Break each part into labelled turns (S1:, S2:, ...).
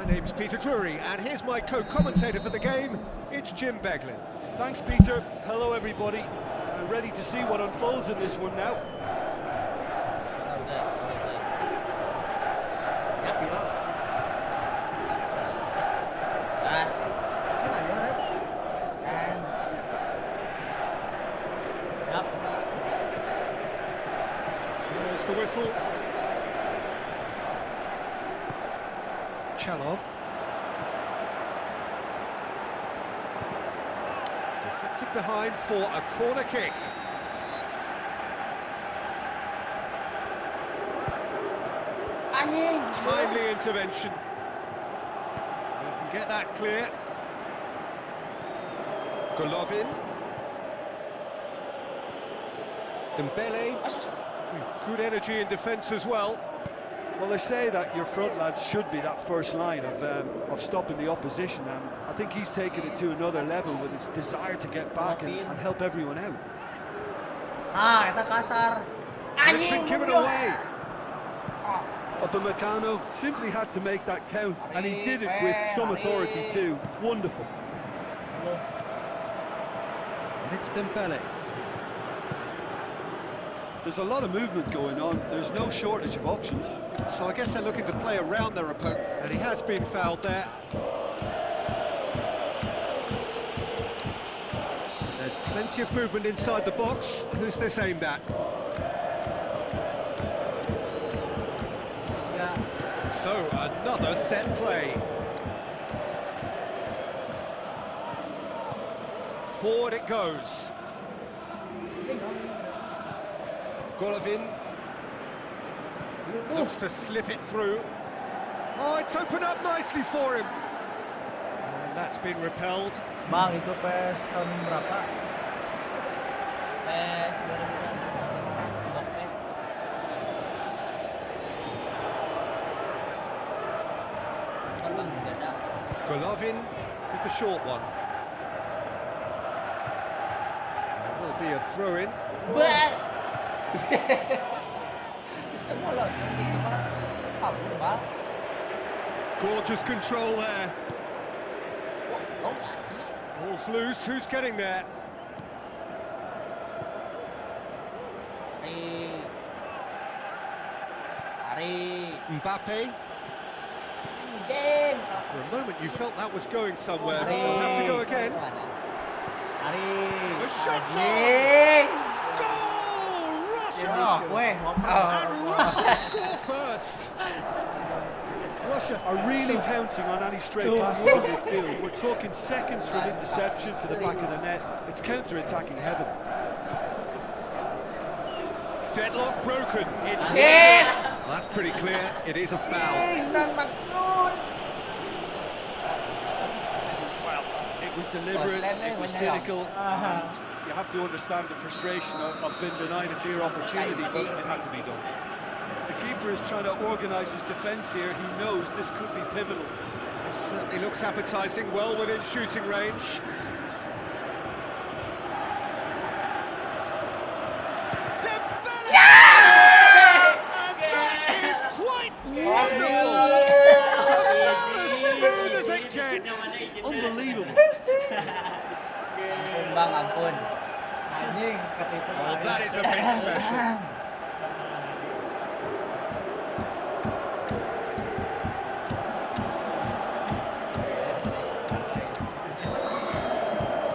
S1: My name's Peter Drury, and here's my co-commentator for the game. It's Jim Beglin.
S2: Thanks, Peter. Hello, everybody. I'm ready to see what unfolds in this one now.
S1: There's the whistle. Chalov. Deflected behind for a corner kick. Timely intervention. You can get that clear. Golovin. Dembele. With good energy in defence as well.
S2: Well, they say that your front lads should be that first line of stopping the opposition, and I think he's taken it to another level with his desire to get back and help everyone out.
S3: Kita kasar.
S1: It's been given away.
S2: Upamecano simply had to make that count, and he did it with some authority too. Wonderful.
S1: And it's Dembele.
S2: There's a lot of movement going on. There's no shortage of options.
S1: So I guess they're looking to play around their opponent, and he has been fouled there. There's plenty of movement inside the box. Who's this aimed at? So, another set play. Forward it goes. Golovin looks to slip it through. Oh, it's opened up nicely for him. And that's been repelled.
S3: Bang, itu PES tahun berapa? PES 2015.
S1: Golovin with the short one. There will be a throw-in. Gorgeous control there. Ball's loose. Who's getting there? Mbappe. For a moment you felt that was going somewhere. We'll have to go again. The shot's on! And Russia score first.
S2: Russia are really pouncing on any stray passes in midfield. We're talking seconds from interception to the back of the net. It's counter-attacking heaven.
S1: Deadlock broken. It's that's pretty clear. It is a foul.
S2: Well, it was deliberate, it was cynical, and you have to understand the frustration of being denied a clear opportunity, but it had to be done. The keeper is trying to organise his defence here. He knows this could be pivotal.
S1: It certainly looks appetising, well within shooting range. Dembele! And that is quite wonderful! As smooth as it gets!
S2: Unbelievable.
S3: Bang, ampun.
S1: Oh, that is a bit special.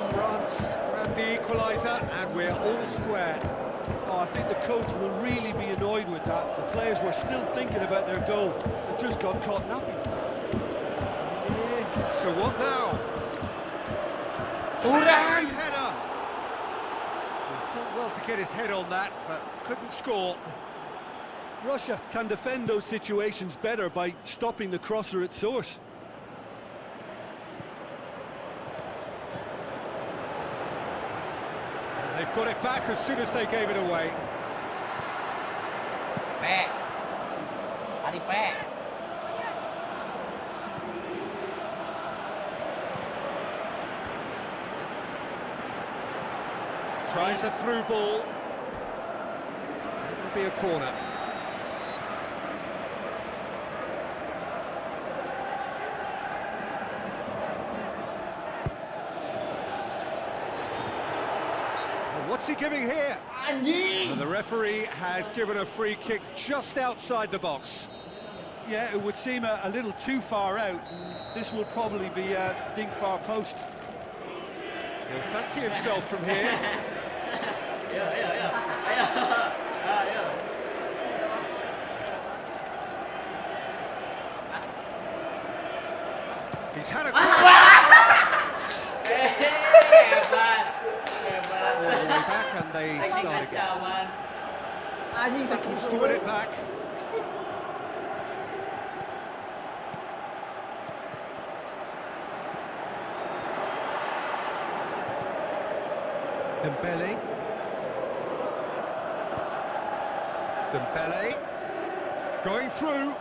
S1: France grabbed the equaliser, and we're all square.
S2: Oh, I think the coach will really be annoyed with that. The players were still thinking about their goal and just got caught napping.
S1: So what now?
S3: Urang!
S1: Header! He's done well to get his head on that, but couldn't score.
S2: Russia can defend those situations better by stopping the crosser at source.
S1: And they've got it back as soon as they gave it away. Tries a through ball. It'll be a corner. What's he giving here?
S3: Anjing.
S1: And the referee has given a free kick just outside the box.
S2: Yeah, it would seem a little too far out. This will probably be a dink far post.
S1: He'll fancy himself from here. He's had a all the way back, and they start again.
S3: Anjing sakit
S1: Looks to win it back. Dembele going through.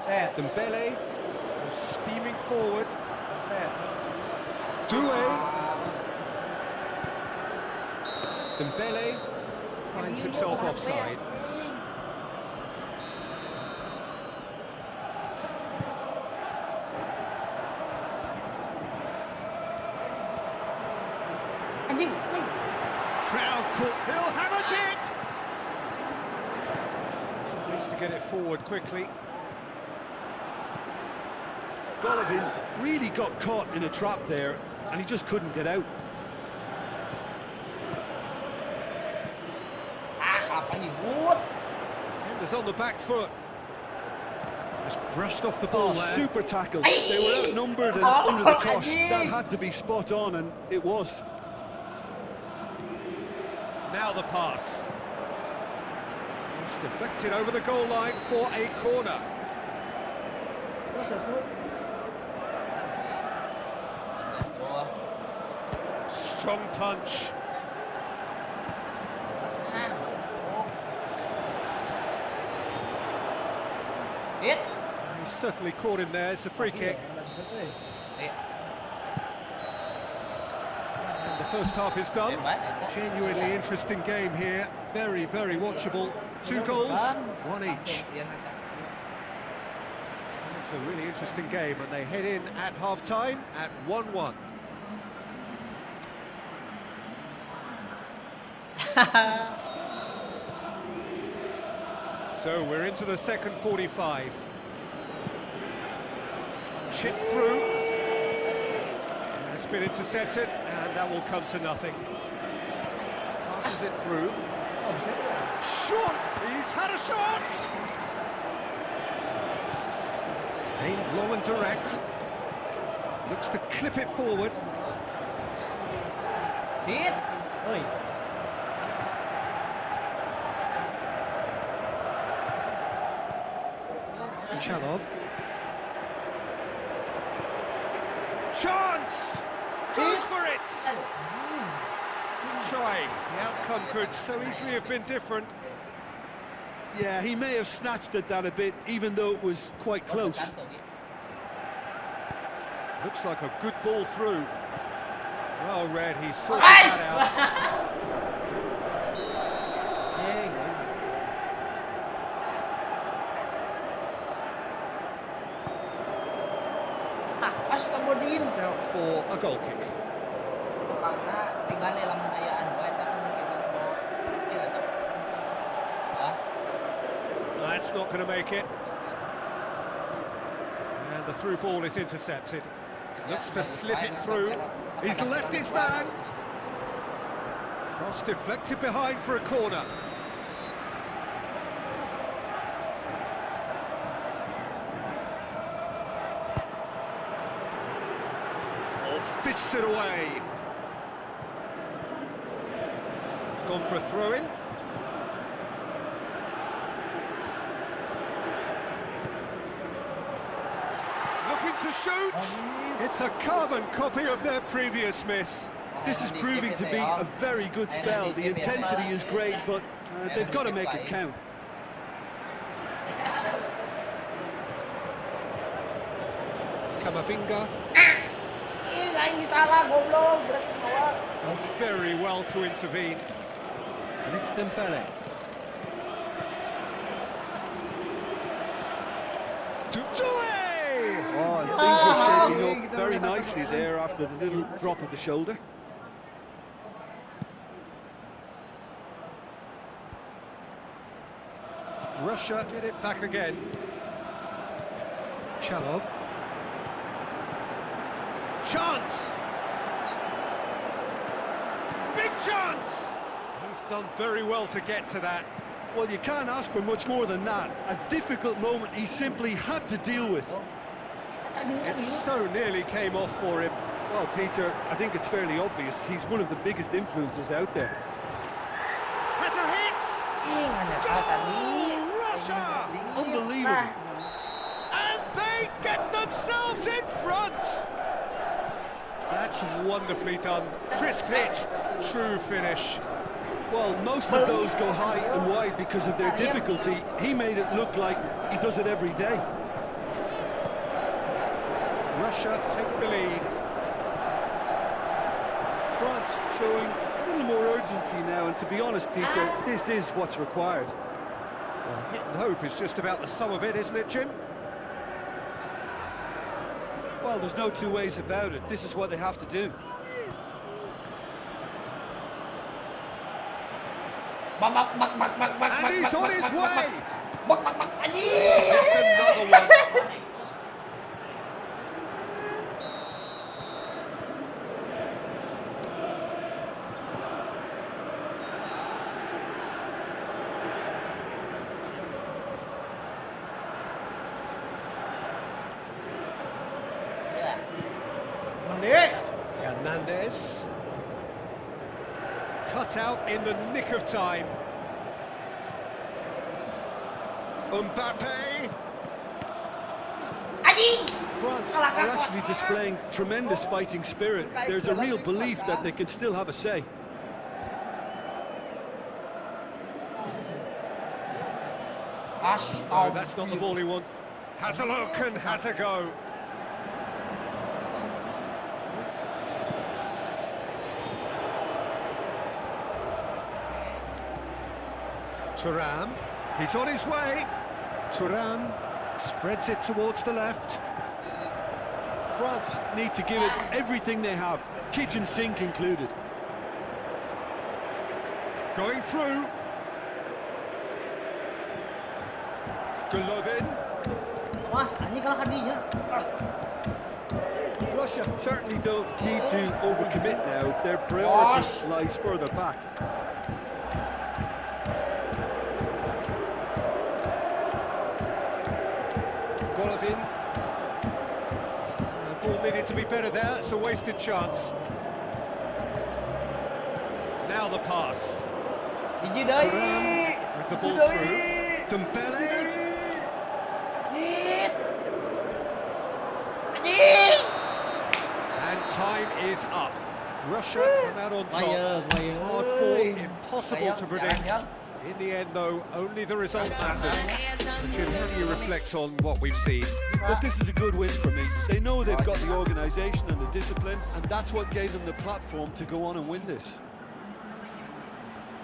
S3: Set.
S1: Dembele steaming forward.
S3: Set.
S1: Dembele finds himself offside.
S3: Anjing.
S1: Crowd caught. He'll have a dip. Tries to get it forward quickly.
S2: Golovin really got caught in a trap there, and he just couldn't get out.
S1: Defenders on the back foot. Just brushed off the ball
S2: Oh,
S1: there.
S2: super tackle. They were outnumbered and under the cosh. That had to be spot on, and it was.
S1: Now the pass. Just deflected over the goal line for a corner. Strong punch. He certainly caught him there. It's a free kick. And the first half is done. Genuinely interesting game here. Very, very watchable. 2 goals, 1 each. It's a really interesting game, and they head in at half-time at 1-1. So we're into the second 45. Chip through. It's been intercepted, and that will come to nothing. Passes it through. Shot! He's had a shot! Aimed long and direct. Looks to clip it forward.
S3: Shit. Oi.
S1: Chalov. Chance! Goes for it! Good try. The outcome could so easily have been different.
S2: Yeah, he may have snatched at that a bit, even though it was quite close.
S1: Looks like a good ball through. Well read, he sorted that out. It's out for a goal kick. That's not going to make it. And the through ball is intercepted. Looks to slip it through. He's left his man. Cross deflected behind for a corner. Oh, fists it away. It's gone for a throw-in. To shoot. It's a carbon copy of their previous miss.
S2: This is proving to be a very good spell. The intensity is great, but they've got to make it count.
S1: Camavinga. Does very well to intervene. And it's Dembele.
S2: Oh, and things were shaping up very nicely there after the little drop of the shoulder.
S1: Russia get it back again. Chalov. Chance! Big chance! He's done very well to get to that.
S2: Well, you can't ask for much more than that. A difficult moment he simply had to deal with.
S1: It so nearly came off for him.
S2: Well, Peter, I think it's fairly obvious. He's one of the biggest influences out there.
S1: Has a hit!
S3: Tadi.
S1: Russia!
S2: Unbelievable.
S1: And they get themselves in front! That's wonderfully done. Crisp hit, true finish.
S2: Well, most of those go high and wide because of their difficulty. He made it look like he does it every day.
S1: Russia take the lead.
S2: France showing a little more urgency now, and to be honest, Peter, this is what's required.
S1: Well, hit and hope is just about the sum of it, isn't it, Jim?
S2: Well, there's no two ways about it. This is what they have to do.
S1: And he's on his way!
S3: Anjing.
S1: Another one. Hernandez. Cut out in the nick of time. Mbappe.
S3: Anjing.
S2: France are actually displaying tremendous fighting spirit. There's a real belief that they can still have a say.
S1: No, that's not the ball he wants. Has a look and has a go. Thuram, he's on his way. Thuram spreads it towards the left.
S2: France need to give it everything they have, kitchen sink included.
S1: Going through. Golovin.
S3: Mas, anjing kalahkan dia.
S2: Russia certainly don't need to overcommit now. Their priority lies further back.
S1: Golovin. The ball needed to be better there. It's a wasted chance. Now the pass.
S3: Biji
S1: Thuram
S3: deui.
S1: with the ball through. Dembele.
S3: Anjing.
S1: And time is up. Russia come out on top.
S3: Bayang.
S1: Hard fought, impossible to predict. In the end, though, only the result matters. Jim, how do you reflect on what we've seen?
S2: But this is a good win for me. They know they've got the organisation and the discipline, and that's what gave them the platform to go on and win this.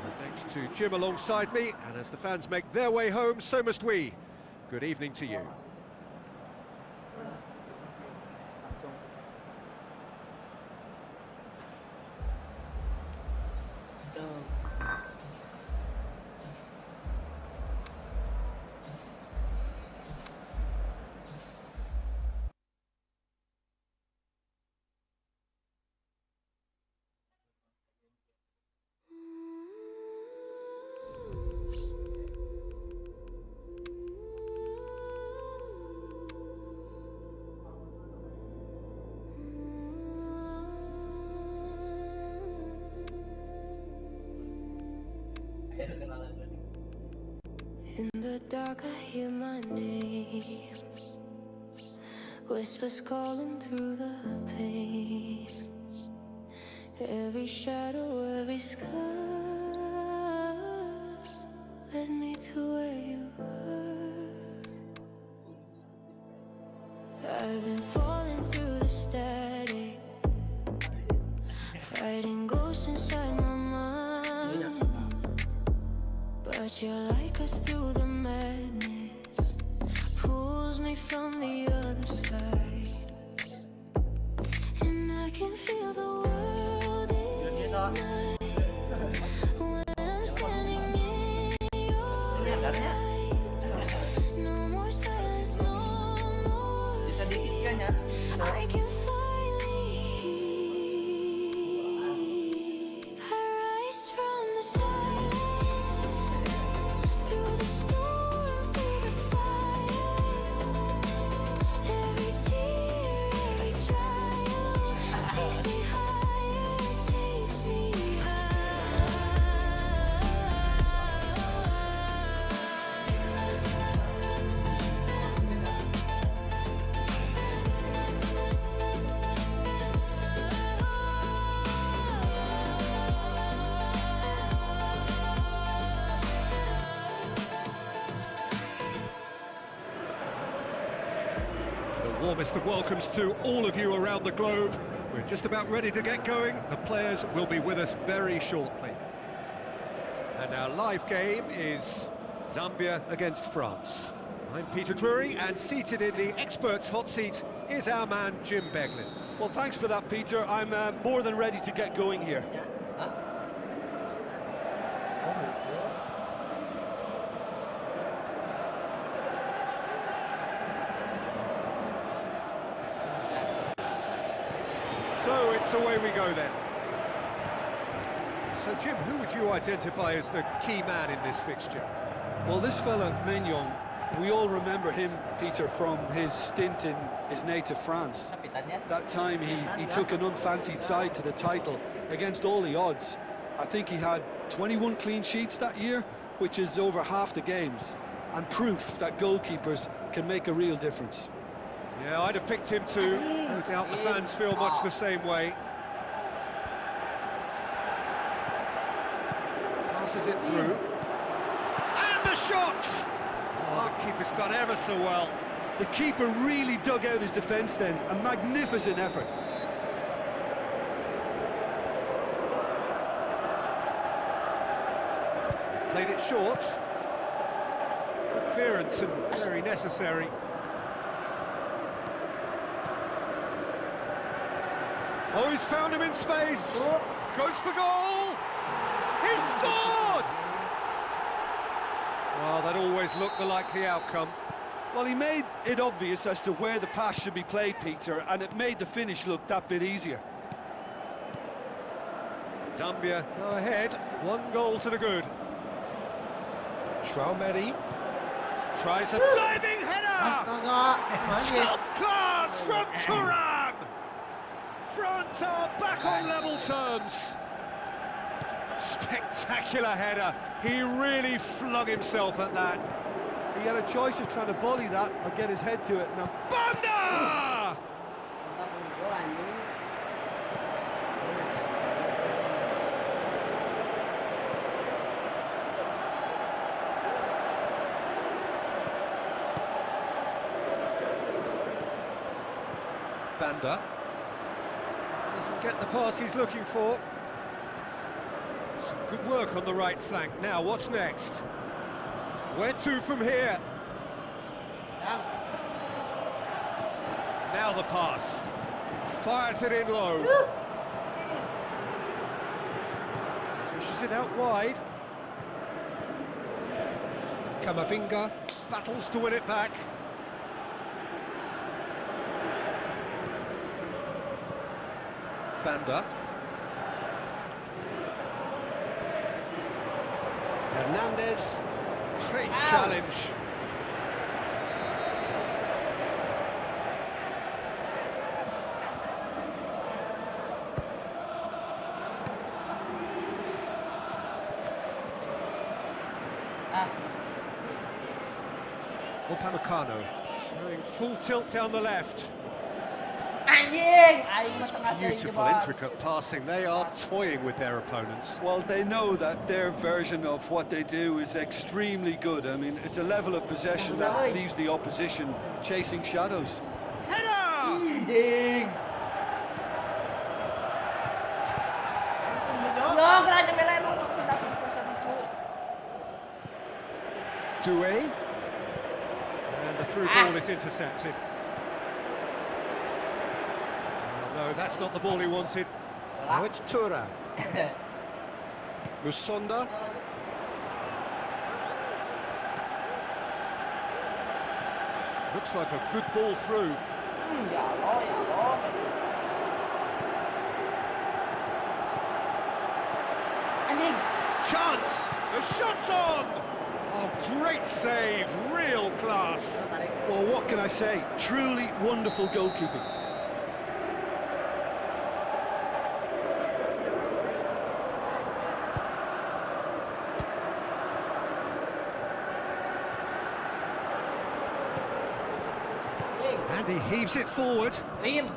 S1: Well, thanks to Jim alongside me, and as the fans make their way home, so must we. Good evening to you.
S4: In the dark I hear my name, whispers calling through the pain. Every shadow, every scar led me to where you were. I've been falling through the static, fighting ghosts inside my mind. But your light cuts through the madness, pulls me from the other side, and I can feel the world ignite when I'm standing in your light. I can finally arise from the silence, through the storm, through the fire. Every tear, every trial takes me higher, takes me
S1: The warmest of welcomes to all of you around the globe. We're just about ready to get going. The players will be with us very shortly. And our live game is Zambia against France. I'm Peter Drury, and seated in the experts' hot seat is our man Jim Beglin.
S2: Well, thanks for that, Peter. I'm more than ready to get going here.
S1: So it's away we go then. So Jim, who would you identify as the key man in this fixture?
S2: Well, this fella, Maignan, we all remember him, Peter, from his stint in his native France. That time he took an unfancied side to the title against all the odds. I think he had 21 clean sheets that year, which is over half the games, and proof that goalkeepers can make a real difference.
S1: Yeah, I'd have picked him too. No doubt the fans feel much the same way. Passes it through. And the shot! Oh, the keeper's done ever so well.
S2: The keeper really dug out his defence then, a magnificent effort.
S1: He's played it short. Good clearance and very necessary. Oh, he's found him in space. Goes for goal. He's scored! Well, that always looked the likely outcome.
S2: Well, he made it obvious as to where the pass should be played, Peter, and it made the finish look that bit easier.
S1: Zambia go ahead, 1 goal to the good. Traumeri tries a diving header! Top class from Thuram! France are back on level terms. Spectacular header. He really flung himself at that.
S2: He had a choice of trying to volley that or get his head to it. Now,
S1: Banda! Banda doesn't get the pass he's looking for. Some good work on the right flank. Now, what's next? Where to from here? Now the pass. Fires it in low. Pushes it out wide. Kamavinga battles to win it back. Banda. Hernandez. Great challenge. Upamecano going full tilt down the left. Beautiful, intricate passing. They are toying with their opponents.
S2: well, they know that their version of what they do is extremely good. I mean, it's a level of possession that leaves the opposition chasing shadows.
S1: Header! Doué. And the through ball is intercepted. No, that's not the ball he wanted. Now it's Thuram. Musonda. Looks like a good ball through.
S3: Ya Allah, ya Allah. Anjing.
S1: Chance! The shot's on! Oh, great save, real class.
S2: Well, what can I say? Truly wonderful goalkeeping.
S1: And he heaves it forward.
S3: Rim.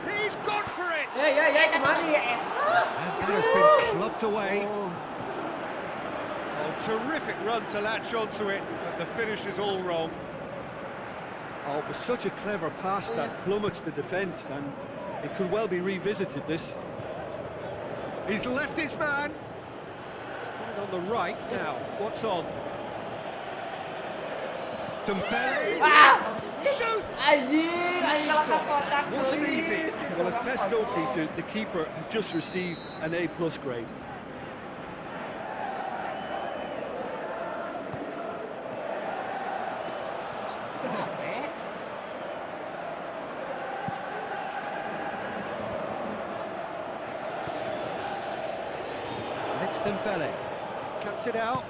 S1: He's gone for it!
S3: Ya, kemana ya?
S1: And that has been clubbed away. Oh, terrific run to latch onto it, but the finish is all wrong.
S2: Oh, it was such a clever pass that flummoxed the defence, and it could well be revisited, this.
S1: He's left his man. He's put it on the right now. What's on? Dembele shoots!
S3: Anjing kalau ke kotak.
S1: Wasn't easy.
S2: Well, as test goalkeeper, the keeper has just received an A+ grade.
S1: And it's Dembele. Cuts it out.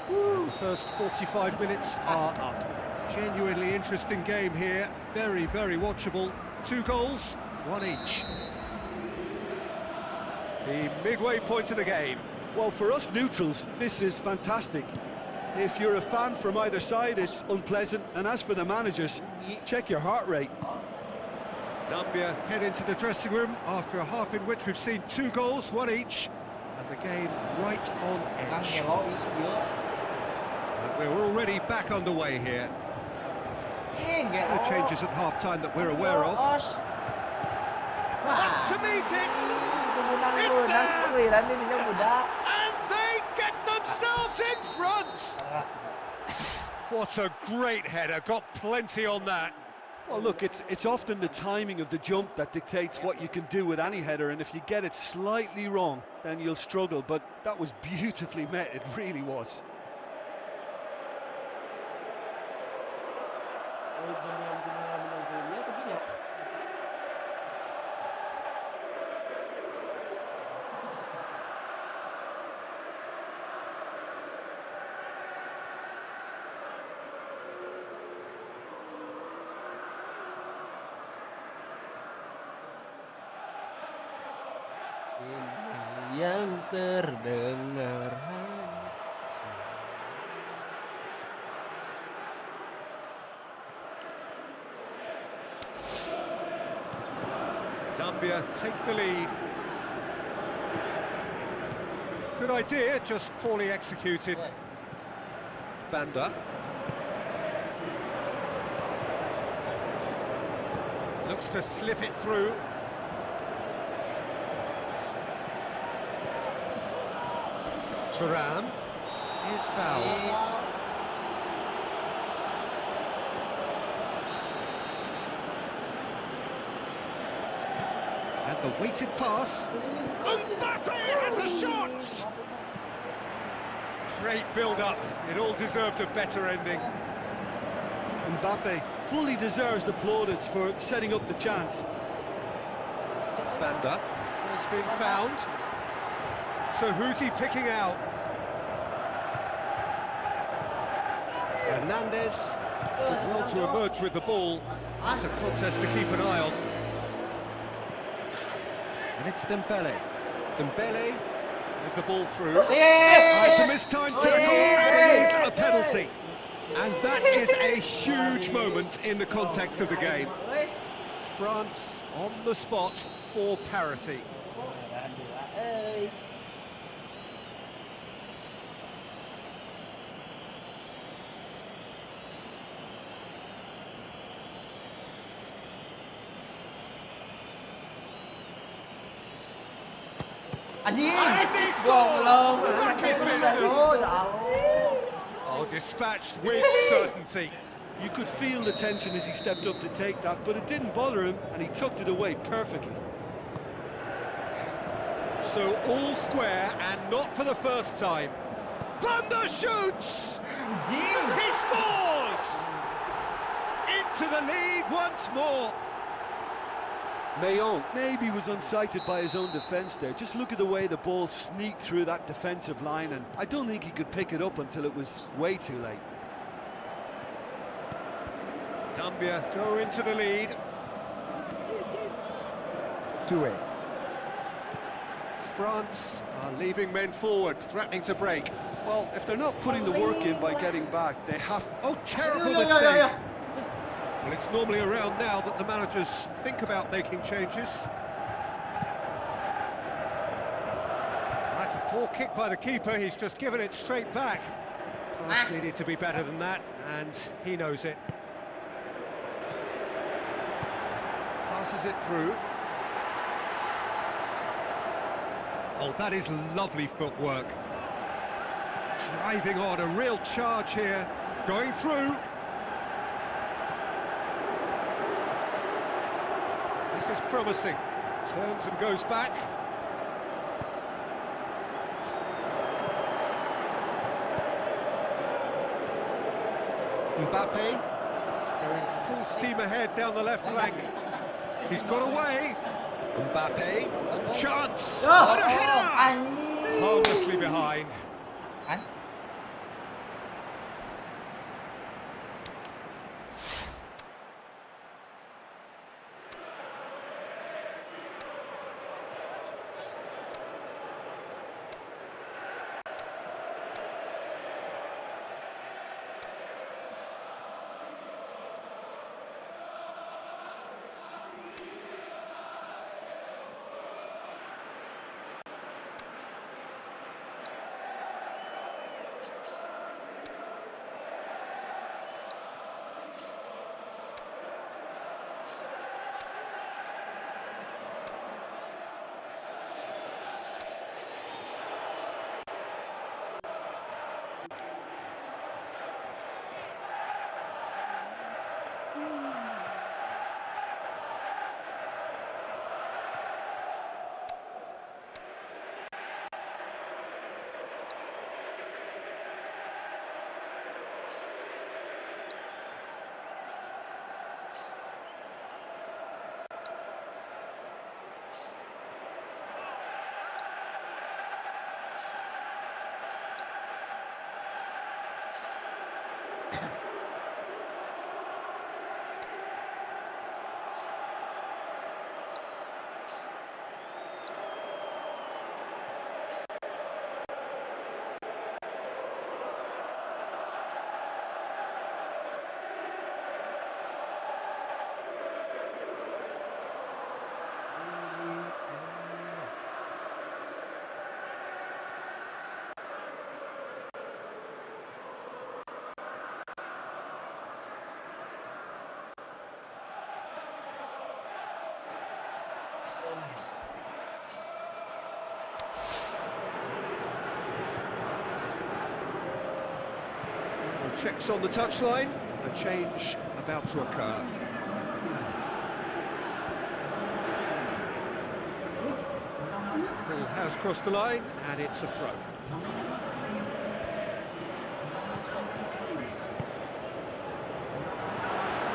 S1: The first 45 minutes are up. Genuinely interesting game here. Very, very watchable. 2 goals, 1 each. The midway point of the game.
S2: Well, for us neutrals, this is fantastic. If you're a fan from either side, it's unpleasant. And as for the managers, check your heart rate.
S1: Zambia head into the dressing room after a half in which we've seen 2 goals, 1 each. And the game right on edge. And we're already back underway here. No changes at half-time that we're aware of. Up to meet it! It's there! And they get themselves in front! What a great header, got plenty on that.
S2: Well, look, it's often the timing of the jump that dictates what you can do with any header, and if you get it slightly wrong, then you'll struggle. But that was beautifully met, it really was.
S5: Yang terdengar
S1: Zambia take the lead. Good idea, just poorly executed. Banda. Looks to slip it through. Turan is fouled. And the weighted pass. Mbappe has a shot! Great build-up. It all deserved a better ending.
S2: Mbappe fully deserves the plaudits for setting up the chance.
S1: Banda has been found. So who's he picking out? Hernandez did well to emerge with the ball. It's a contest to keep an eye on. And it's Dembele. Dembele with the ball through. It's a mistimed tackle, and it is a penalty. And that is a huge moment in the context of the game. France on the spot for parity.
S3: Anjing.
S1: Rapid business. Oh, dispatched with certainty.
S2: You could feel the tension as he stepped up to take that, but it didn't bother him, and he tucked it away perfectly.
S1: So all square and not for the first time. Blunder shoots!
S3: Anjing.
S1: He scores! Into the lead once more.
S2: Mayon maybe was unsighted by his own defence there. Just look at the way the ball sneaked through that defensive line, and I don't think he could pick it up until it was way too late.
S1: Zambia go into the lead. 2-8. France are leaving men forward, threatening to break.
S2: Well, if they're not putting the work in by getting back, they have...
S1: Oh, terrible
S3: Yeah.
S1: mistake! Well, it's normally around now that the managers think about making changes. That's a poor kick by the keeper, he's just given it straight back. Pass needed to be better than that, and he knows it. Passes it through. Oh, that is lovely footwork. Driving on, a real charge here. Going through. This is promising. Turns and goes back. Mbappe going full steam ahead down the left flank. He's got away. Mbappe, chance! What a header!
S3: Anjing.
S1: Harmlessly behind.
S3: Kan?
S1: Checks on the touchline, a change about to occur. Ball has crossed the line, and it's a throw.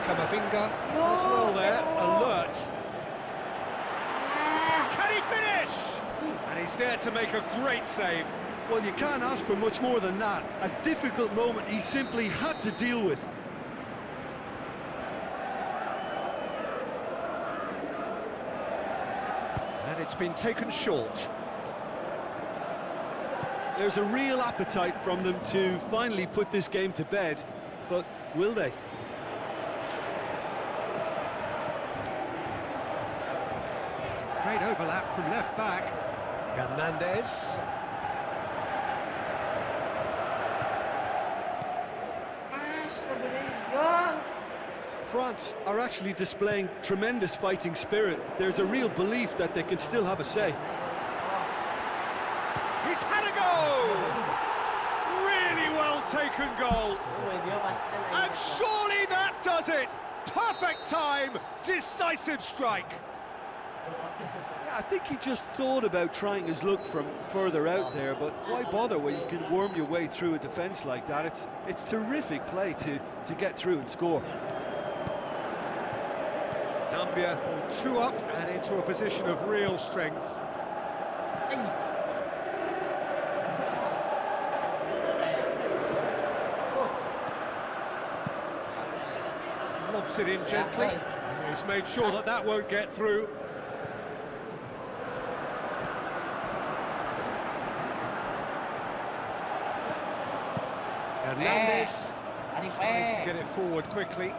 S1: Camavinga as well there, alert. Can he finish? And he's there to make a great save.
S2: Well, you can't ask for much more than that. A difficult moment he simply had to deal with.
S1: And it's been taken short.
S2: There's a real appetite from them to finally put this game to bed, but will they?
S1: Great overlap from left back. Hernandez.
S2: France are actually displaying tremendous fighting spirit. There's a real belief that they can still have a say.
S1: He's had a goal! Really well taken goal. And surely that does it! Perfect time, decisive strike.
S2: Yeah, I think he just thought about trying his luck from further out there, but why bother when you can worm your way through a defence like that? It's terrific play to get through and score.
S1: Zambia all 2 up and into a position of real strength. Lobs it in gently. He's made sure that that won't get through. Hernandez tries to get it forward quickly.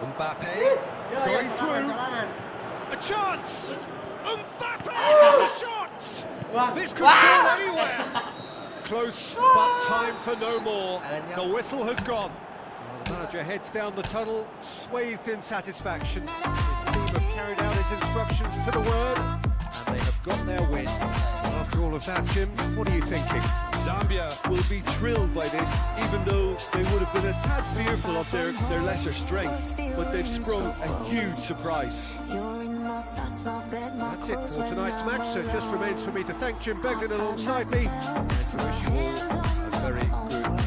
S1: Mbappe going through. A chance! Mbappe has a shot! This could go anywhere! Close, but time for no more. The whistle has gone. Well, the manager heads down the tunnel, swathed in satisfaction. His team have carried out his instructions to the word, and they have got their win. After all of that, Jim, what are you thinking?
S2: Zambia will be thrilled by this, even though they would have been a tad fearful of their lesser strength, but they've sprung a huge surprise.
S1: That's it for tonight's match, so it just remains for me to thank Jim Begden alongside me, and to wish you all a very good evening.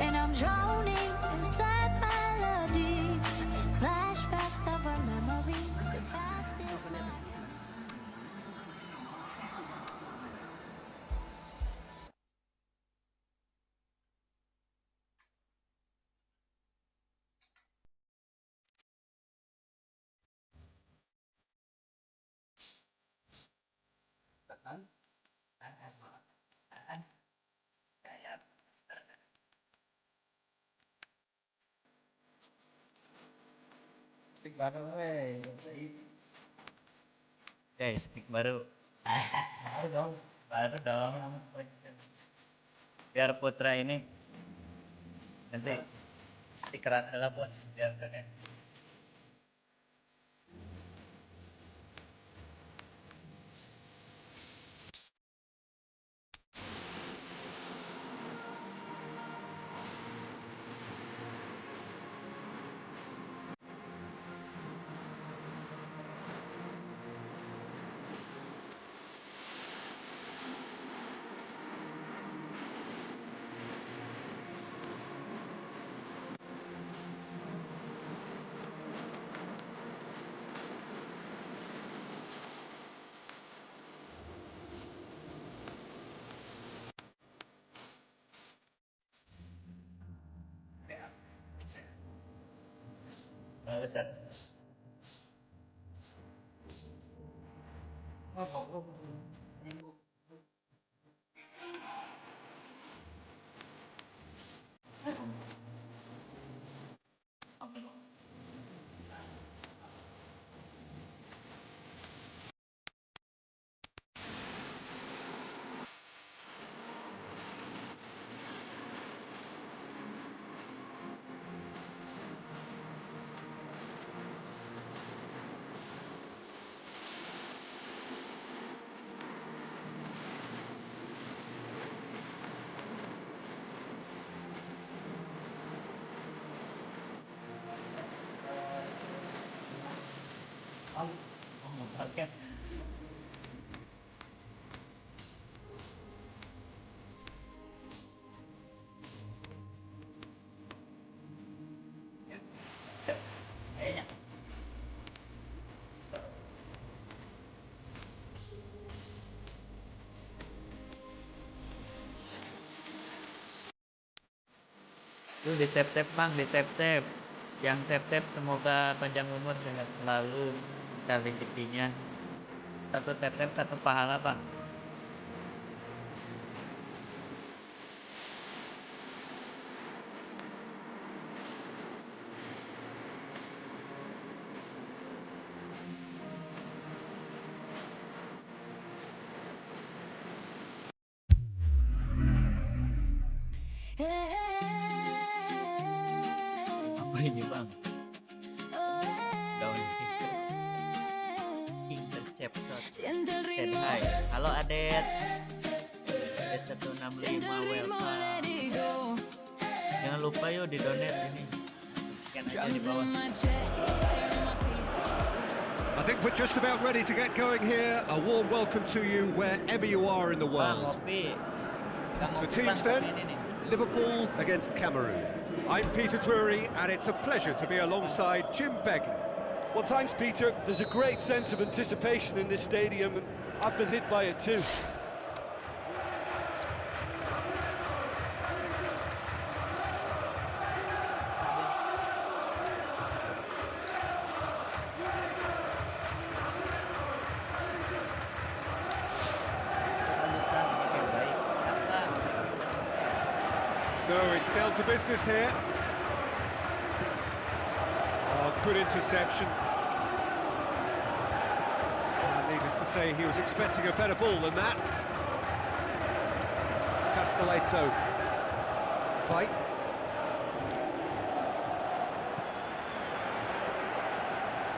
S4: And I'm drowning inside melody. Flashbacks of our memories. The past is my
S3: Stick baru, stick baru. Baru dong. Baru dong. Biar Putra ini nanti stikeran adalah buat biar keren. Besar. Oke. Itu di tap-tap bang, di tap-tap. Yang tap-tap semoga panjang umur sehat selalu, kita rezekinya. Satu tap-tap satu pahala bang. Apa ini bang? Daun intercept shot. Said hi. Halo Adet. Adet 165 welcome. Jangan lupa yuk di donate ini. Scan aja di
S4: Drums
S3: bawah.
S4: in my chest, fire in my feet.
S1: I think we're just about ready to get going here. A warm welcome to you wherever you are in the
S3: Bang,
S1: world.
S3: ngopi. Kita
S1: The
S3: ngopi,
S1: teams
S3: Bang,
S1: then,
S3: tapi ini nih.
S1: Liverpool against Cameroon. I'm Peter Drury, and it's a pleasure to be alongside Jim Begley.
S2: Well, thanks, Peter. There's a great sense of anticipation in this stadium, and I've been hit by it too.
S3: Oke, baik. Siap, Bang.
S1: So it's down to business here. Oh, good interception. Needless to say, he was expecting a better ball than that. Castelletto. Fight.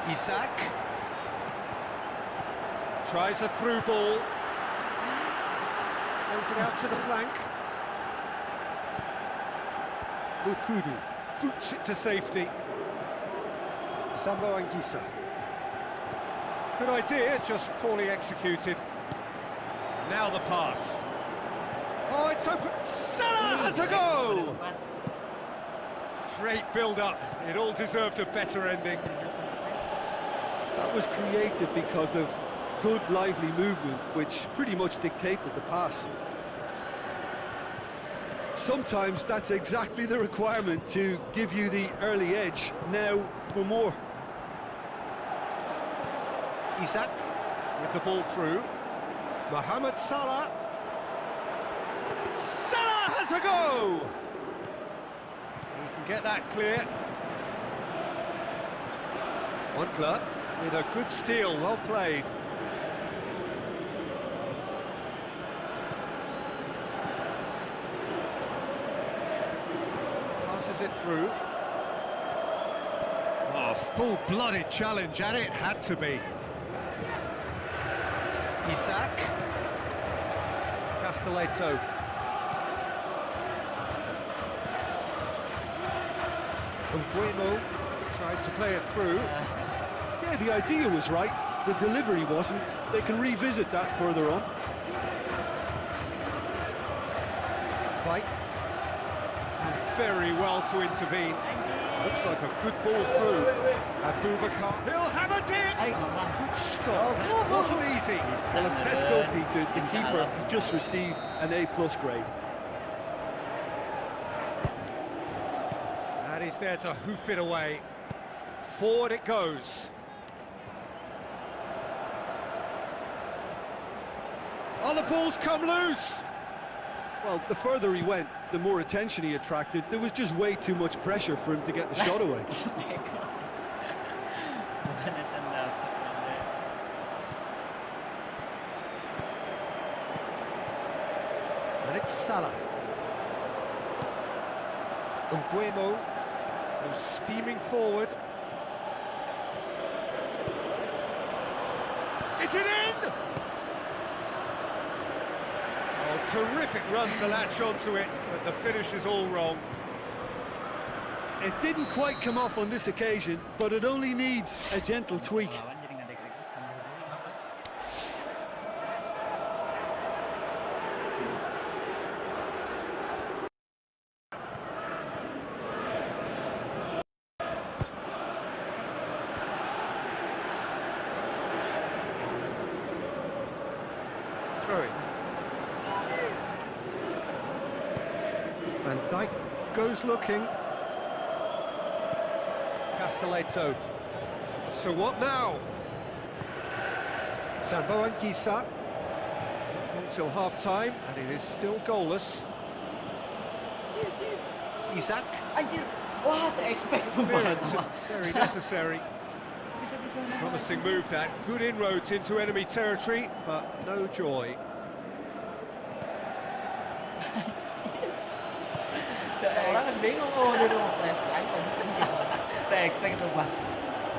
S1: Isak. Tries a through ball. Plays it out to the flank. Ukudu boots it to safety. Sambo Anguissa. Good idea, just poorly executed. Now the pass. Oh, it's open. Salah has a go! Great build-up. It all deserved a better ending.
S2: That was created because of good, lively movement, which pretty much dictated the pass. Sometimes that's exactly the requirement to give you the early edge. Now for more.
S1: Isak with the ball through. Mohamed Salah. Salah has a go! He can get that clear. Montler with a good steal, well played. Passes it through. Oh, full-blooded challenge, and it had to be. Isak. Castelletto. Umbuemo tried to play it through.
S2: Yeah, the idea was right, the delivery wasn't. They can revisit that further on.
S1: Fight. Done very well to intervene. Looks like a good ball through. Abubakar. He'll have a dip!
S3: Ay, ngomong.
S1: Good stop. That wasn't easy.
S2: Well, as Tesco, Peter, the keeper has just received an A+ grade.
S1: And he's there to hoof it away. Forward it goes. Oh, the ball's come loose!
S2: Well, the further he went, the more attention he attracted. There was just way too much pressure for him to get the shot away.
S3: Bukan canda.
S1: And it's Salah. Umbuemo goes steaming forward. Is it in? Oh, terrific run to latch onto it, but the finish is all wrong.
S2: It didn't quite come off on this occasion, but it only needs a gentle tweak.
S3: Lawan jadi nggak ada klik.
S1: Throw it. Van Dijk goes looking. Castelletto. So what now? Sambo Anguissa. Until half-time, and it is still goalless. Isak.
S3: Anjir, wah, tak expect sumpah.
S1: Clearance, very necessary.
S3: Bisa-bisa
S1: Promising move that. Good inroads into enemy territory, but no joy.
S3: Orang harus bingung, oh dia udah press lain tadi. Tak expect sumpah.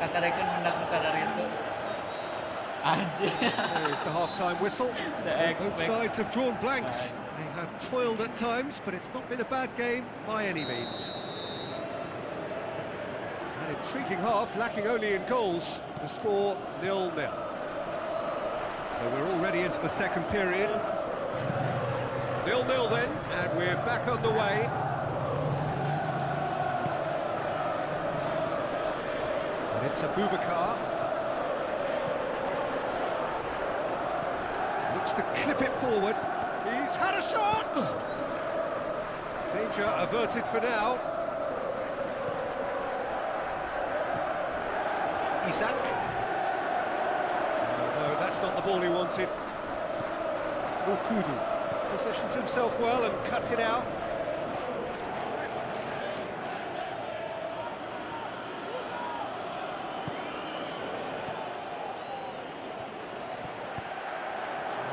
S3: Kakak Reken mendak dari itu.
S1: There is the half-time whistle. Both sides have drawn blanks. They have toiled at times, but it's not been a bad game by any means. An intriguing half, lacking only in goals. The score 0-0. So we're already into the second period. 0-0 then, and we're back underway. And it's Abubakar. Looks to clip it forward. He's had a shot! Danger averted for now. Isak. No, that's not the ball he wanted. Okudu positions himself well and cuts it out.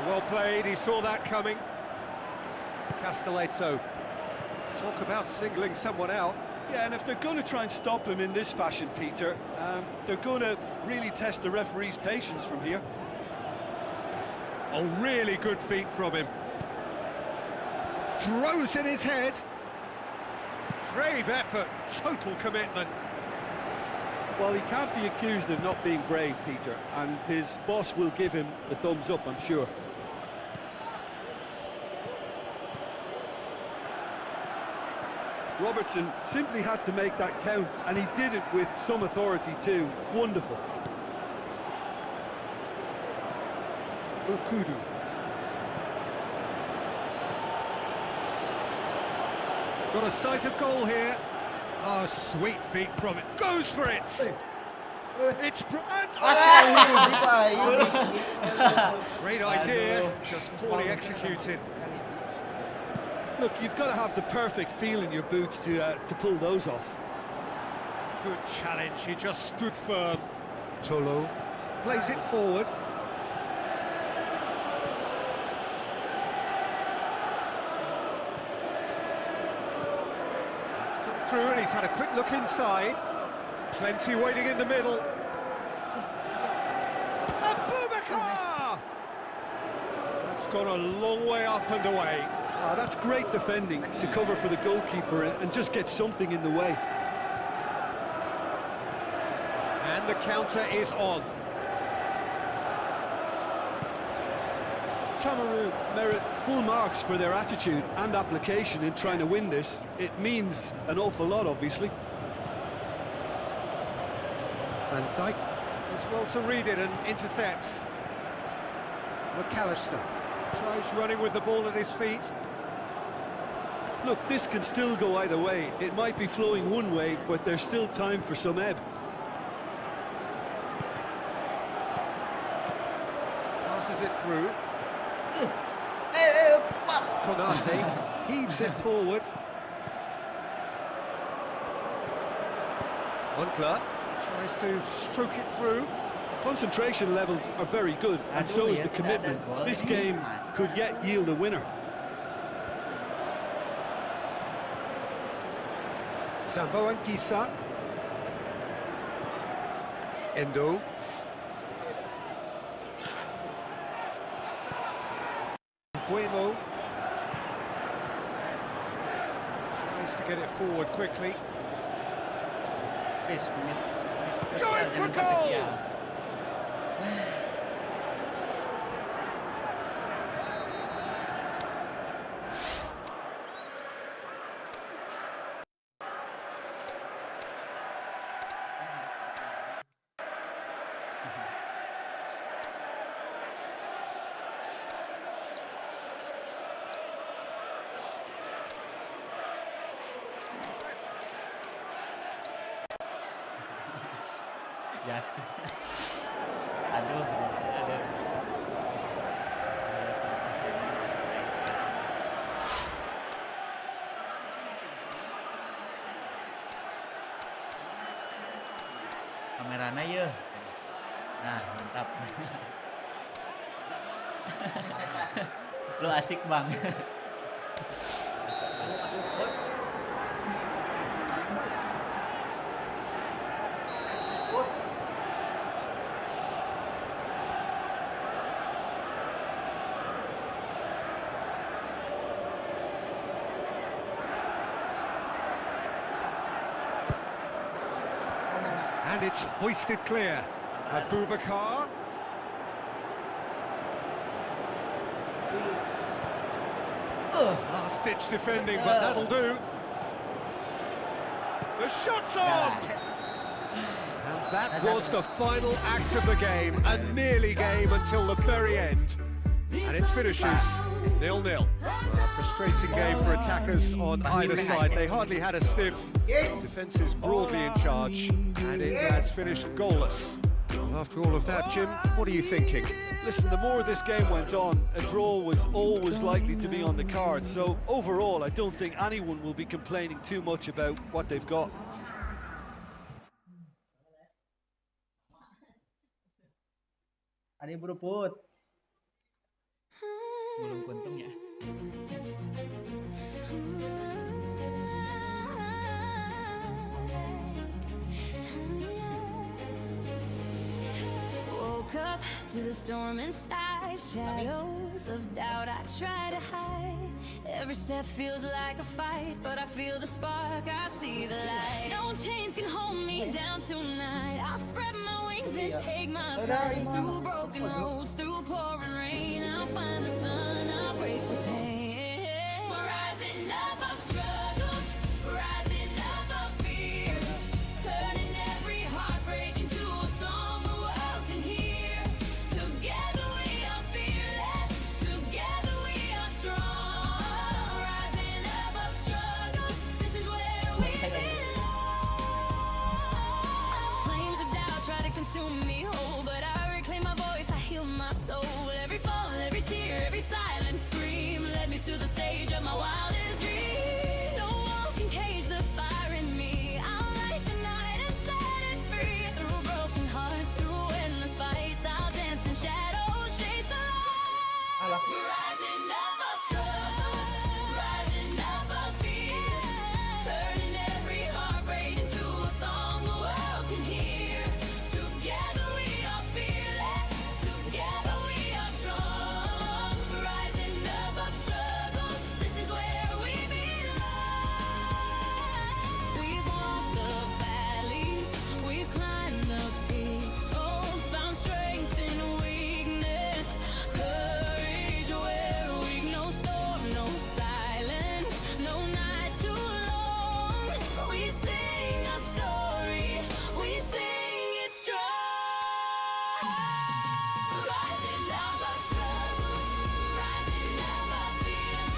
S1: Well played, he saw that coming. Castelletto. Talk about singling someone out.
S2: Yeah, and if they're going to try and stop him in this fashion, Peter, they're going to really test the referee's patience from here.
S1: Oh, really good feet from him. Throws in his head. Brave effort, total commitment.
S2: Well, he can't be accused of not being brave, Peter, and his boss will give him the thumbs up, I'm sure. Robertson simply had to make that count, and he did it with some authority too. Wonderful.
S1: Okudu. Got a sight of goal here. Oh, sweet feet from it. Goes for it. It's great idea, just poorly executed.
S2: Look, you've got to have the perfect feel in your boots to pull those off.
S1: Good challenge, he just stood firm. Tolo plays it forward. It's come through and he's had a quick look inside. Plenty waiting in the middle. Abubakar! That's gone a long way up and away.
S2: Ah, that's great defending to cover for the goalkeeper and just get something in the way.
S1: And the counter is on.
S2: Cameroon merit full marks for their attitude and application in trying to win this. It means an awful lot, obviously.
S1: Van Dijk does well to read it and intercepts. McAllister tries running with the ball at his feet.
S2: Look, this can still go either way. It might be flowing one way, but there's still time for some ebb.
S1: Passes it through. Konate heaves it forward. Moncler tries to stroke it through.
S2: Concentration levels are very good, and so is the commitment. This game could yet yield a winner.
S1: Sambo and Kisa. Endo. Bueno. Tries to get it forward quickly. Going for goal!
S3: Yakin. Aduh. Kameranya ya. Nah, mantap. Lu asik, Bang.
S1: And it's hoisted clear. Abubakar. Last-ditch defending, but that'll do. The shot's on! And that was the final act of the game, a nearly game until the very end. And it finishes 0-0. A frustrating game for attackers on either side. They hardly had a sniff. Defence is broadly in charge, and it has finished goalless. Well, after all of that, Jim, what are you thinking?
S2: Listen, the more this game went on, a draw was always likely to be on the card. So overall, I don't think anyone will be complaining too much about what they've got.
S5: Ada buru put. Belum kuntung ya.
S4: Woke up to the storm inside, shadows of doubt I try to hide. Every step feels like a fight, but I feel the spark, I see the light. No chains can hold me down tonight. I'll spread my wings and take my flight. Through broken roads, through pouring rain, I'll find the sun, I'll break the pain. We're rising above struggles, rising above fears, turning every heartbreak into a song the world can hear. Together we are fearless, together we are strong. Rising above struggles, this is where we belong. Flames of doubt try to consume me whole, but I reclaim my voice, I heal my soul. Every fall, every tear, every silent scream led me to the stage of my wildest dream. No walls can cage the fire in me. I'll light the night and set it free. Through broken hearts, through endless fights, I'll dance in shadows, chase the light. We're rising above struggles, rising above fears, turning every heartbreak into a song the world can hear. Together we are fearless, together we are strong. Rising above struggles, this is where we belong. We've walked the valleys, we've climbed the peaks, oh, found strength in weakness, courage where weak, no storm, no silence, no night too long. We sing a story, we sing it strong. Rising above struggles, rising above fears,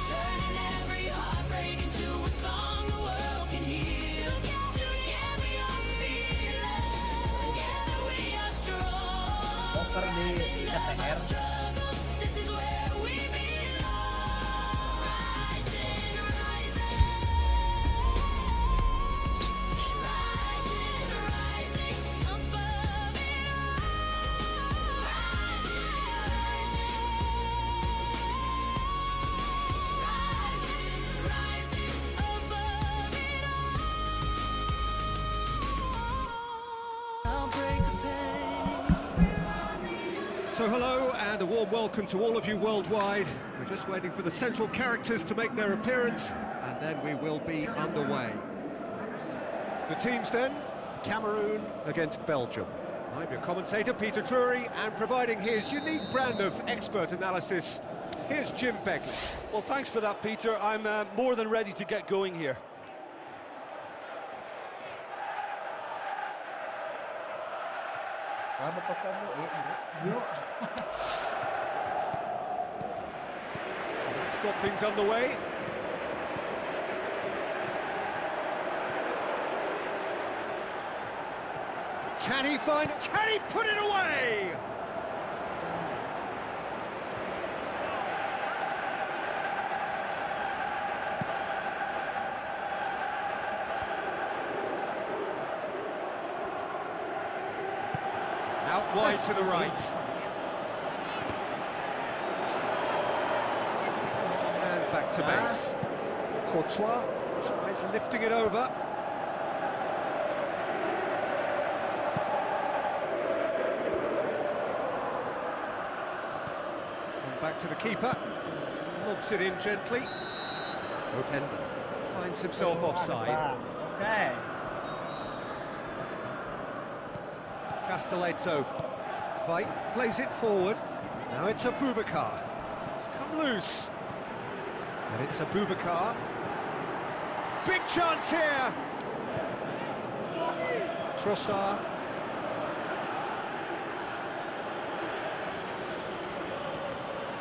S4: turning every heartbreak into a song the world can hear. Together we are fearless, together we are strong. Rising above struggles, this is where we belong. Rising, rising, rising, rising above it all. Rising, rising, rising above it all. I'll break the pain.
S1: So hello and a warm welcome to all of you worldwide. We're just waiting for the central characters to make their appearance, and then we will be underway. The teams then, Cameroon against Belgium. I'm your commentator, Peter Drury, and providing his unique brand of expert analysis, here's Jim Begley.
S2: Well, thanks for that, Peter. I'm more than ready to get going here.
S1: So that's got things underway. Can he put it away? Out wide to the right. And back to base. Courtois tries lifting it over. Come back to the keeper. Lobs it in gently. Otenda finds himself offside.
S5: Okay.
S1: Castelletto. Veit plays it forward. Now it's Abubakar. It's come loose. And it's Abubakar. Big chance here. Trossard.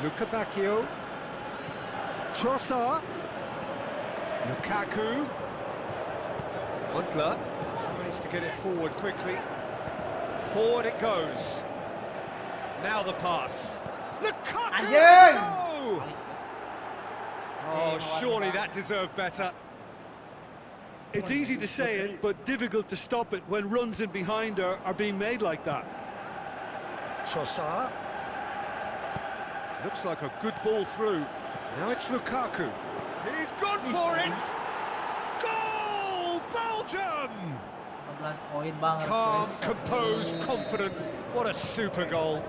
S1: Luca Bacchio. Trossard. Lukaku. Huntler tries to get it forward quickly. Forward it goes. Now the pass. Lukaku! No! Oh, surely that deserved better.
S2: It's easy to say it, but difficult to stop it when runs in behind are being made like that.
S1: Trossard. Looks like a good ball through. Now it's Lukaku. He's gone for it! Goal! Belgium!
S3: 15 poin banget.
S1: Calm,
S3: guys.
S1: composed, confident. What a super goal.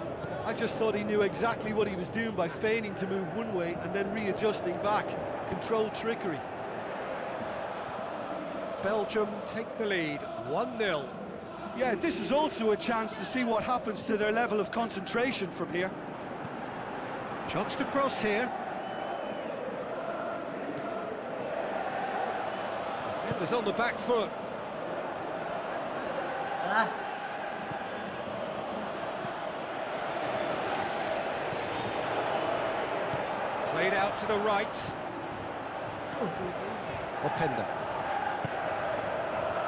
S2: I just thought he knew exactly what he was doing by feigning to move one way and then readjusting back. Controlled trickery.
S1: Belgium take the lead, 1-0.
S2: Yeah, this is also a chance to see what happens to their level of concentration from here.
S1: Chance to cross here. Defenders on the back foot.
S3: Alah.
S1: Played out to the right. Openda.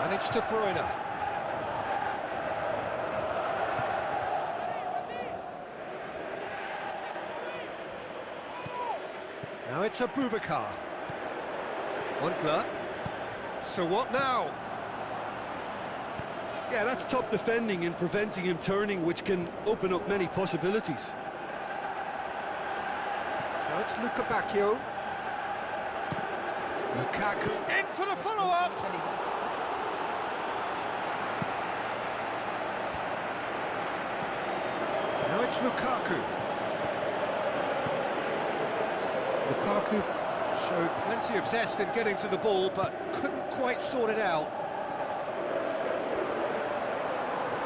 S1: And it's De Bruyne. Now it's Abubakar. Huntler. So what now?
S2: Yeah, that's top defending and preventing him turning, which can open up many possibilities.
S1: Now it's Luca Bacchio. Lukaku in for the follow-up. Now it's Lukaku. Lukaku showed plenty of zest in getting to the ball, but couldn't quite sort it out.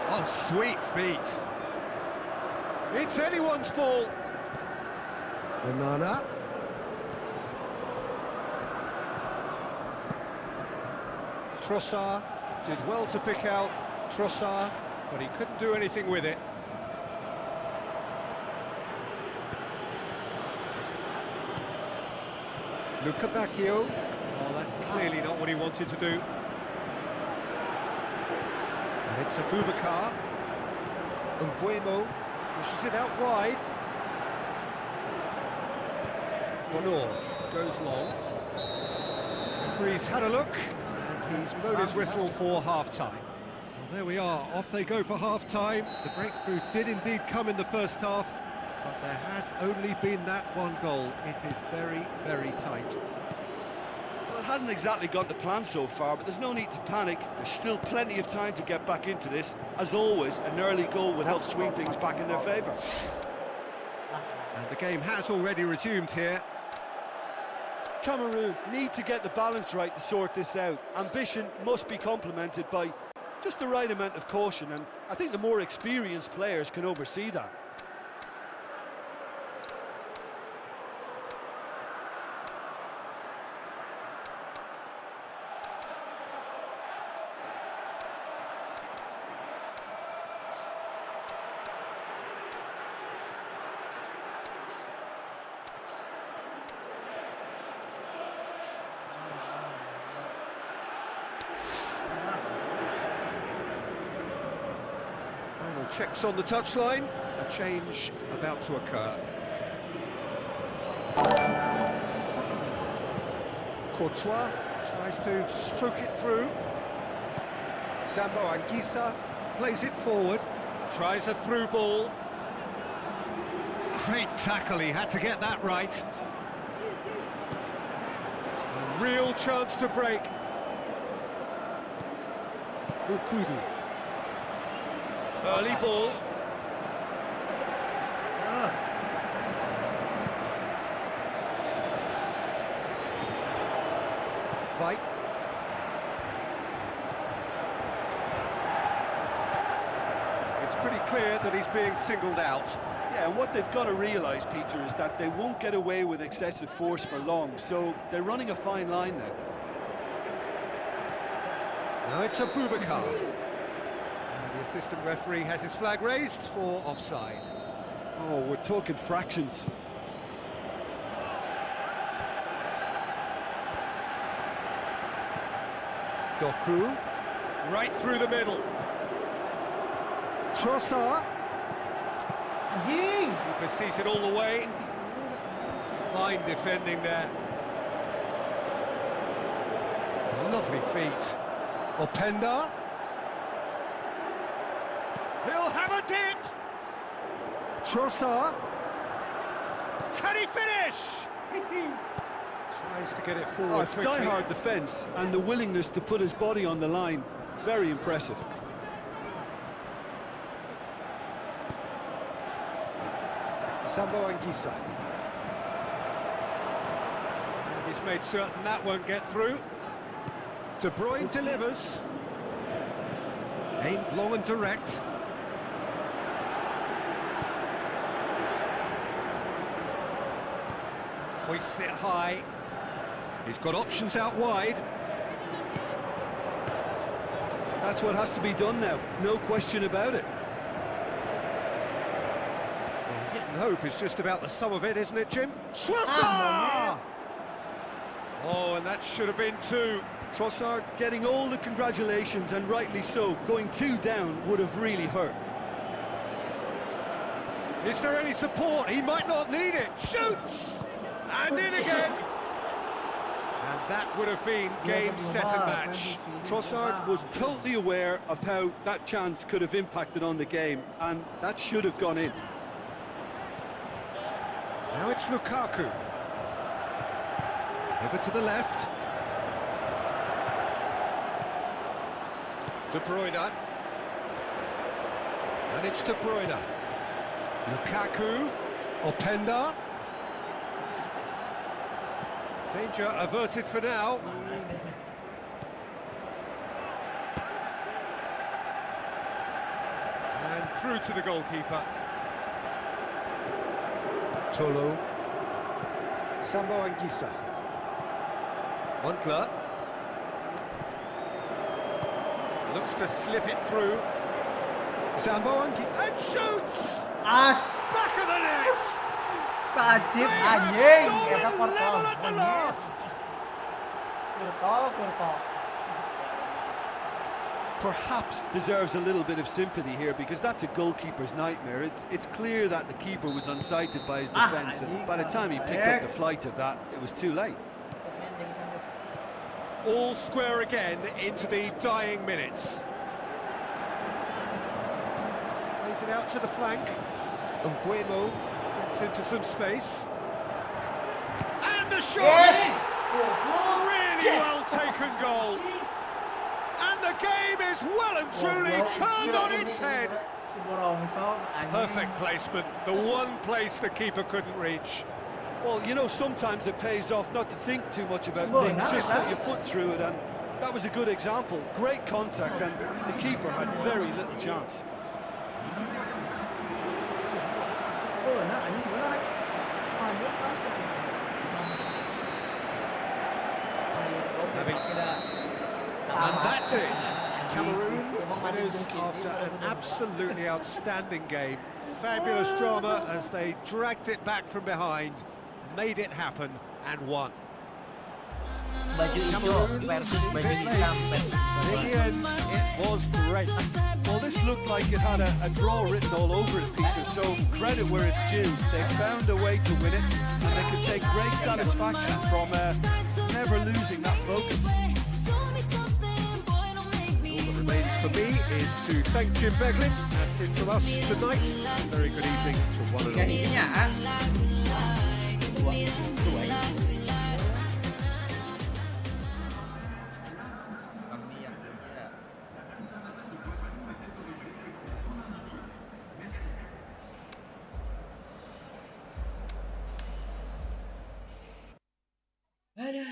S1: Oh, sweet feet. It's anyone's ball. Banana. Trossard did well to pick out Trossard, but he couldn't do anything with it. Luca Bacchio. Oh, that's clearly not what he wanted to do. And it's Abubakar. Umbuemo pushes it out wide. Bonor goes long. Referee's had a look, and he's blown his whistle for half-time. Well, there we are, off they go for half-time. The breakthrough did indeed come in the first half, but there has only been that one goal. It is very, very tight.
S2: Well, it hasn't exactly gone to plan so far, but there's no need to panic. There's still plenty of time to get back into this. As always, an early goal would help swing things back in their favour.
S1: And the game has already resumed here.
S2: Cameroon need to get the balance right to sort this out. Ambition must be complemented by just the right amount of caution, and I think the more experienced players can oversee that.
S1: Checks on the touchline, a change about to occur. Courtois tries to stroke it through. Sambo Anguissa plays it forward, tries a through ball. Great tackle, he had to get that right. A real chance to break. Ukudu. Early ball. Veit. It's pretty clear that he's being singled out.
S2: Yeah, and what they've got to realise, Peter, is that they won't get away with excessive force for long, so they're running a fine line now.
S1: Now it's a Boubacar. And the assistant referee has his flag raised for offside.
S2: Oh, we're talking fractions.
S1: Doku, right through the middle. Trossard. Keeper sees it all the way. Fine defending there. Lovely feet. Openda. He'll have a dip. Trossard. Can he finish? Tries to get it forward.
S2: Oh, it's
S1: quickly.
S2: die-hard defence and the willingness to put his body on the line. Very impressive.
S1: Sambo Anguissa. And he's made certain that won't get through. De Bruyne delivers. Aimed long and direct. Hoists it high. He's got options out wide.
S2: That's what has to be done now, no question about it.
S1: Well, hit and hope is just about the sum of it, isn't it, Jim? Trossard! Oh, and that should have been two.
S2: Trossard getting all the congratulations, and rightly so. Going two down would have really hurt.
S1: Is there any support? He might not need it. Shoots! And in again! And that would have been game, set and match.
S2: Trossard was totally aware of how that chance could have impacted on the game, and that should have gone in.
S1: Now it's Lukaku. Over to the left. De Bruyne. And it's De Bruyne. Lukaku. Openda. Danger averted for now. And through to the goalkeeper. Tolo. Sambo Anguissa. Montler. Looks to slip it through. Sambo Anguissa. And shoots!
S5: As
S1: Back of the net!
S5: kaajib
S1: They have
S5: anjing
S1: stolen
S5: eta
S1: level at the last.
S5: Kurto.
S2: Perhaps deserves a little bit of sympathy here, because that's a goalkeeper's nightmare. It's clear that the keeper was unsighted by his defence, and by the time he picked up the flight of that, it was too late.
S1: All square again into the dying minutes. Plays it out to the flank. Mbuemo gets into some space. And the shot! Really well taken goal. And the game is well and truly turned on its head. Perfect placement, the one place the keeper couldn't reach.
S2: Well, you know, sometimes it pays off not to think too much about things, just put your foot through it, and that was a good example. Great contact, and the keeper had very little chance.
S1: And that's it. Cameroon winners after an absolutely outstanding game. Fabulous drama as they dragged it back from behind, made it happen and won.
S5: Baju hijau versus baju hitam.
S1: But in the end, it was great.
S2: Well, this looked like it had a draw written all over it, Peter, so credit where it's due. They found a way to win it, and they could take great satisfaction from never losing that focus.
S1: All that remains for me is to thank Jim Beglin. That's it from us tonight. Very good evening to one and
S5: Tiga
S1: all.
S5: hijinya ah. Dua. Kami yang kerja. Aduh.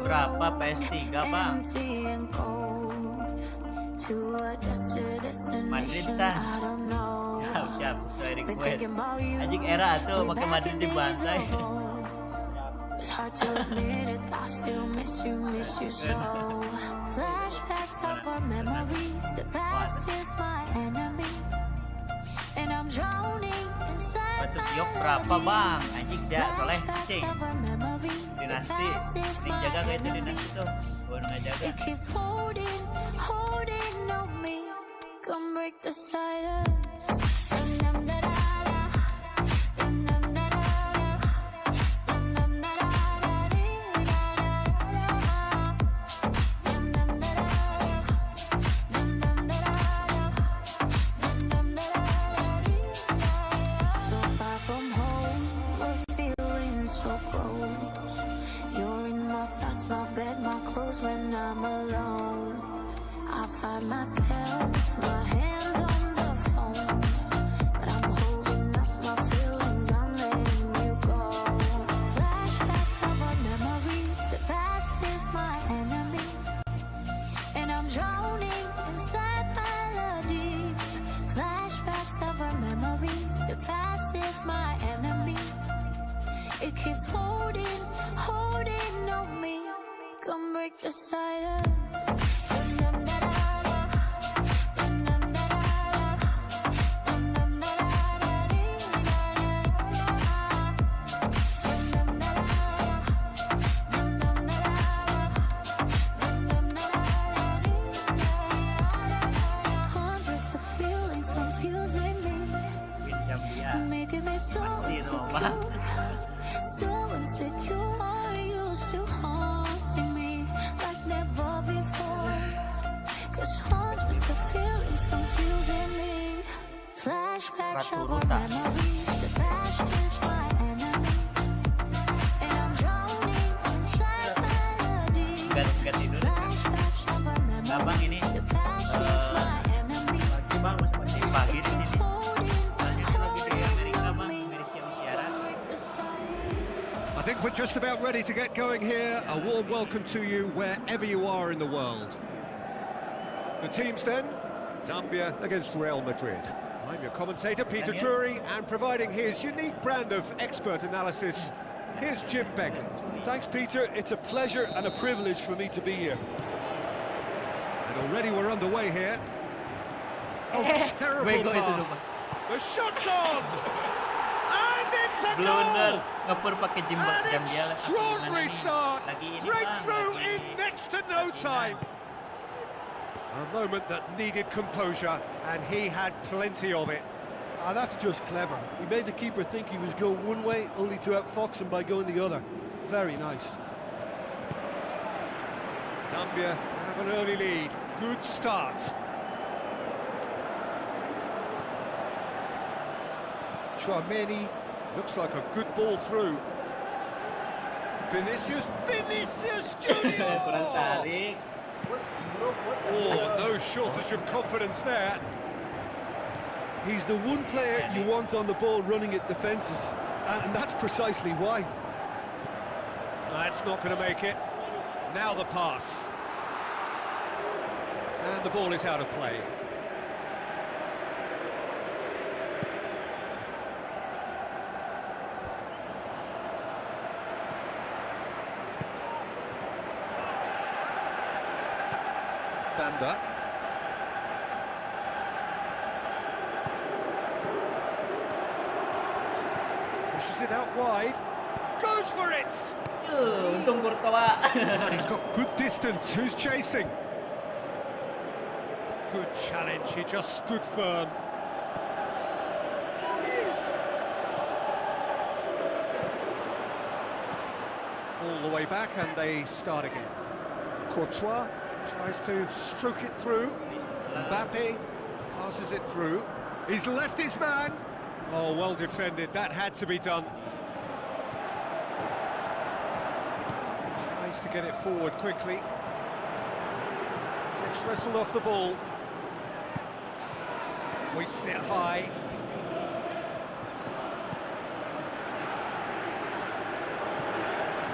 S5: berapa PS3 bang? Madrid san. Siap sesuai request. Anjing era tuh pakai Madrid dibantai.
S4: It's hard to admit it, I still miss you so. Flashbacks of our memories, the past is my enemy. And I'm drowning inside
S5: Batu Biok berapa bang? Anjing dah soleh cing. Dinasti, dijaga kayak itu dinasti tuh. Gua ngajaga.
S4: It keeps holding on me. Come break the silence. When I'm alone, I find myself, my hand on the phone, but I'm holding up my feelings, I'm letting you go. Flashbacks of our memories, the past is my enemy, and I'm drowning inside melodies. Flashbacks of our memories, the past is my enemy. It keeps holding on me. Come break the silence. Hundreds of feelings confusing me, making me so insecure, so insecure. I used to haunting me like never before. Cause hundreds of feelings confusing me. Flashbacks of our memories. The past is my enemy, and I'm drowning inside melodies. Flashbacks of our memories. The past is my enemy.
S5: Pagi di sini.
S1: I think we're just about ready to get going here. A warm welcome to you wherever you are in the world. The teams then, Zambia against Real Madrid. I'm your commentator, Peter Turney, and providing his unique brand of expert analysis, here's Jim Beglin.
S2: Thanks, Peter. It's a pleasure and a privilege for me to be here.
S1: And already we're underway here. Oh, terrible pass. The shot's on! And it's a goal!
S5: Ngepur pakai
S1: An
S5: Zambia.
S1: extraordinary start! Breakthrough in next to no time! A moment that needed composure, and he had plenty of it.
S2: That's just clever. He made the keeper think he was going one way, only to outfox him by going the other. Very nice.
S1: Zambia have an early lead. Good start. Turney looks like a good ball through. Vinicius Junior! Oh, no shortage of confidence there.
S2: He's the one player you want on the ball running at defences, and that's precisely why.
S1: That's not going to make it. Now the pass. And the ball is out of play. Banda. Pushes it out wide. Goes for it!
S5: Untung Courtois.
S1: And he's got good distance. Who's chasing? Good challenge. He just stood firm. All the way back, and they start again. Courtois tries to stroke it through. Mbappe passes it through. He's left his man. Oh, well defended. That had to be done. Tries to get it forward quickly. Gets wrestled off the ball. Hoists it high.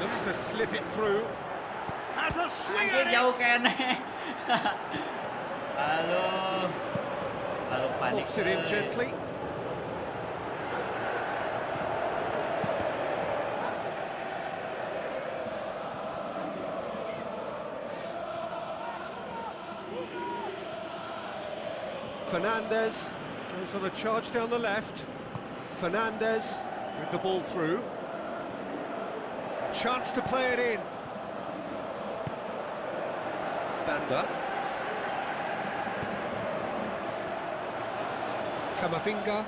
S1: Looks to slip it through. Has a swing at
S5: Anjir jauh
S1: it.
S5: kene. Lalu panik.
S1: Pops it in gently. Fernandez goes on a charge down the left. Fernandez with the ball through. A chance to play it in. Banda. Kamavinga.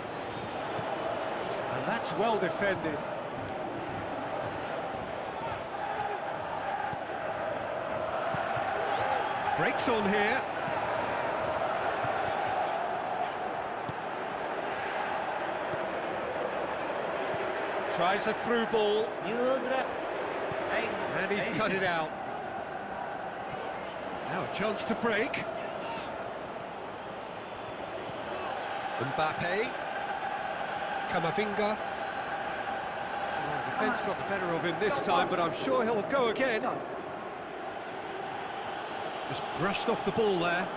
S1: And that's well defended. Breaks on here. Tries a through ball. And he's cut it out. Now a chance to break. Mbappe. Kamavinga. Well, defence got the better of him this time, but I'm sure he'll go again. Just brushed off the ball there.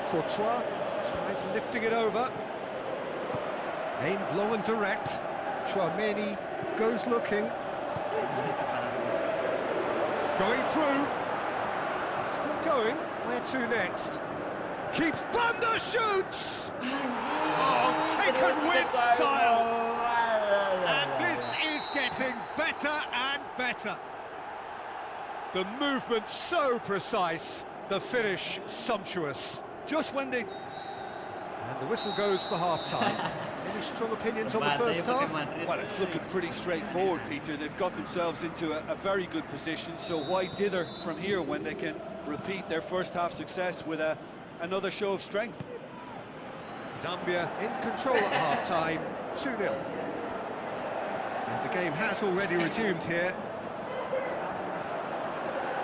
S1: Courtois tries lifting it over. Aimed low and direct. Tchouaméni goes looking. Going through. Still going. Where to next? Keeps. Banda shoots! Oh, taken with style! And this is getting better and better. The movement so precise. The finish sumptuous.
S2: Just when they...
S1: And the whistle goes for half-time. Any strong opinions on the first half?
S2: Well, it's looking pretty straightforward, Peter. They've got themselves into a very good position, so why dither from here when they can repeat their first half success with another show of strength?
S1: Zambia in control at half-time, 2-0. And the game has already resumed here.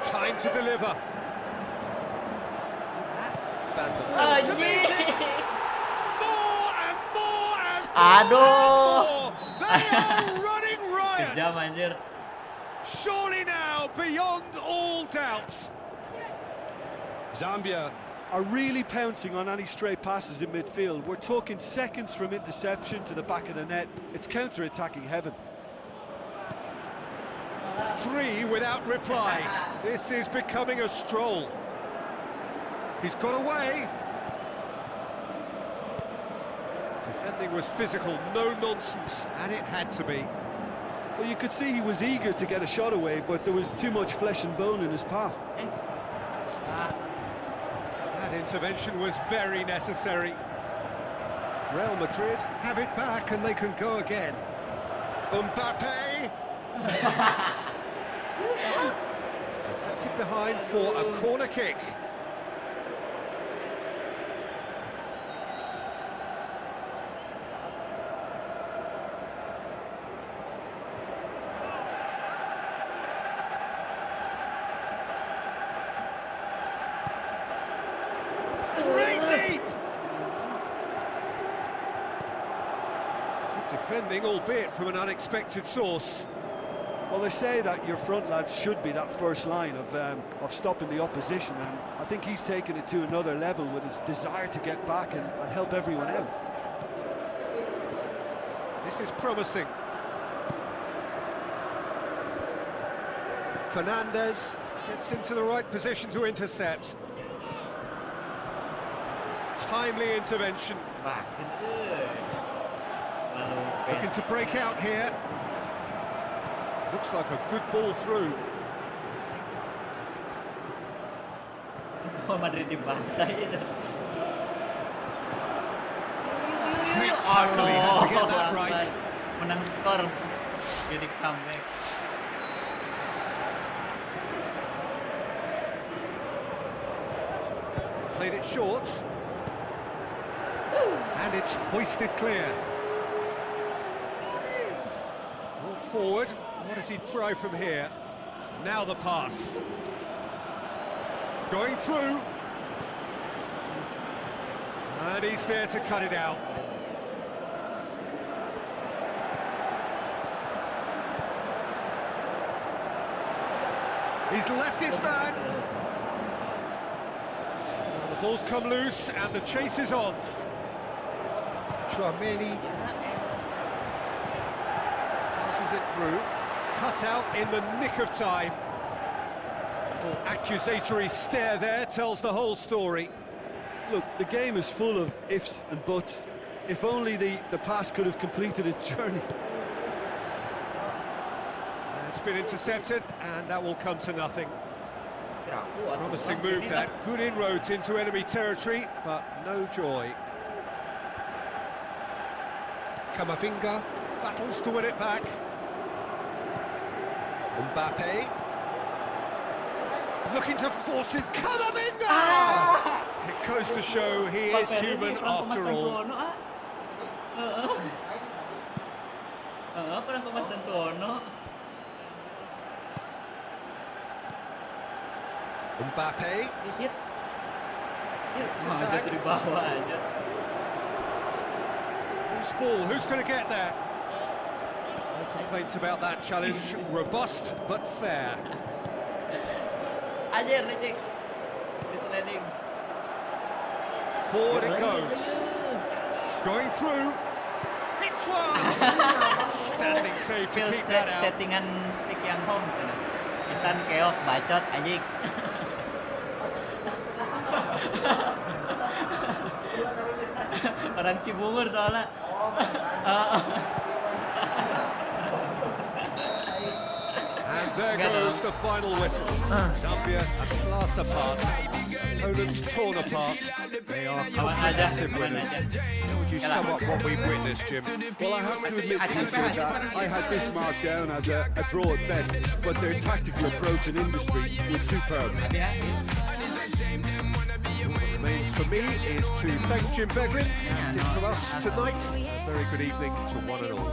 S1: Time to deliver.
S5: Aduh.
S1: They are running riot.
S5: Kejam anjir.
S1: Surely now, beyond all doubt.
S2: Zambia are really pouncing on any stray passes in midfield. We're talking seconds from interception to the back of the net. It's counter-attacking heaven.
S1: 3 without reply. This is becoming a stroll. He's got away. Defending was physical, no nonsense, and it had to be.
S2: Well, you could see he was eager to get a shot away, but there was too much flesh and bone in his path.
S1: That intervention was very necessary. Real Madrid have it back and they can go again. Mbappe! Deflected behind for a corner kick. Great leap! Good defending, albeit from an unexpected source.
S2: Well, they say that your front lads should be that first line of stopping the opposition, and I think he's taken it to another level with his desire to get back and help everyone out.
S1: This is promising. Fernandez gets into the right position to intercept. Timely intervention. Looking to break out here. Looks like a good ball through.
S5: Madrid dibantai itu.
S1: Great tackle, he had to get that right.
S5: Menang skor. Jadi comeback.
S1: Played it short. And it's hoisted clear. Brought forward. What does he try from here? Now the pass. Going through. And he's there to cut it out. He's left his man. Well, the ball's come loose and the chase is on. Turney passes it through. Cut out in the nick of time. Little accusatory stare there tells the whole story.
S2: Look, the game is full of ifs and buts. If only the pass could have completed its journey.
S1: It's been intercepted, and that will come to nothing. Promising move that. Good inroads into enemy territory, but no joy. Kamavinga battles to win it back. Mbappe looking to force it. Kamavinga! It goes to show he is human after all.
S5: Perang ke Mas dan Tono.
S1: Mbappe.
S5: Visit. Ada di bawah aja.
S1: Who's ball? Who's going to get there? No complaints about that challenge. Robust but fair.
S5: Anjir nih, Cik. Sliding.
S1: Forward it goes. Going through. Hits one. Standing save to keep that out.
S5: Settingan stick yang home cina. Pisan keok bacot anjing. Orang Cibungur soalnya.
S1: And there goes the final whistle. Zambia a class apart. Poland's torn apart. They are comprehensive winners. How would you sum up what we've witnessed, Jim?
S2: Well, I have to admit, Peter, that I had this marked down as a draw at best, but their tactical approach and industry was superb.
S1: What remains for me is to thank Jim Beglin. That's it from us tonight. A very good evening to one and all.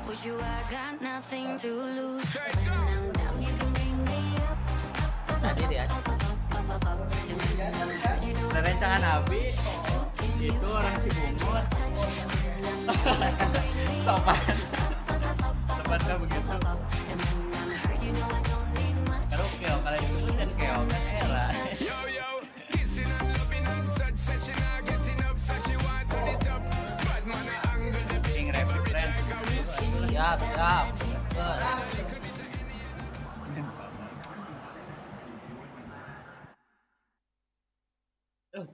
S4: With you, I got nothing to lose.
S5: Tadi dia. Rencangan Abi itu orang Cibungur. Sopan. Sopan kan begitu. Terus keo kalian sebutin keo kan era. King rapid friend. Siap, siap.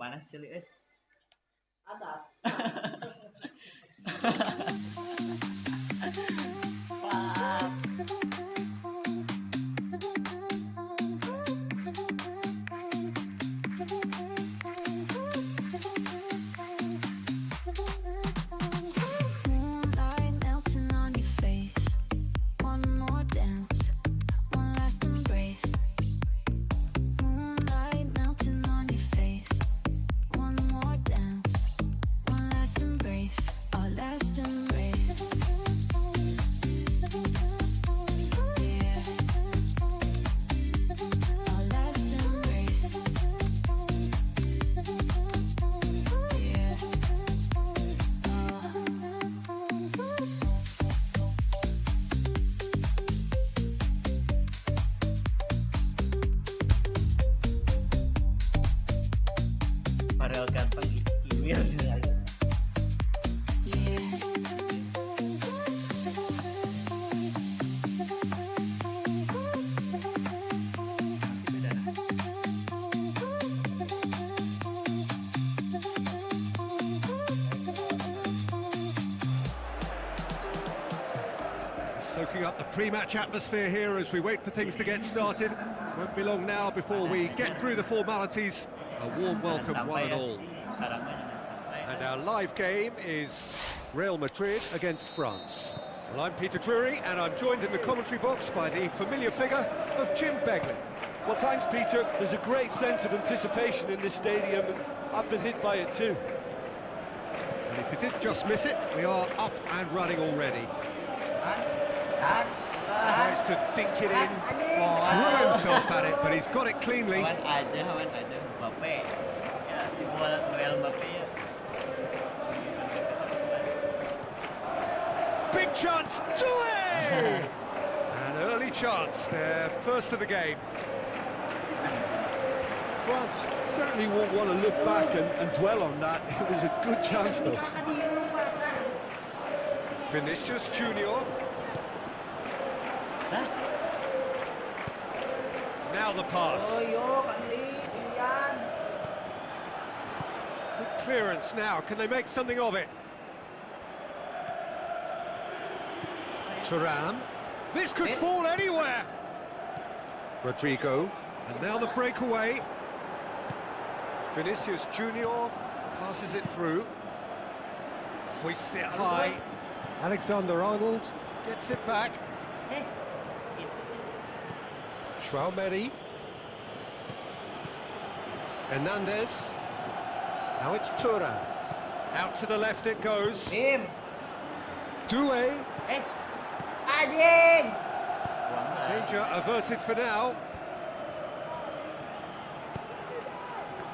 S5: Panas cili ada.
S4: Moonlight melting on your face. One more dance, one last embrace. Moonlight melting on your face. One more dance, one last embrace, our last embrace. Yeah, our last embrace. Yeah,
S5: Padahal ganteng email dia.
S4: yeah.
S1: Soaking up the pre-match atmosphere here as we wait for things to get started. Won't be long now before we get through the formalities. A warm welcome, one and all. And our live game is Real Madrid against France. Well, I'm Peter Drury, and I'm joined in the commentary box by the familiar figure of Jim Beglin.
S2: Well, thanks, Peter. There's a great sense of anticipation in this stadium, and I've been hit by it too.
S1: And if you did just miss it, we are up and running already. Tries to dink it in, threw himself at it, but he's got it cleanly.
S5: Hawan aja Mbappe. Ya, dibuat Real Mbappe ya.
S1: big chance. An early chance, their first of the game.
S2: France certainly won't want to look back and dwell on that. It was a good chance, though.
S1: Vinicius Junior. Now the pass. Good clearance now. Can they make something of it? Thuram. This could fall anywhere. Rodrigo. And now the breakaway. Vinicius Junior passes it through. Hoists it high. Alexander-Arnold gets it back. Traoré. Hernandez. Now it's Thuram. Out to the left it goes. Doué. Danger averted for now.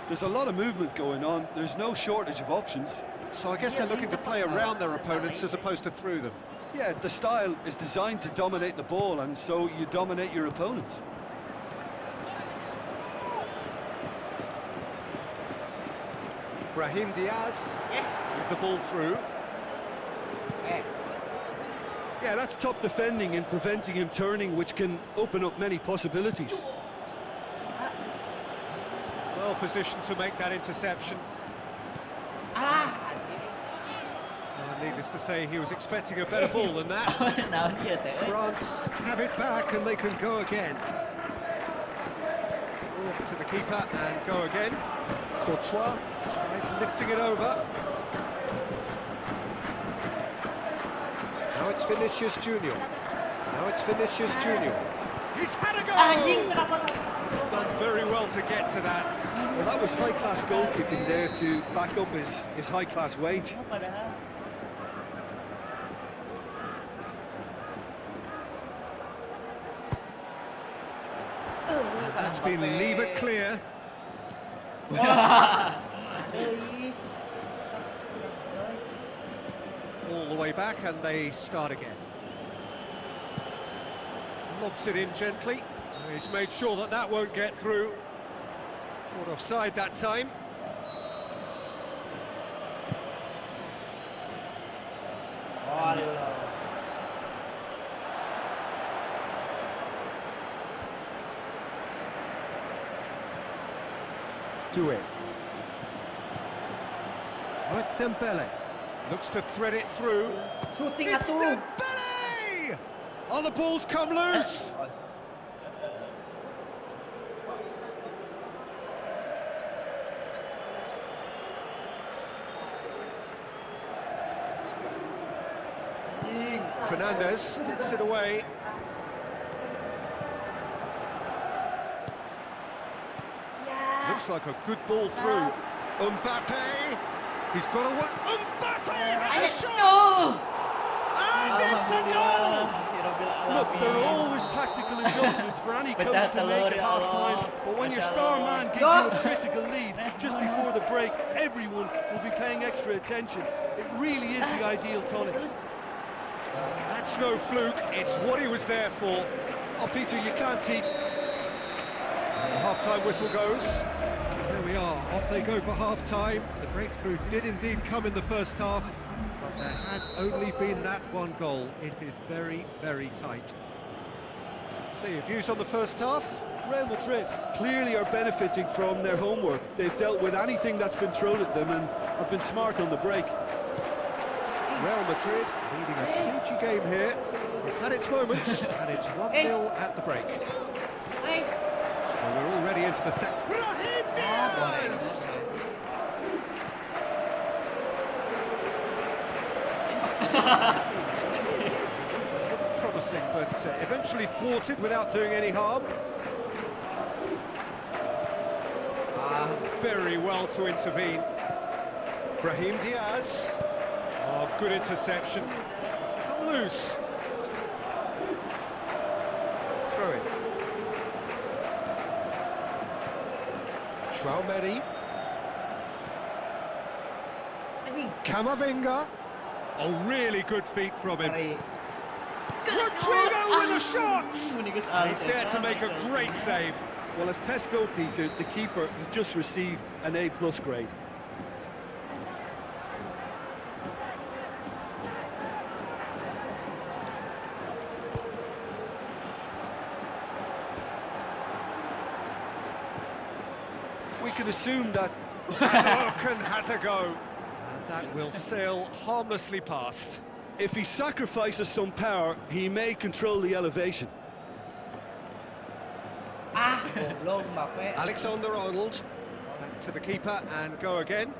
S2: There's a lot of movement going on. There's no shortage of options.
S1: So I guess they're looking to play around their opponents as opposed to through them.
S2: Yeah, the style is designed to dominate the ball, and so you dominate your opponents.
S1: Brahim Diaz with the ball through.
S2: Yeah, that's top defending and preventing him turning, which can open up many possibilities.
S1: Well positioned to make that interception. Needless to say, he was expecting a better ball than that. France have it back and they can go again. To the keeper and go again. Courtois tries lifting it over. Now it's Vinicius Junior. He's had a go! He's done very well to get to that.
S2: Well, that was high-class goalkeeping there to back up his high-class wage.
S1: That's been lever clear. All the way back and they start again. Lobs it in gently. He's made sure that that won't get through. Caught offside that time. Doué. Oh, it's Dembele. Looks to thread it through. It's Dembele! Oh, the ball's come loose. Fernandez gets it away. Looks like a good ball through. Mbappe. He's got away. Mbappe has a shot! And it's a goal!
S2: Look, there are always tactical adjustments for any coach to make at half-time, but when your star man gives you a critical lead just before the break, everyone will be paying extra attention. It really is the ideal tonic.
S1: That's no fluke, it's what he was there for.
S2: Oh, Peter, you can't teach.
S1: And the half-time whistle goes. There we are, off they go for half-time. The breakthrough did indeed come in the first half, but there has only been that one goal. It is very, very tight. So your views on the first half?
S2: Real Madrid clearly are benefiting from their homework. They've dealt with anything that's been thrown at them and have been smart on the break.
S1: Real Madrid leading a cagey game here. It's had its moments, and it's 1-0 at the break. So we're already into the set. Brahim Diaz! Promising, but eventually thwarted without doing any harm. Very well to intervene. Brahim Diaz. Oh, good interception. It's come loose. Throw in. Traoré. Camavinga. Oh, really good feet from him.
S5: Tarik.
S1: Rodrigo with a shot!
S5: Menikah
S1: He's there to make a great save.
S2: Well, as tests go, Peter, the keeper has just received an A+ grade. We can assume that
S1: Has a go. And that will sail harmlessly past.
S2: if he sacrifices some power, he may control the elevation.
S5: Goblok Mbak Fe.
S1: Alexander-Arnold. Back to the keeper and go again.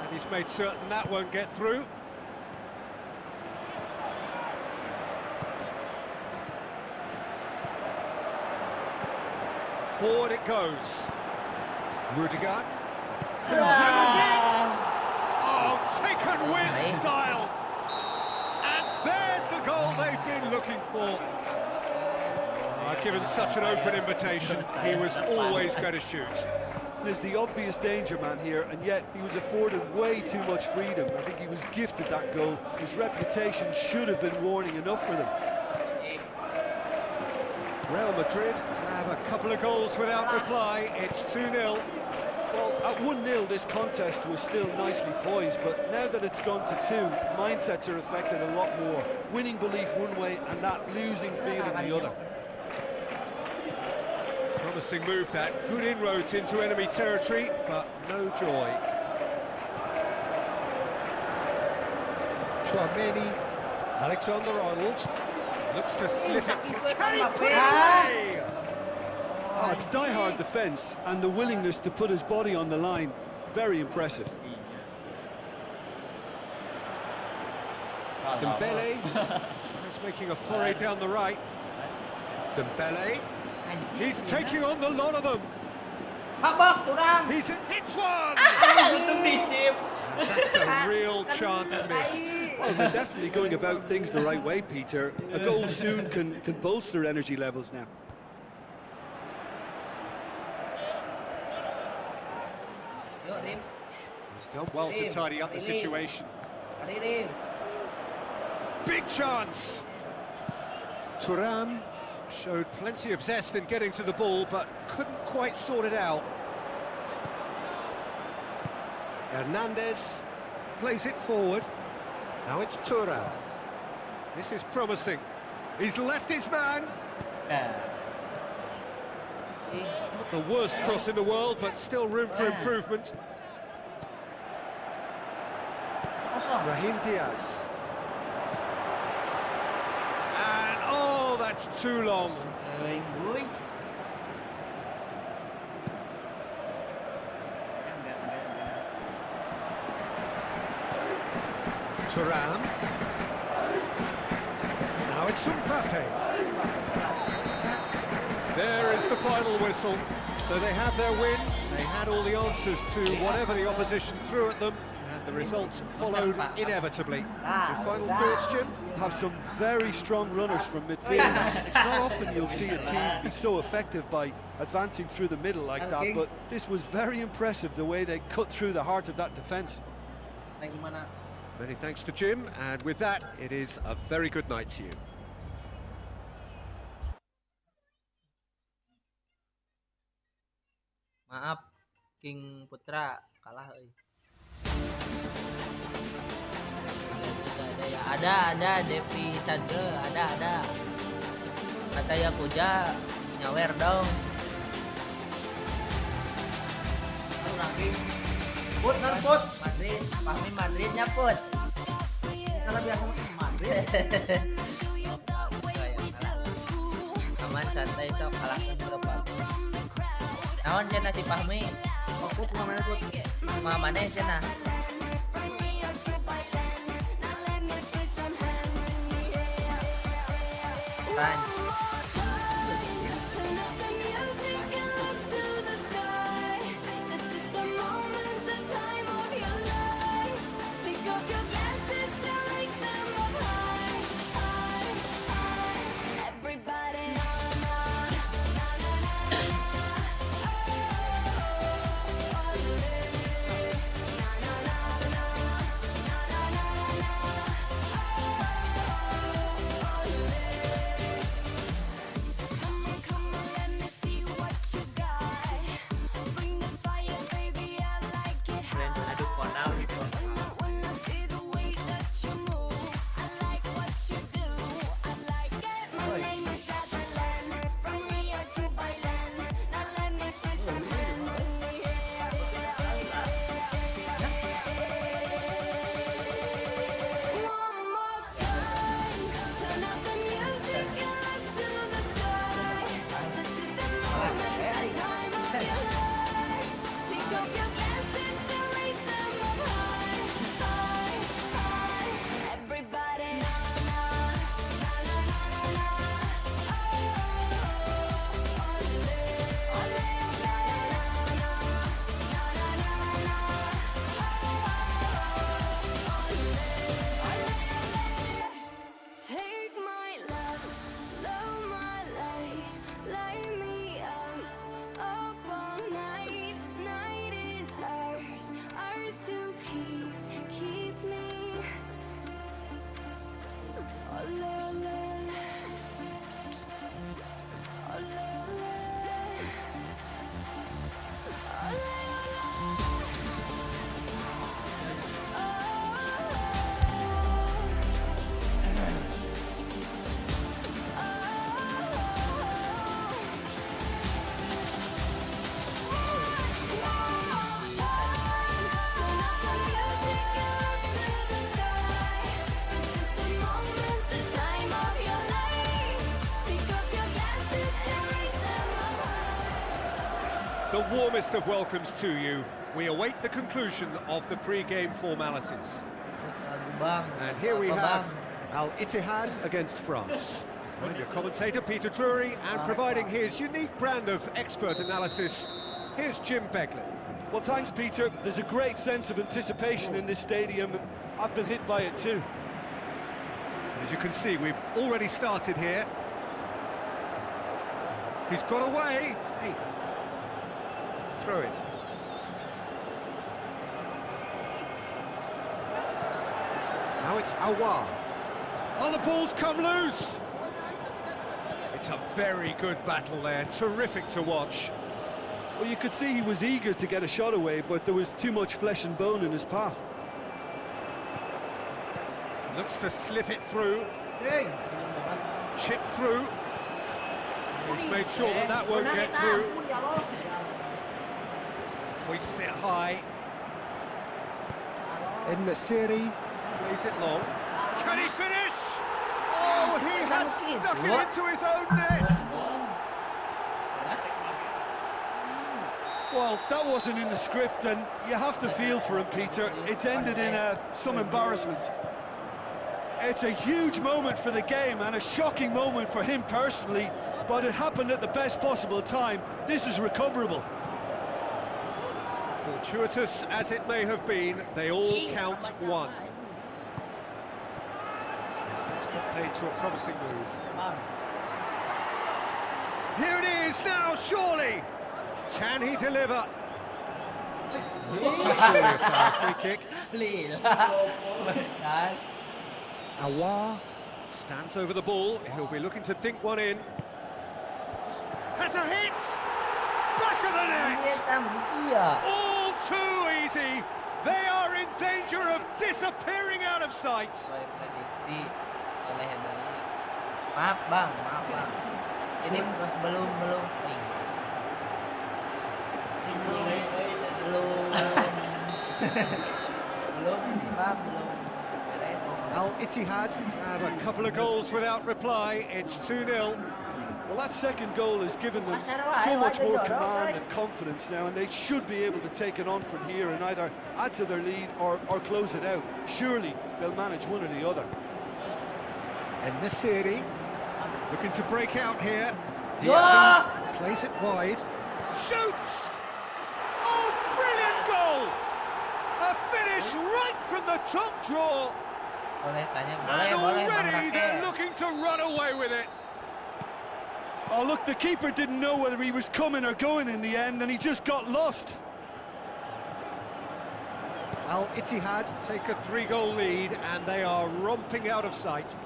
S1: And he's made certain that won't get through. Forward it goes. Rudiger. Oh, taken with style. And there's the goal they've been looking for. Given such an open invitation, he was always going to shoot.
S2: There's the obvious danger man here, and yet he was afforded way too much freedom. I think he was gifted that goal. His reputation should have been warning enough for them.
S1: Real Madrid grab a couple of goals without reply. It's 2-0.
S2: Well, at 1-0, this contest was still nicely poised, but now that it's gone to 2, mindsets are affected a lot more. Winning belief one way and that losing feeling the other.
S1: Promising move that. Good inroads into enemy territory, but no joy. Turney, Alexander-Arnold looks to slip it. Can he put it away?
S2: Oh, it's die-hard defence and the willingness to put his body on the line. Very impressive.
S1: Dembele tries making a foray down the right. Dembele. He's taking on the lot of them. He's hits one. That's a real chance missed.
S2: Well, they're definitely going about things the right way, Peter. A goal soon can bolster energy levels now.
S1: He's done well to tidy up the situation. Big chance. Thuram showed plenty of zest in getting to the ball, but couldn't quite sort it out. Hernandez plays it forward. Now it's Thuram. This is promising. He's left his man. Not the worst cross in the world, but still room for improvement. Brahim Diaz. And oh, that's too long. Thuram. Now it's Mbappe. There is the final whistle. So they have their win. They had all the answers to whatever the opposition threw at them, and the result followed inevitably. Your final thoughts, Jim?
S2: Have some very strong runners from midfield. It's not often you'll see a team be so effective by advancing through the middle like that, but this was very impressive, the way they cut through the heart of that defence.
S1: Many thanks to Jim, and with that, it is a very good night to you.
S5: Maaf, King Putra kalah. Ada Devi Sandra, ada. Kata Yakuza nyawer dong. Put. Madrid, Fahmi Madrid nyaput. Kalau biasa Madrid. Aman santai sok kalahkan berapa. Naon cenah si Fahmi? Put mana put? Mana cenah? Kan.
S1: the warmest of welcomes to you. We await the conclusion of the pre-game formalities. And here we have Al-Ittihad against France. I'm your commentator, Peter Drury, and providing his unique brand of expert analysis, here's Jim Beglin.
S2: Well, thanks, Peter. There's a great sense of anticipation in this stadium. I've been hit by it too.
S1: As you can see, we've already started here. He's got away. Hey. Throw it. Now it's Aouar. Oh, the ball's come loose. It's a very good battle there. Terrific to watch.
S2: Well, you could see he was eager to get a shot away, but there was too much flesh and bone in his path.
S1: Looks to slip it through. Chip through. He's made sure that that won't get through. Hoists it high.
S6: Al-Nassr
S1: Plays it long. Can he finish? Oh, he has stuck it into his own net.
S2: Well, that wasn't in the script, and you have to feel for him, Peter. It's ended in some embarrassment. It's a huge moment for the game and a shocking moment for him personally, but it happened at the best possible time. This is recoverable.
S1: Fortuitous as it may have been, they all count one. That's got paid to a promising move. Here it is now, surely! Can he deliver? Surely a foul, free kick.
S6: Aouar
S1: Stands over the ball, he'll be looking to dink one in. Has a hit! Back of the net! All too easy! They are in danger of disappearing out of sight!
S5: Maaf bang. Ini belum.
S1: Al-Ittihad have a couple of goals without reply. It's 2-0.
S2: Well, that second goal has given them so much more command and confidence now, and they should be able to take it on from here and either add to their lead or close it out. Surely they'll manage one or the other.
S1: Al-Nassr looking to break out here. Diaby plays it wide. Shoots! Oh, brilliant goal! A finish right from the top draw. And already they're looking to run away with it.
S2: Oh, look, the keeper didn't know whether he was coming or going in the end, and he just got lost.
S1: Al-Ittihad take a 3-goal lead, and they are romping out of sight.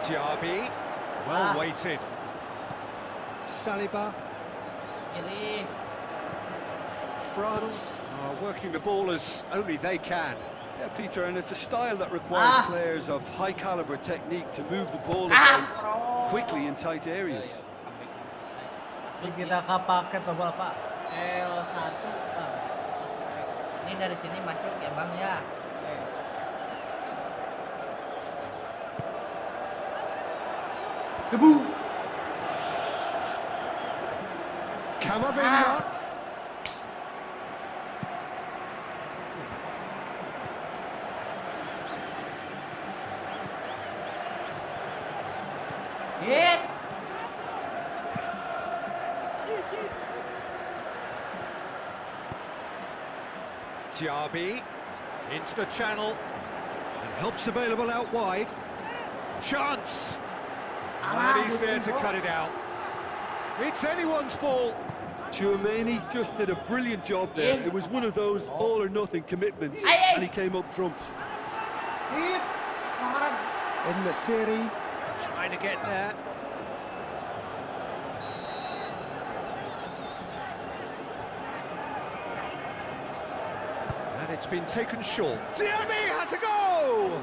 S1: Diaby, well weighted.
S6: Saliba.
S1: France are working the ball as only they can.
S2: Yeah, Peter, and it's a style that requires players of high caliber technique to move the ball about quickly in tight areas.
S5: Kita kapaket atau Bapak? L1 Bang. Ini dari sini masuk ya Bang ya.
S6: Debu.
S1: Camavinga.
S5: Hit.
S1: Diaby into the channel and helps available out wide. Chance! And he's there to cut it out. It's anyone's ball.
S2: Turney just did a brilliant job there. It was one of those all or nothing commitments, and he came up trumps.
S6: Al-Nassr
S1: Trying to get there. And it's been taken short. Diaby has a go!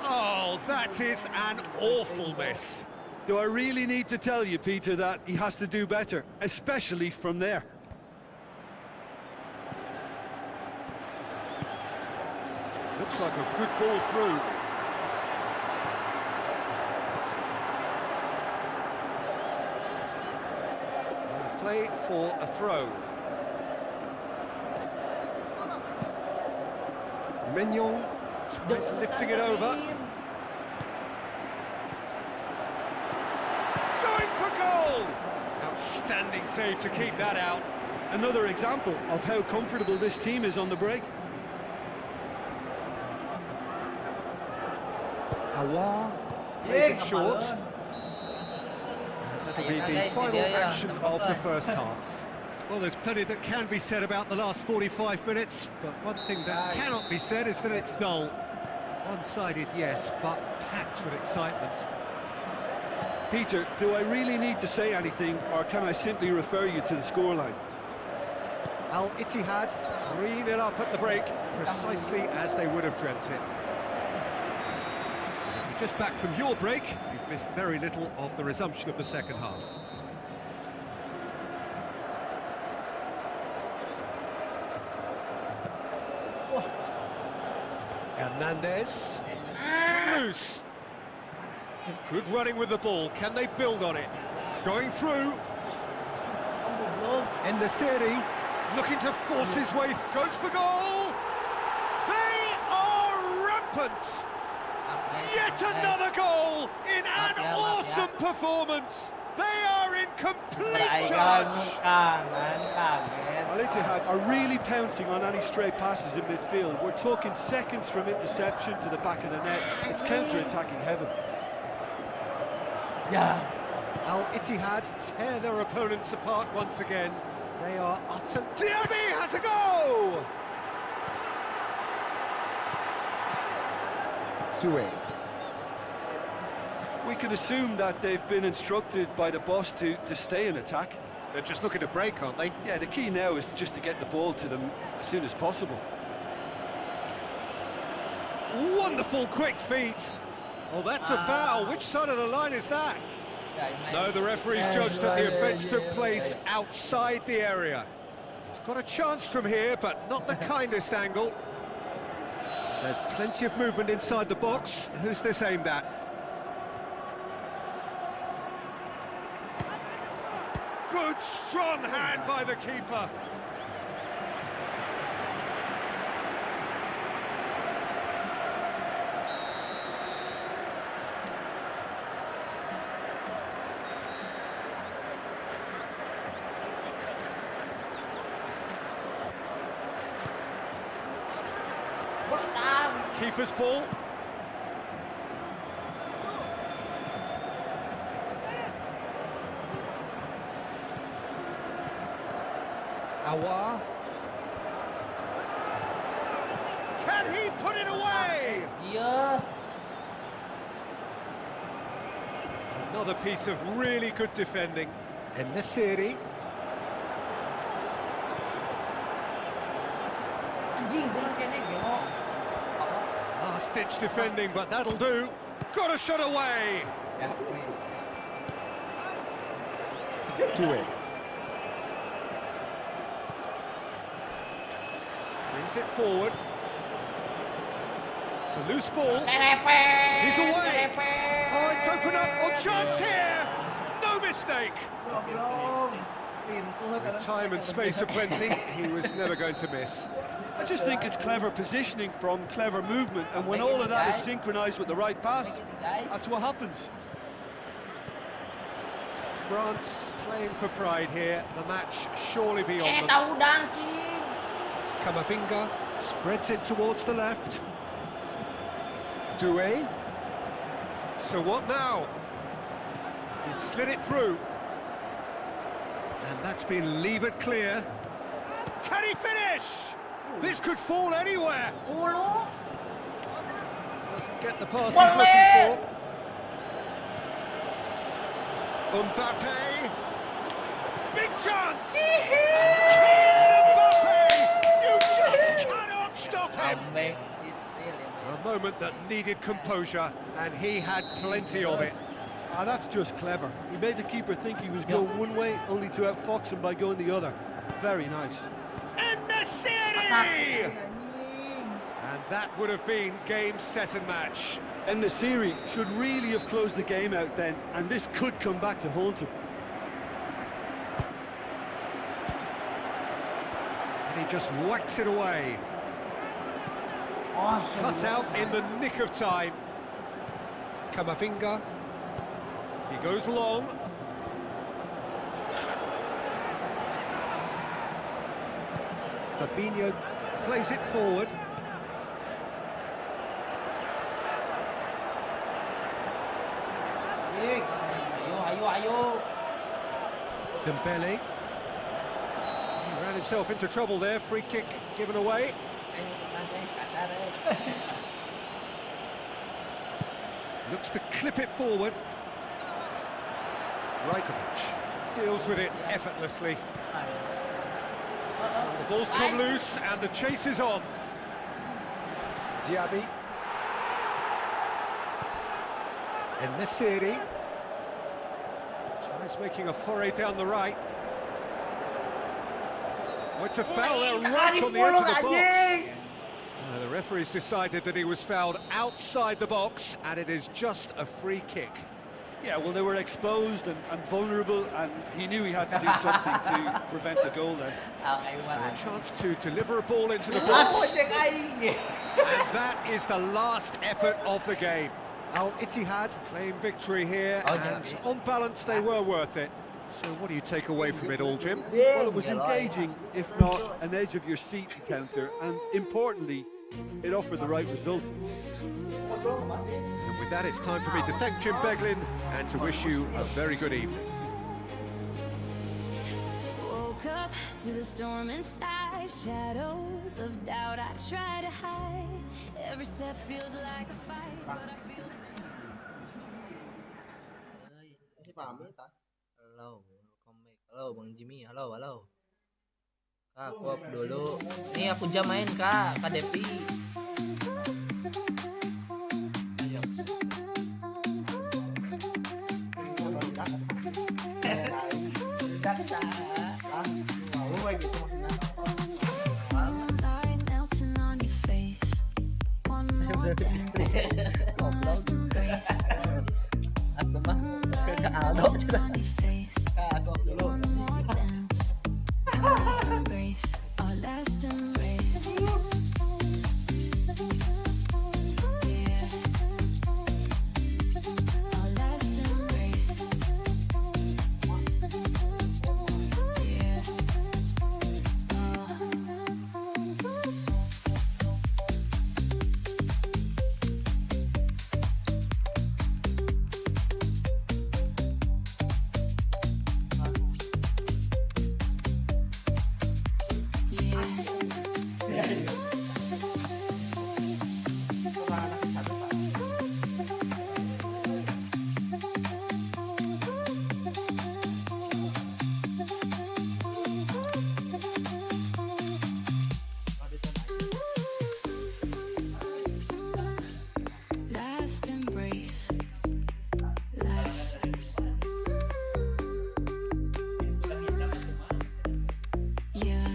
S1: Oh, that is an awful miss.
S2: Do I really need to tell you, Peter, that he has to do better, especially from there?
S1: Looks like a good ball through. play for a throw.
S6: Mignon.
S1: Tries lifting it over. Going for goal! Outstanding save to keep that out.
S2: Another example of how comfortable this team is on the break.
S6: Awa.
S1: Plays it short. And that'll be the final action of the first half. Well, there's plenty that can be said about the last 45 minutes, but one thing that cannot be said is that it's dull. One-sided, yes, but packed with excitement.
S2: Peter, do I really need to say anything, or can I simply refer you to the scoreline?
S1: Al-Ittihad 3-0 up at the break, precisely as they would have dreamt it. If you're just back from your break, you've missed very little of the resumption of the second half. Hernandez. Loose. Good running with the ball. Can they build on it? Going through.
S6: Al-Nassr.
S1: Looking to force his way. Goes for goal. They are rampant. Yet another goal in an awesome performance. They are in complete charge.
S2: Al-Ittihad are really pouncing on any stray passes in midfield. We're talking seconds from interception to the back of the net. It's counter-attacking heaven.
S1: Al-Ittihad tear their opponents apart once again. They are utter... Diaby has a goal!
S6: Doué.
S2: We can assume that they've been instructed by the boss to stay in attack.
S1: They're just looking to break, aren't they?
S2: Yeah, the key now is just to get the ball to them as soon as possible.
S1: Wonderful quick feet. Oh, that's a foul. Which side of the line is that? No, the referee's judged that the offence took place outside the area. He's got a chance from here, but not the kindest angle. There's plenty of movement inside the box. Who's this aimed at? Good, strong hand by the keeper. Keeper's ball.
S6: Awa.
S1: Can he put it away?
S5: Yeah.
S1: Another piece of really good defending.
S6: Al-Nassr.
S5: Anjing, kurang kene gelo.
S1: Last-ditch defending, but that'll do. Got a shot away.
S6: Doué.
S1: Brings it forward. It's a loose ball. He's away. Oh, it's opened up. Oh, chance here. No mistake. With time and space aplenty, he was never going to miss.
S2: I just think it's clever positioning from clever movement, and when all of that is synchronised with the right pass, that's what happens.
S1: France playing for pride here. The match surely beyond them.
S5: Tahu dancing.
S1: Camavinga spreads it towards the left.
S6: Doué.
S1: So what now? He slid it through. And that's been levered clear. Can he finish? This could fall anywhere. Doesn't get the pass he's looking for. Mbappe. Big chance. Mbappe. You just cannot stop him. A moment that needed composure, and he had plenty of it.
S2: Ah, that's just clever. He made the keeper think he was going one way, only to outfox him by going the other. Very nice.
S1: Al-Nassr! And that would have been game, set and match.
S2: Al-Nassr should really have closed the game out then, and this could come back to haunt him.
S1: he just whacks it away. Cut out in the nick of time.
S6: Camavinga.
S1: He goes long.
S6: Fabinho.
S1: Plays it forward.
S5: Ayo.
S6: Dembele.
S1: He ran himself into trouble there. Free kick given away. Looks to clip it forward. Rajkovic deals with it effortlessly. The ball's come loose and the chase is on.
S6: Diaby. Al-Nassr.
S1: Tries making a foray down the right. Oh, it's a foul there right on the edge of the box. The referee's decided that he was fouled outside the box and it is just a free kick.
S2: Yeah, well, they were exposed and vulnerable, and he knew he had to do something to prevent a goal then.
S1: So a chance to deliver a ball into the box. And that is the last effort of the game.
S6: Al-Ittihad.
S1: Claim victory here, and on balance they were worth it. So what do you take away from it all, Jim?
S2: Well, it was engaging, if not an edge of your seat encounter, and importantly, it offered the right result.
S1: And with that, it's time for me to thank Jim Beglin and to wish you a very good evening.
S4: Woke up to the storm inside, shadows of doubt I try to hide. Every step feels like a fight, but I feel this.
S5: Halo, halo Bang Jimmy, halo. Kak, aku up dulu. Nih aku jam main Kak Depi. Aku mah ke Aldo sudah. Aku dulu.
S4: Our last embrace. Yeah. Our last embrace. Yeah. Last embrace. Last. Yeah.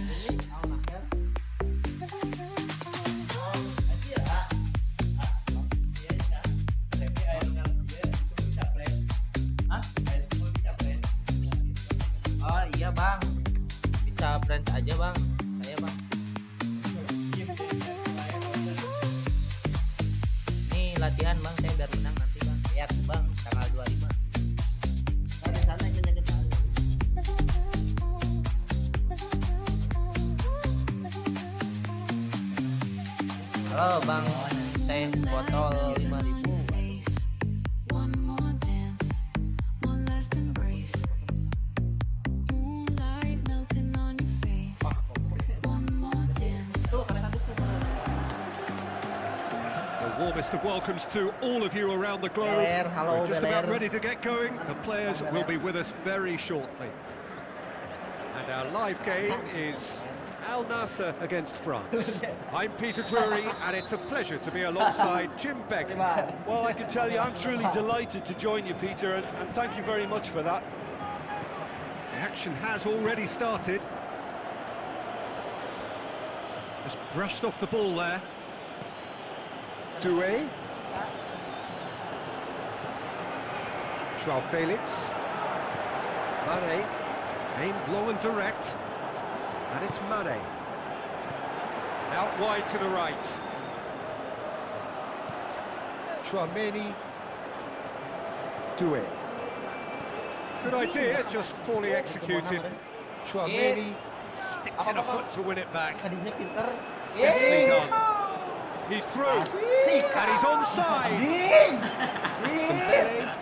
S5: Oh iya Bang, bisa friends aja Bang, saya Bang. Nih latihan Bang, saya biar menang nanti Bang. Lihat Bang, tanggal 25. Halo Bang, saya botol 5.000.
S4: One more dance, one last embrace. Moonlight melting on your face. One more dance.
S1: The warmest of welcomes to all of you around the globe. We're just about ready to get going. The players will be with us very shortly. And our live game is Al-Nassr against France. I'm Peter Drury, and it's a pleasure to be alongside Jim Beglin.
S2: Well, I can tell you, I'm truly delighted to join you, Peter, and thank you very much for that.
S1: The action has already started. Just brushed off the ball there.
S6: Touré. Joao Felix. Mane.
S1: Aimed long and direct. And it's Mane. Out wide to the right.
S6: Turney. Doué.
S1: Good idea, just poorly executed.
S6: Turney.
S1: Sticks in a foot to win it back.
S5: Kadinya pinter.
S1: Definitely done. He's through. And he's onside.
S6: Dembele.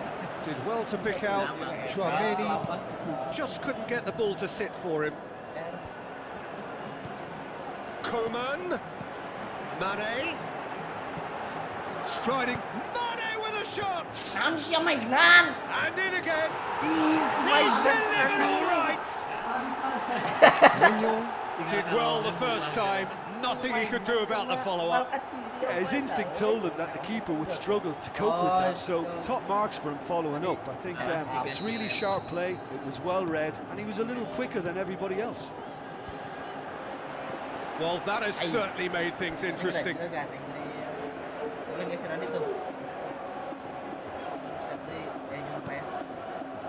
S1: Did well to pick out.
S6: Turney.
S1: Just couldn't get the ball to sit for him. Coman. Mane. Striding. Mane with a shot.
S5: Naon siya mainan?
S1: And in again. He's delivered all right.
S6: Mignon.
S1: Did well the first time. Nothing he could do about the follow-up.
S2: Yeah, his instinct told him that the keeper would struggle to cope with that, so top marks for him following up. I think it's really sharp play, it was well read, and he was a little quicker than everybody else.
S1: Well, that has certainly made things interesting.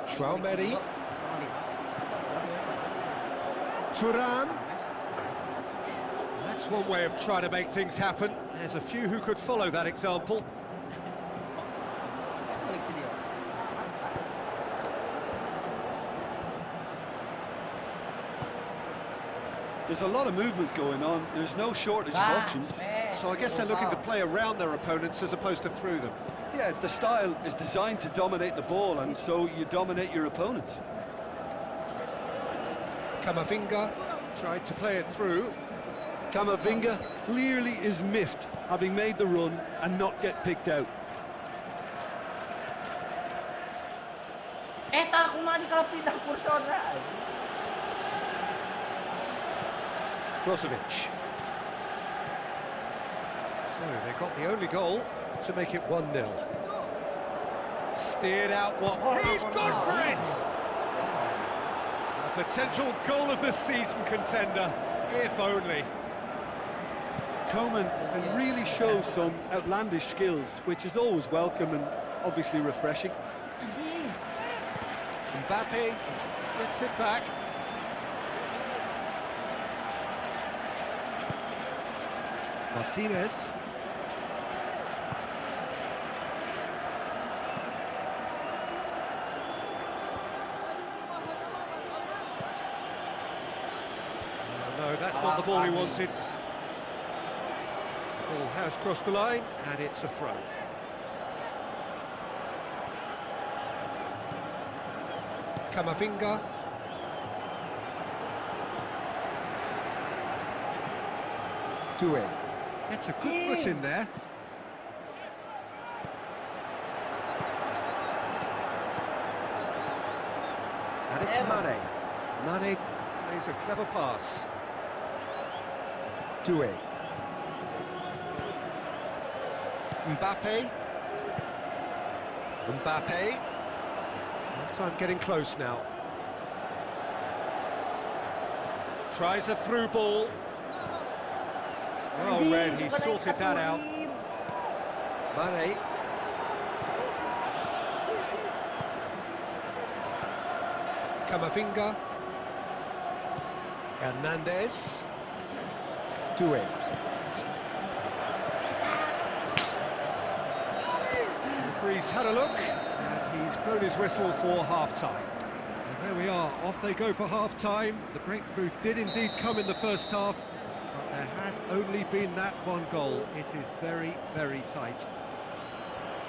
S6: Turney. Thuram.
S1: That's one way of trying to make things happen. There's a few who could follow that example.
S2: There's a lot of movement going on, there's no shortage of options.
S1: So I guess they're looking to play around their opponents as opposed to through them.
S2: Yeah, the style is designed to dominate the ball, and so you dominate your opponents.
S6: Camavinga.
S1: Tried to play it through.
S2: Camavinga clearly is miffed, having made the run and not get picked out.
S5: Eta kumaha di kalau pindah kursorna.
S1: Brozovic. So they got the only goal to make it 1-0. Steered out what? He's gone for it! A potential goal of the season contender, if only.
S2: Coman can really show some outlandish skills, which is always welcome and obviously refreshing.
S1: Mbappe gets it back.
S6: Martinez.
S1: No, that's not the ball he wanted. The ball has crossed the line, and it's a throw.
S6: Camavinga. Doué.
S1: It's a good foot in there. And it's Mane. Mane plays a clever pass.
S6: Doué. Mbappe.
S1: Mbappe. Half-time getting close now. Tries a through ball. Well read, he sorted that out.
S6: Mane. Camavinga. Hernandez. Doué.
S1: The referee's had a look, and he's blown his whistle for half-time. And there we are, off they go for half-time. The breakthrough did indeed come in the first half, but there has only been that one goal. It is very, very tight.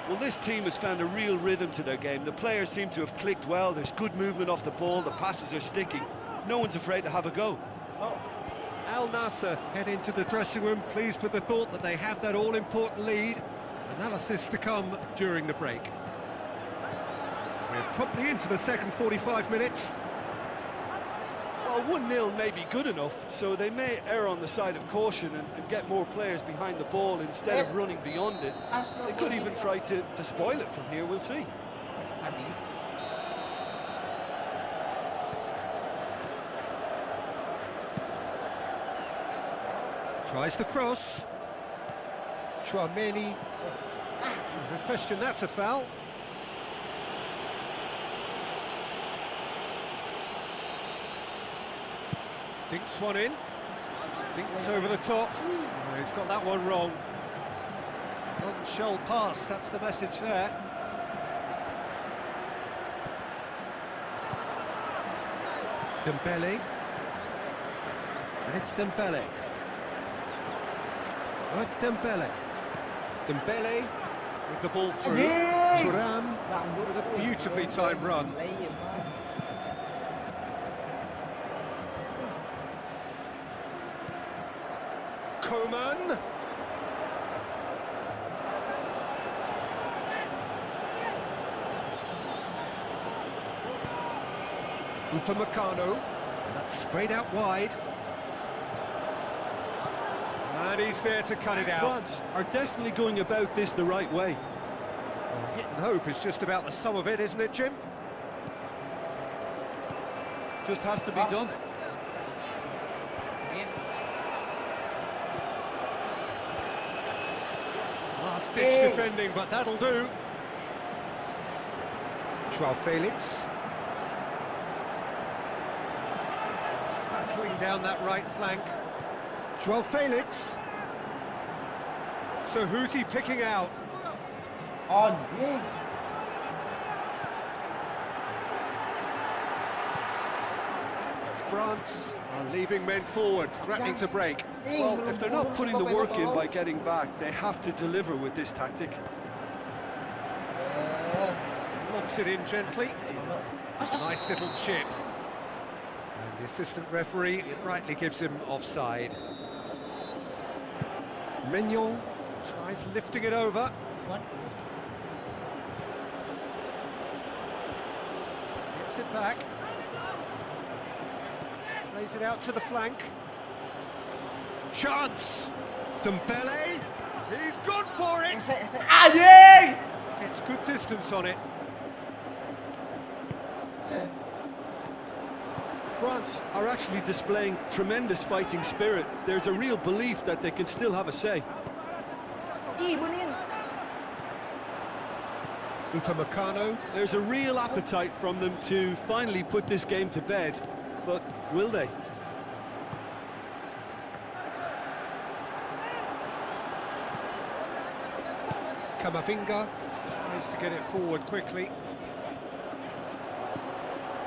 S2: Well, this team has found a real rhythm to their game. The players seem to have clicked well. There's good movement off the ball. The passes are sticking. No one's afraid to have a go.
S1: Al-Nassr head into the dressing room, pleased with the thought that they have that all-important lead. Analysis to come during the break. We're promptly into the second 45 minutes.
S2: Well, 1-0 may be good enough, so they may err on the side of caution and get more players behind the ball instead of running beyond it. They could even try to spoil it from here, we'll see.
S1: Tries the cross.
S6: Turney.
S1: No question, that's a foul. Dinks one in. Dinked over the top. Oh, he's got that one wrong. Non-shell pass, that's the message there. Dembele. And it's Dembele. Oh, it's Dembele. Dembele with the ball through. Thuram with a beautifully timed run. Coman. Upamecano. That's sprayed out wide. And he's there to cut it out.
S2: France are definitely going about this the right way.
S1: Well, hit and hope is just about the sum of it, isn't it, Jim?
S2: Just has to be done.
S1: Last-ditch defending, but that'll do.
S6: Joao Felix.
S1: Battling down that right flank.
S6: Joao Felix.
S1: So who's he picking out? France are leaving men forward, threatening to break.
S2: Well, if they're not putting the work in by getting back, they have to deliver with this tactic.
S1: Lobs it in gently. Nice little chip.
S6: And the assistant referee rightly gives him offside. Mignon.
S1: Tries lifting it over. Gets it back. Plays it out to the flank. Chance! Dembele! He's gone for it! Gets good distance on it.
S2: France are actually displaying tremendous fighting spirit. There's a real belief that they can still have a say.
S6: Upamecano.
S2: There's a real appetite from them to finally put this game to bed, but will they?
S6: Camavinga.
S1: Tries to get it forward quickly.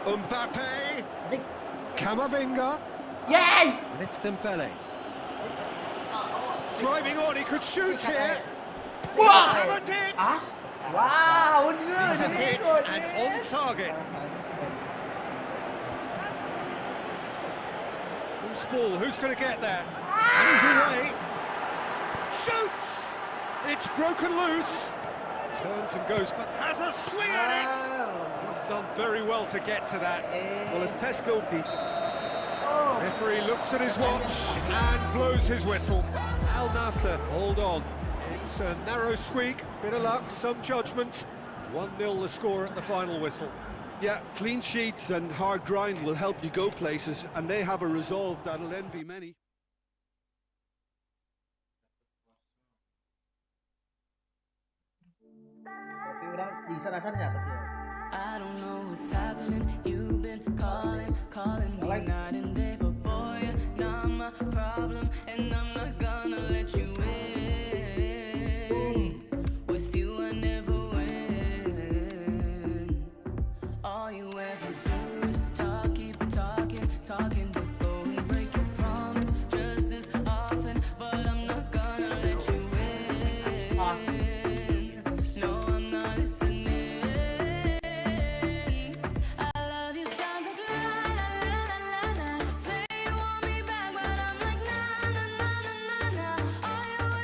S1: Mbappe!
S6: Camavinga.
S1: And it's Dembele. Driving on, he could shoot here. Hammered it! He's a hit and on target. Who's ball? Who's going to get there? And he's away. Shoots! It's broken loose. Turns and goes, but has a swing at it. He's done very well to get to that.
S2: Well, it's Tesco, Pete.
S1: Referee looks at his watch and blows his whistle. Al-Nassr, hold on. It's a narrow squeak, bit of luck, some judgment. 1-0 the score at the final whistle.
S2: Yeah, clean sheets and hard grind will help you go places, and they have a resolve that'll envy many.
S4: I don't know what's happening. You've been calling me night and day, but boy, you're not my problem, and I'm not gonna let you in. With you, I never win. All you ever do is talk, keep talking, but go and break your promise just as often. But I'm not gonna let you in. No, I'm not listening. Say you want me back, but I'm like, nah, nah, nah, nah, nah, nah. All you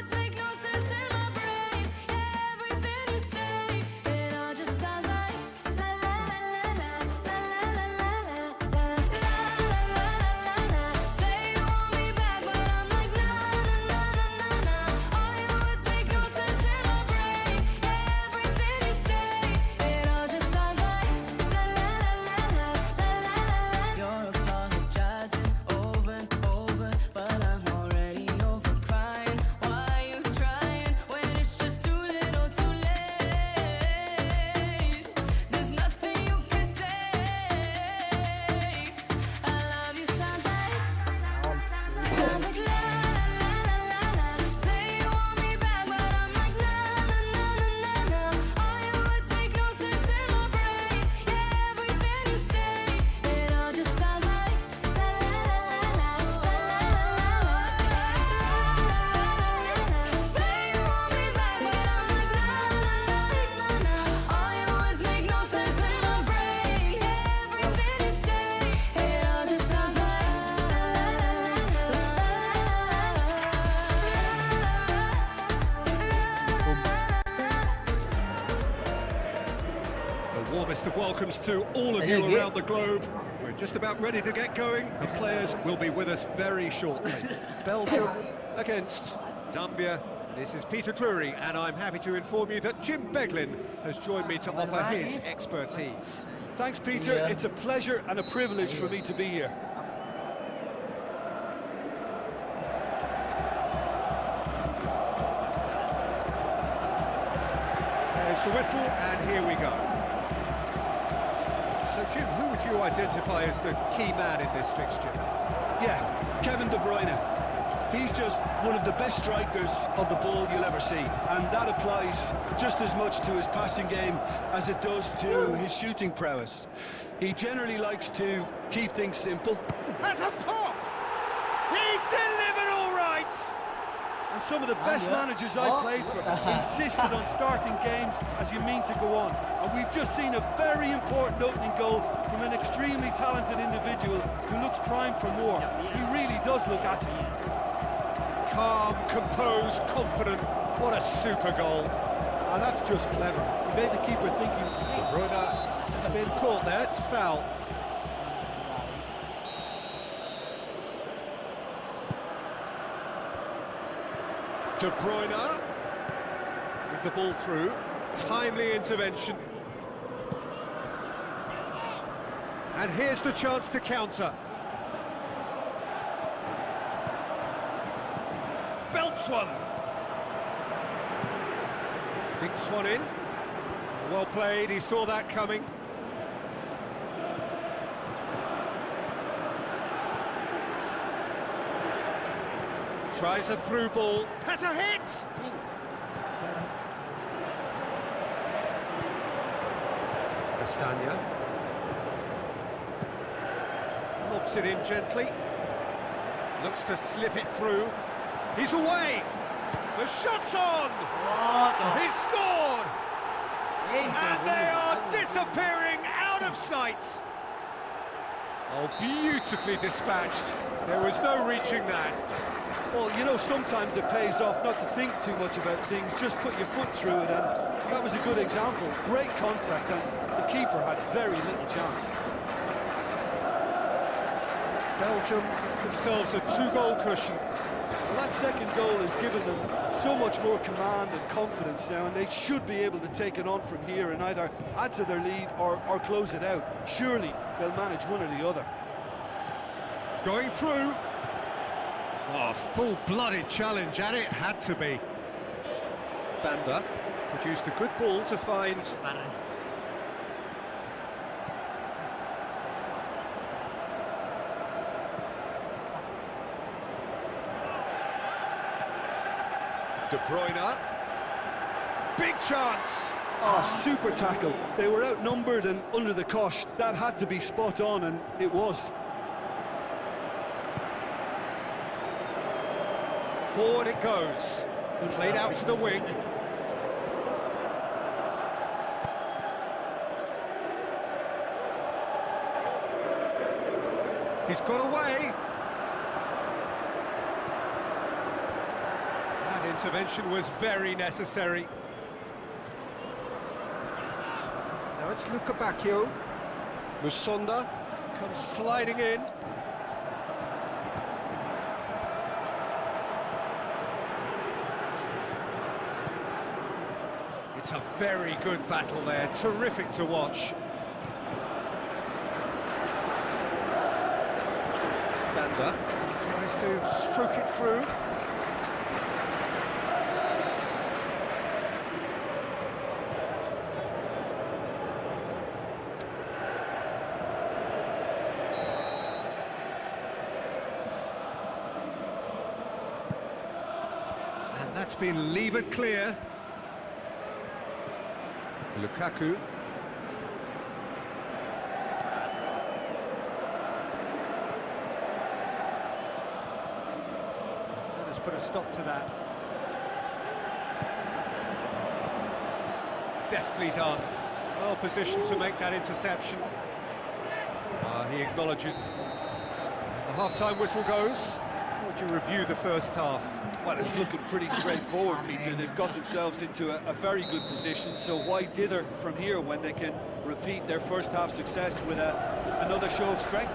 S1: Warmest of welcomes to all of you around the globe. We're just about ready to get going. The players will be with us very shortly. Belgium against Zambia. This is Peter Drury, and I'm happy to inform you that Jim Beglin has joined me to offer his expertise.
S2: Thanks, Peter. It's a pleasure and a privilege for me to be here.
S1: There's the whistle, and here we go. So, Jim, who would you identify as the key man in this fixture?
S2: Yeah, Kevin De Bruyne. He's just one of the best strikers of the ball you'll ever see, and that applies just as much to his passing game as it does to his shooting prowess. He generally likes to keep things simple.
S1: Has a pop! He's delivered all right!
S2: And some of the best managers I played for insisted on starting games as you mean to go on. And we've just seen a very important opening goal from an extremely talented individual who looks primed for more. He really does look at it.
S1: Calm, composed, confident. What a super goal.
S2: And that's just clever. He made the keeper think he...
S1: De Bruyne has been caught there, it's a foul. De Bruyne with the ball through. Timely intervention. And here's the chance to counter. Belts one. Dinks one in. Well played, he saw that coming. Tries a through ball. Has a hit! Castagna. Lobs it in gently. Looks to slip it through. He's away! The shot's on! He's scored! And they are disappearing out of sight! Oh, beautifully dispatched. There was no reaching that.
S2: Well, you know, sometimes it pays off not to think too much about things, just put your foot through it, and that was a good example. Great contact, and the keeper had very little chance.
S1: Belgium themselves a two-goal cushion.
S2: Well, that second goal has given them so much more command and confidence now, and they should be able to take it on from here and either add to their lead or close it out. Surely they'll manage one or the other.
S1: Going through. Oh, full-blooded challenge, and it had to be. Banda produced a good ball to find. De Bruyne. Big chance.
S2: Oh, super tackle. They were outnumbered and under the cosh. That had to be spot on, and it was.
S1: Forward it goes. Played out to the wing. He's got away. That intervention was very necessary. Now it's Luca Bacchio. Musonda comes sliding in. It's a very good battle there, terrific to watch. Banda tries to stroke it through. And that's been levered clear. Lukaku. That has put a stop to that. Deftly done. Well positioned to make that interception. He acknowledged it. And the half-time whistle goes. How would you review the first half?
S2: Well, it's looking pretty straightforward, Peter. They've got themselves into a very good position, so why dither from here when they can repeat their first half success with another show of strength?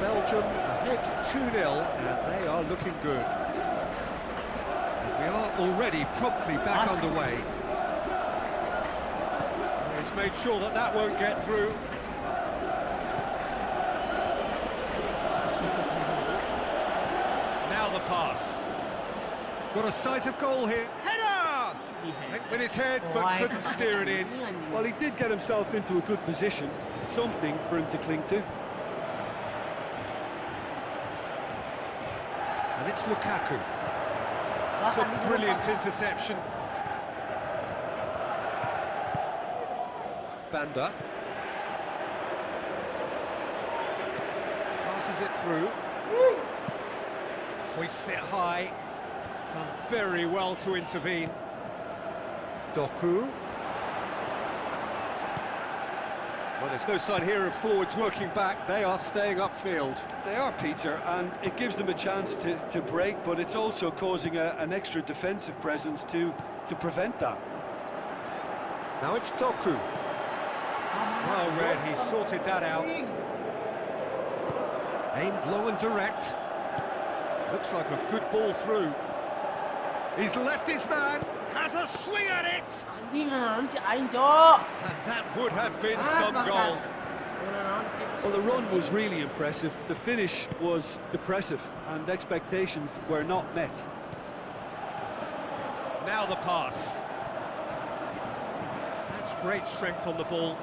S1: Belgium ahead 2-0, and they are looking good. And we are already promptly back underway. He's made sure that that won't get through. Now the pass. Got a sight of goal here. Header! Went with his head, but couldn't steer it in.
S2: Well, he did get himself into a good position, something for him to cling to.
S1: And it's Lukaku. It's a brilliant interception. Banda. Passes it through. Hoists it high. Done very well to intervene. Doku. Well, there's no sign here of forwards working back. They are staying upfield.
S2: They are, Peter, and it gives them a chance to break, but it's also causing an extra defensive presence to prevent that.
S1: Now it's Doku. Well read, he sorted that out. Aimed low and direct. Looks like a good ball through. He's left his man, has a swing at it! And that would have been some goal.
S2: Well, the run was really impressive. The finish was depressive, and expectations were not met.
S1: Now the pass. That's great strength on the ball.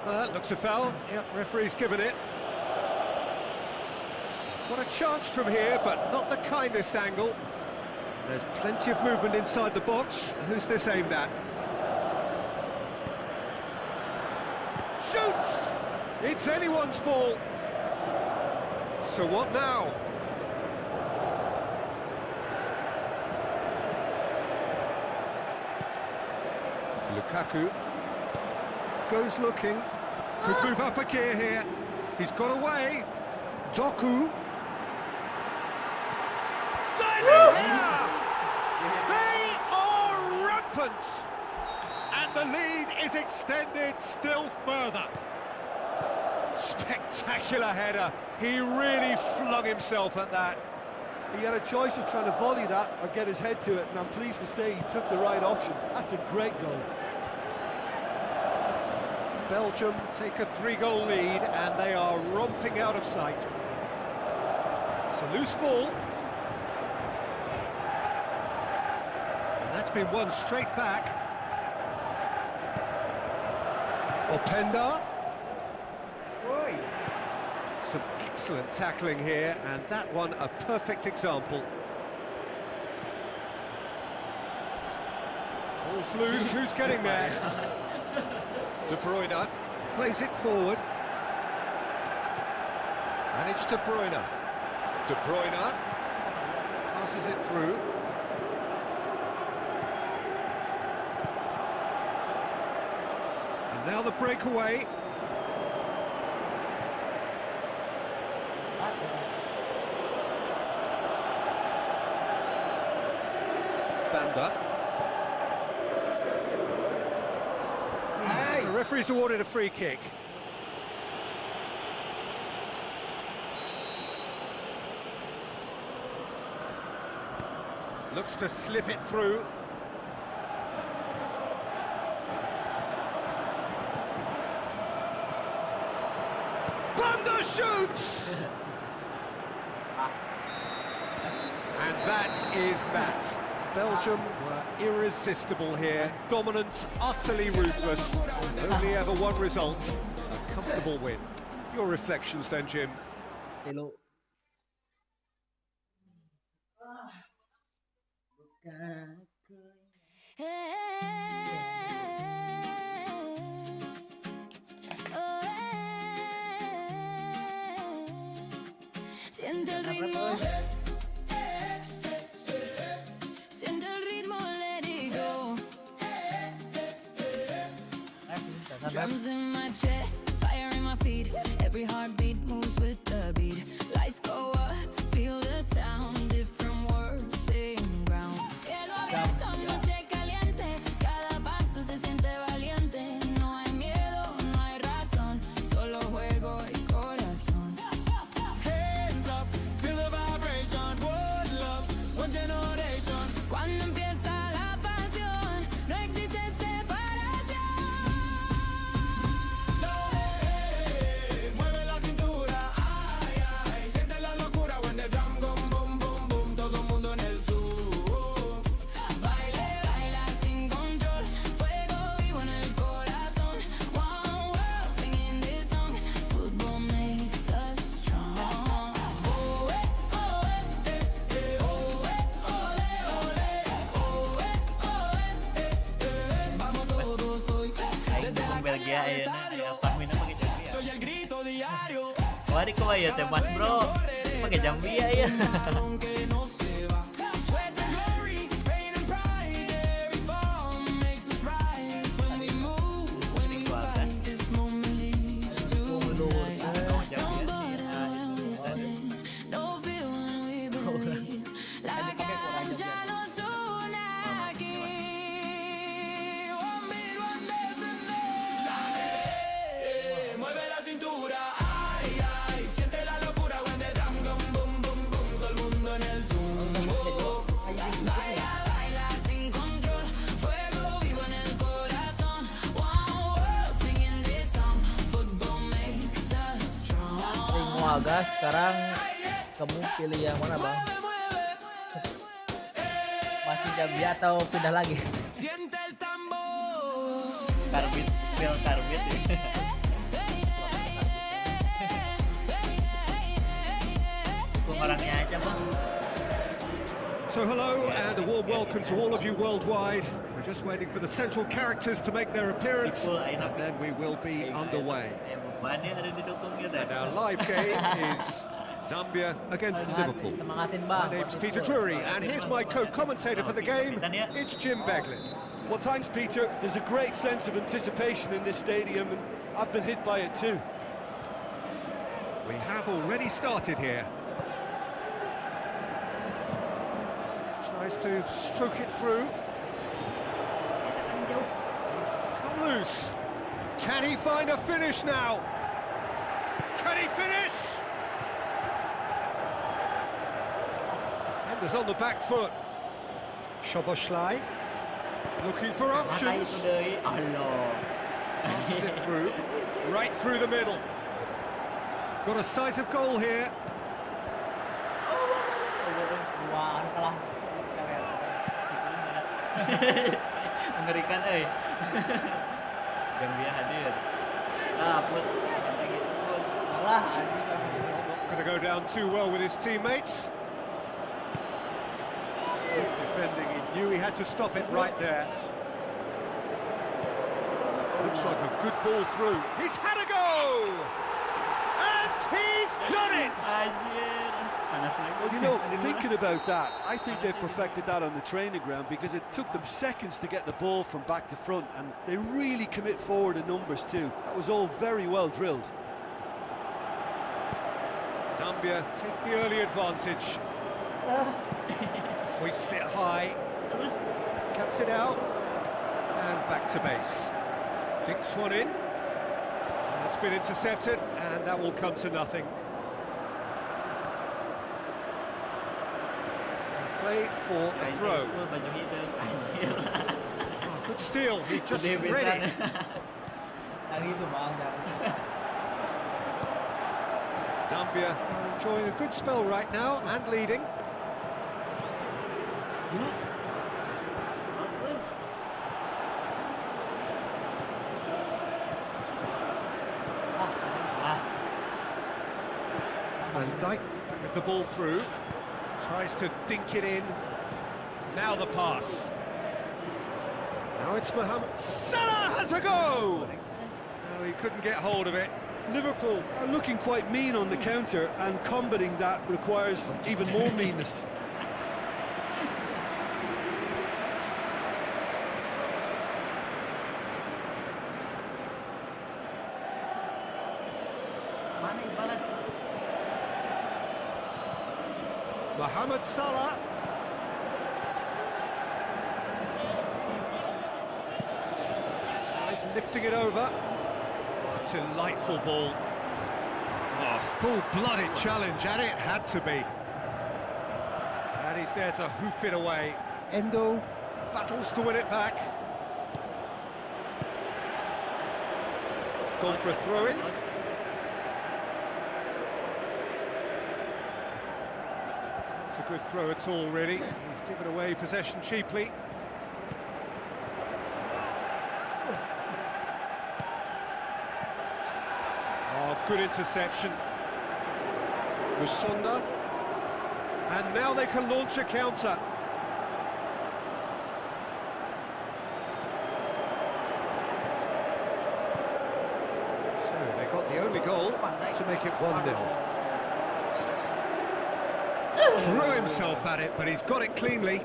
S1: That looks a foul. Yep, referee's given it. He's got a chance from here, but not the kindest angle. There's plenty of movement inside the box. Who's this aimed at? Shoots! It's anyone's ball. So what now? Lukaku goes looking. Could move up a gear here. He's got away. Doku. They are rampant, and the lead is extended still further. Spectacular header. He really flung himself at that.
S2: He had a choice of trying to volley that or get his head to it, and I'm pleased to say he took the right option. That's a great goal.
S1: Belgium take a 3-goal lead, and they are romping out of sight. It's a loose ball. That's been won straight back. Openda. Some excellent tackling here, and that one a perfect example. Ball's loose, who's getting there? De Bruyne plays it forward. And it's De Bruyne. De Bruyne passes it through. Now the breakaway. Banda. The referee's awarded a free kick. Looks to slip it through. Shoots! And that is that. Belgium were irresistible here. Dominant, utterly ruthless. Only ever one result. A comfortable win. Your reflections then, Jim?
S5: Hello.
S4: Siente el ritmo, siente el ritmo, let it go. Drums in my chest, fire in my feet. Every heartbeat moves with the beat. Lights go up, feel the sound, different words.
S3: ayun na. Pahmi na pakai Zambia. Wari ko ayo teh Mas Bro. Pakai Zambia ya.
S5: Gas, sekarang kamu pilih yang mana bang? Masih Zambia atau pindah lagi?
S3: Karbit, pil karbit. Orangnya aja bang.
S1: So hello and a warm welcome to all of you worldwide. We're just waiting for the central characters to make their appearance, and then we will be underway. And our live game is Zambia against Liverpool. My name's Peter Turney, and here's my co-commentator for the game. It's Jim Beglin.
S2: Well, thanks, Peter. There's a great sense of anticipation in this stadium, and I've been hit by it too.
S1: We have already started here. Tries to stroke it through. It's come loose. Can he find a finish now? Can he finish? Defenders on the back foot. Szoboszlai looking for options. Passes it through, right through the middle. Got a sight of goal here.
S3: Mengerikan, Zambia hadir. Put.
S1: It's not going to go down too well with his teammates. Good defending, he knew he had to stop it right there. Looks like a good ball through. He's had a go! And he's done it!
S2: Well, you know, thinking about that, I think they've perfected that on the training ground because it took them seconds to get the ball from back to front, and they really commit forward in numbers too. That was all very well drilled.
S1: Zambia take the early advantage. Hoists it high, cuts it out, and back to base. Dinks one in. It's been intercepted, and that will come to nothing. Play for a throw. Oh, good steal, he just read it. Zambia enjoying a good spell right now and leading. Van Dijk with the ball through. Tries to dink it in. Now the pass. Now it's Mohamed. Salah has a go! No, he couldn't get hold of it.
S2: Liverpool are looking quite mean on the counter, and combating that requires even more meanness.
S1: Mohamed Salah. Tries lifting it over. Oh, delightful ball. Oh, full-blooded challenge, and it had to be. And he's there to hoof it away. Endo battles to win it back. It's gone for a throw-in. It's a good throw at all, really. He's given away possession cheaply. Oh, good interception. Musonda. And now they can launch a counter. So they got the only goal to make it 1-0. Threw himself at it, but he's got it cleanly.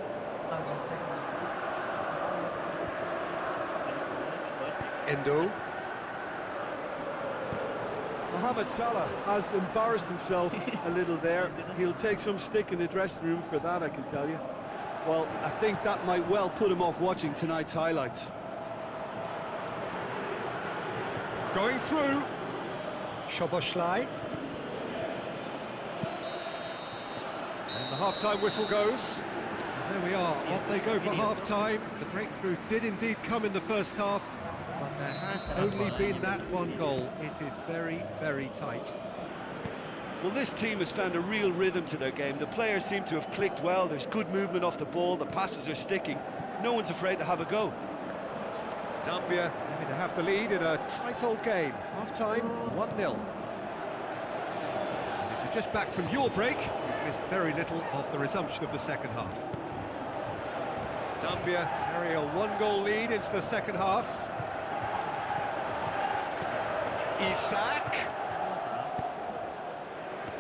S1: Endo.
S2: Mohamed Salah has embarrassed himself a little there. He'll take some stick in the dressing room for that, I can tell you. Well, I think that might well put him off watching tonight's highlights.
S1: Going through.
S6: Szoboszlai.
S1: And the half-time whistle goes. And there we are, off they go for half-time. The breakthrough did indeed come in the first half, but there has only been that one goal. It is very, very tight.
S2: Well, this team has found a real rhythm to their game. The players seem to have clicked well. There's good movement off the ball. The passes are sticking. No one's afraid to have a go.
S1: Zambia having to have the lead in a tight old game. Half-time, 1-0. If you're just back from your break, you've missed very little of the resumption of the second half. Zambia carry a one-goal lead into the second half. Isak.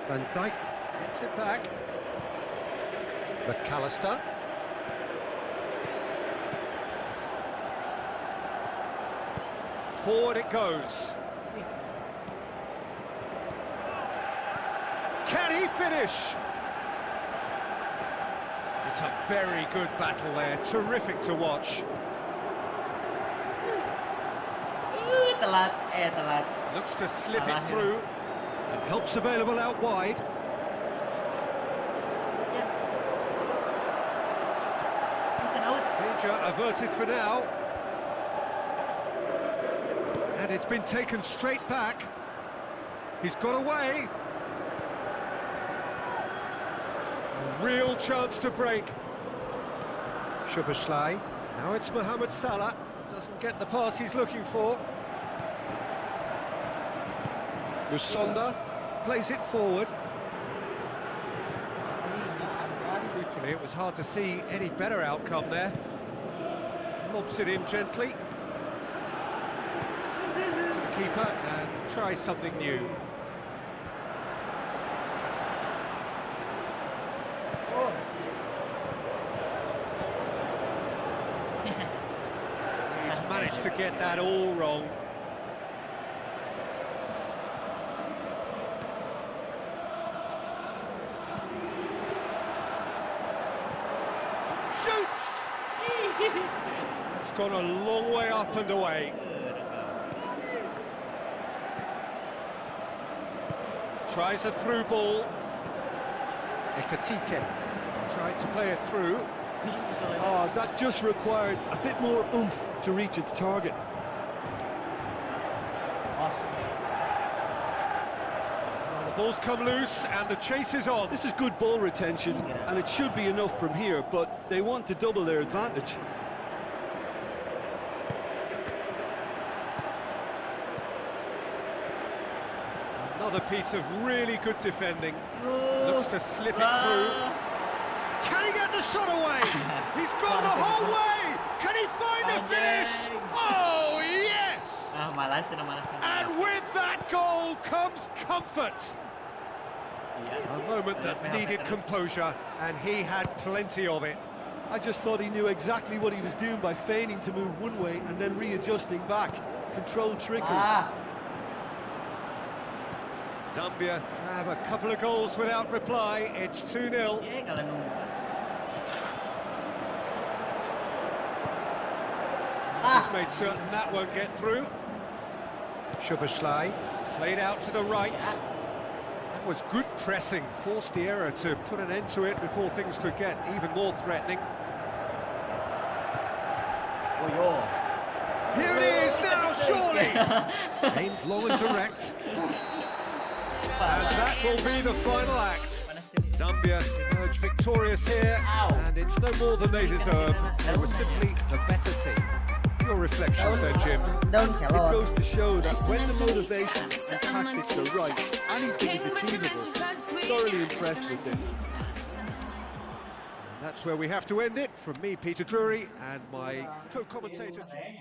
S1: Van Dijk gets it back.
S6: McAllister.
S1: Forward it goes. Can he finish? It's a very good battle there, terrific to watch.
S5: Telat.
S1: Looks to slip it through, and help's available out wide. Danger averted for now. And it's been taken straight back. He's got away. A real chance to break.
S6: Szoboszlai.
S1: Now it's Mohamed Salah. Doesn't get the pass he's looking for. Musonda plays it forward. Truthfully, it was hard to see any better outcome there. Lobs it in gently to the keeper and tries something new. He's managed to get that all wrong. Shoots! That's gone a long way up and away. Tries a through ball.
S6: Ekatike.
S1: Tried to play it through.
S2: Oh, that just required a bit more oomph to reach its target.
S1: Well, the ball's come loose and the chase is on.
S2: This is good ball retention, and it should be enough from here, but they want to double their advantage.
S1: Another piece of really good defending. Looks to slip it through. Can he get the shot away? He's gone the whole way! Can he find a finish? Oh, yes! And with that goal comes comfort. A moment that needed composure, and he had plenty of it.
S2: I just thought he knew exactly what he was doing by feigning to move one way and then readjusting back. Controlled trickery.
S1: Zambia grab a couple of goals without reply. It's 2-0. Just made certain that won't get through.
S6: Szoboszlai.
S1: Played out to the right. That was good pressing. Forced the error to put an end to it before things could get even more threatening. Here it is now, surely! Aimed low and direct. And that will be the final act. Zambia emerge victorious here, and it's no more than they deserve. They were simply the better team. Your reflections then, Jim.
S2: It goes to show that when the motivation and tactics are right, anything is achievable. Thoroughly impressed with this.
S1: And that's where we have to end it. From me, Peter Drury, and my co-commentator, Jim.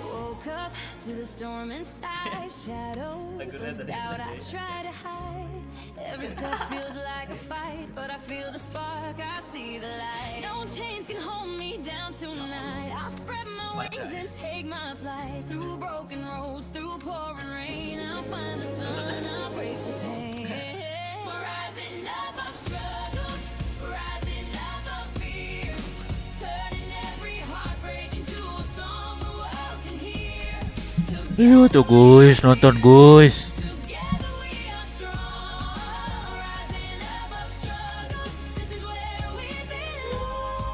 S4: Woke up to the storm inside, shadows of doubt I try to hide. Every step feels like a fight, but I feel the spark, I see the light. No chains can hold me down tonight. I'll spread my wings and take my flight. Through broken roads, through pouring rain, I'll find the sun, I'll break the pain. We're rising up of struggles, rising up of fears, turning every heartbreak into a song the world can hear.
S3: Ayo tuh guys, nonton guys.
S4: Together we are strong, rising up of struggles, this is where we belong.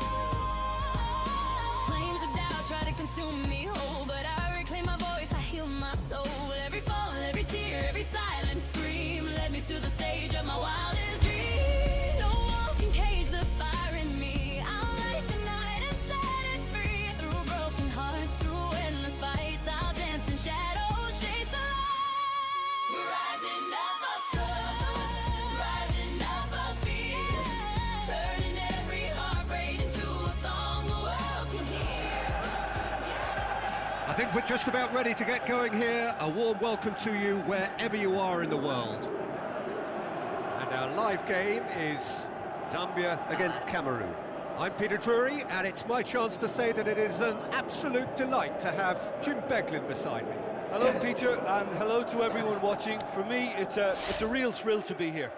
S4: Flames of doubt try to consume me whole, but I reclaim my voice, I heal my soul. Every fall, every tear, every silent scream led me to the stage of my wildest dream. No walls can cage the fire in me, I'll light the night and set it free. Through broken hearts, through endless fights, I'll dance in shadows, chase the light. We're rising up of struggles, rising up of fears, turning every heartbreak into a song the world can hear.
S1: I think we're just about ready to get going here. A warm welcome to you wherever you are in the world. And our live game is Zambia against Cameroon. I'm Peter Drury, and it's my chance to say that it is an absolute delight to have Jim Beglin beside me.
S2: Hello, Peter, and hello to everyone watching. For me, it's a real thrill to be here.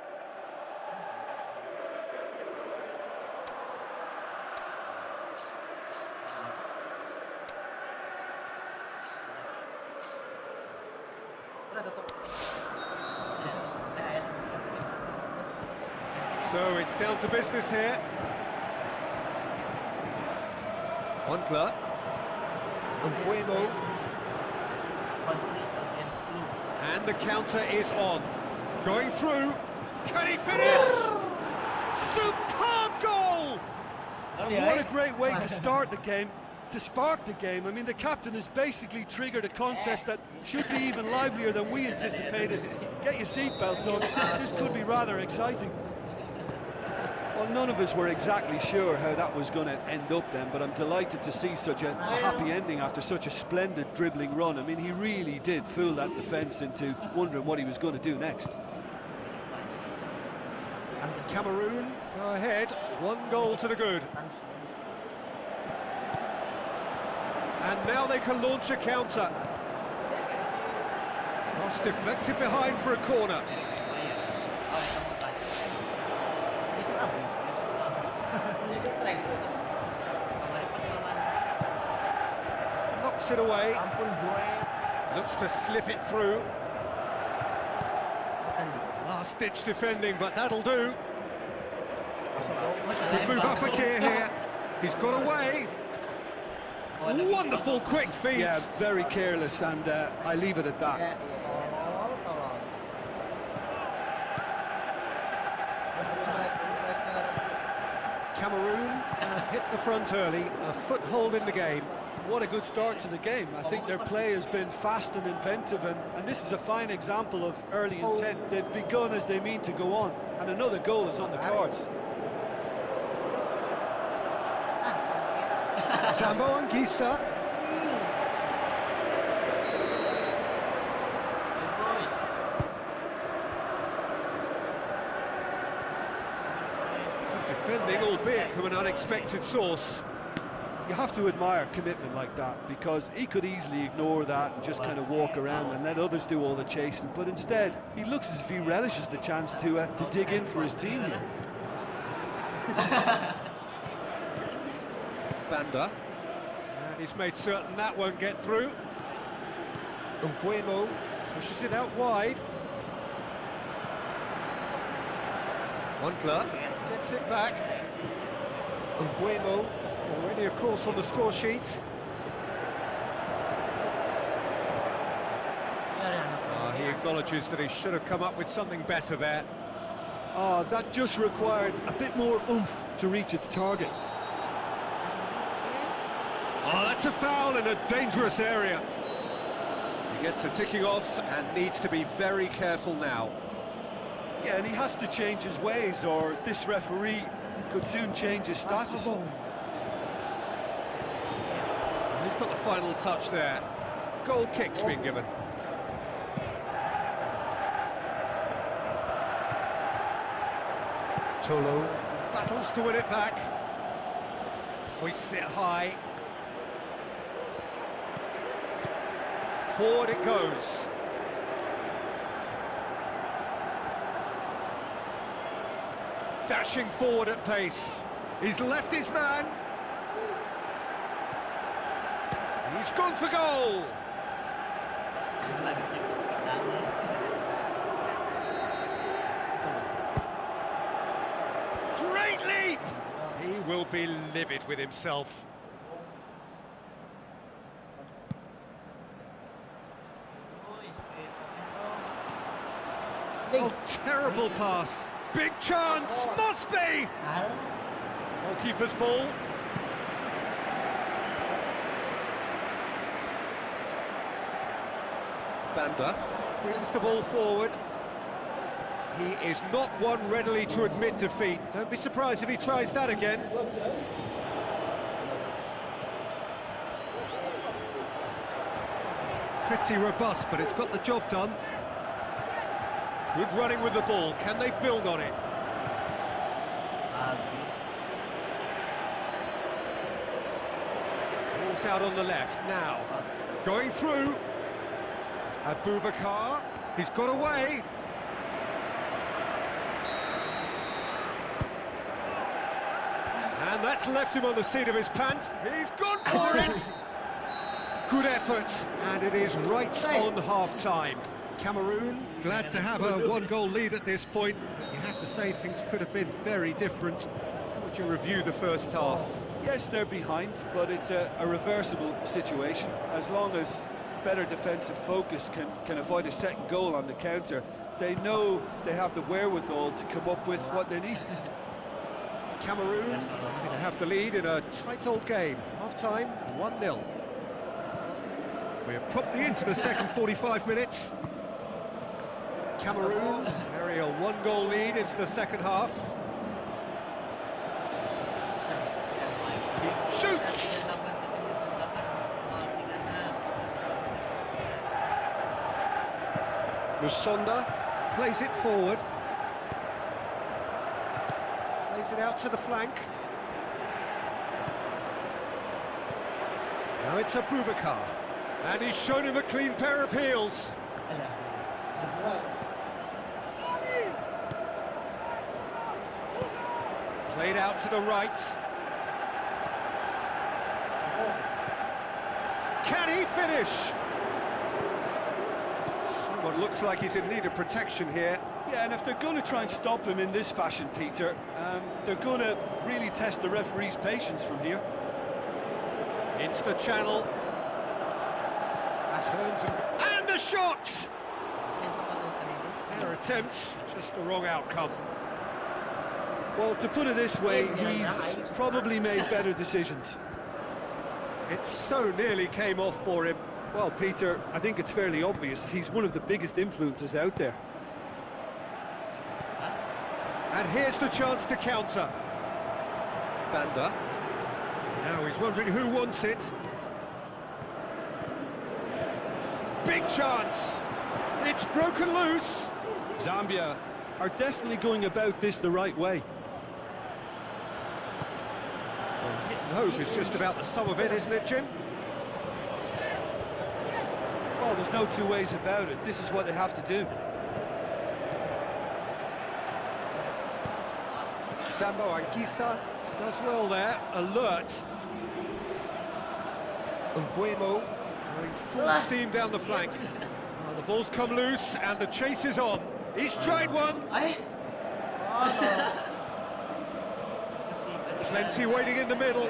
S1: So it's down to business here. Onkler. Mbuemo. And the counter is on. Going through. Can he finish? Superb goal!
S2: And what a great way to start the game, to spark the game. I mean, the captain has basically triggered a contest that should be even livelier than we anticipated. Get your seatbelts on, this could be rather exciting. Well, none of us were exactly sure how that was going to end up then, but I'm delighted to see such a happy ending after such a splendid dribbling run. I mean, he really did fool that defence into wondering what he was going to do next.
S1: Cameroon go ahead, 1 goal to the good. And now they can launch a counter. Cross deflected behind for a corner. Knocks it away. Looks to slip it through. Last-ditch defending, but that'll do. Could move up a gear here. He's got away. Wonderful quick feet.
S2: Yeah, very careless, and I leave it at that.
S1: Cameroon have hit the front early, a foothold in the game.
S2: What a good start to the game. I think their play has been fast and inventive, and this is a fine example of early intent. They've begun as they mean to go on, and another goal is on the cards.
S6: Sambo and Gisa.
S1: Good defending, albeit from an unexpected source.
S2: You have to admire commitment like that, because he could easily ignore that and just kind of walk around and let others do all the chasing, but instead he looks as if he relishes the chance to dig in for his team here.
S1: Banda, and he's made certain that won't get through. Mbuemo pushes it out wide. Onkler gets it back. Mbuemo already, of course, on the score sheet. He acknowledges that he should have come up with something better there.
S2: Oh, that just required a bit more oomph to reach its target.
S1: Oh, that's a foul in a dangerous area. He gets a ticking off and needs to be very careful now.
S2: Yeah, and he has to change his ways, or this referee could soon change his status.
S1: He's got the final touch there. Goal kick's been given.
S6: Tolo.
S1: Battles to win it back. Hoists it high. Forward it goes. Dashing forward at pace. He's left his man. He's gone for goal. Great leap! He will be livid with himself. Oh, terrible pass. Big chance, must be! Goalkeeper's ball. Banda brings the ball forward. He is not one readily to admit defeat. Don't be surprised if he tries that again. Pretty robust, but it's got the job done. Good running with the ball. Can they build on it? Ball's out on the left now. Going through. Abubakar. He's got away. And that's left him on the seat of his pants. He's gone for it! Good effort, and it is right on half-time. Cameroon, glad to have a one-goal lead at this point. You have to say things could have been very different. How would you review the first half?
S2: Yes, they're behind, but it's a reversible situation. As long as better defensive focus can avoid a second goal on the counter, they know they have the wherewithal to come up with what they need.
S1: Cameroon going to have the lead in a tight old game. Half-time, 1-0. We're promptly into the second 45 minutes. Cameroon carry a one-goal lead into the second half. He shoots! Musonda plays it forward. Plays it out to the flank. Now it's Abubakar. And he's shown him a clean pair of heels. Played out to the right. Can he finish? Someone looks like he's in need of protection here.
S2: Yeah, and if they're going to try and stop him in this fashion, Peter, they're going to really test the referee's patience from here.
S1: Into the channel. Turns and a shot! Fair attempt, just the wrong outcome.
S2: Well, to put it this way, he's probably made better decisions.
S1: It so nearly came off for him.
S2: Well, Peter, I think it's fairly obvious. He's one of the biggest influences out there.
S1: And here's the chance to counter. Banda. Now he's wondering who wants it. Big chance. It's broken loose.
S2: Zambia are definitely going about this the right way.
S1: Well, hit and hope is just about the sum of it, isn't it, Jim?
S2: Well, there's no two ways about it. This is what they have to do.
S1: Sambo Anguissa does well there, alert. Mbuemo going full steam down the flank. Oh, the ball's come loose and the chase is on. He's tried one. Plenty waiting in the middle.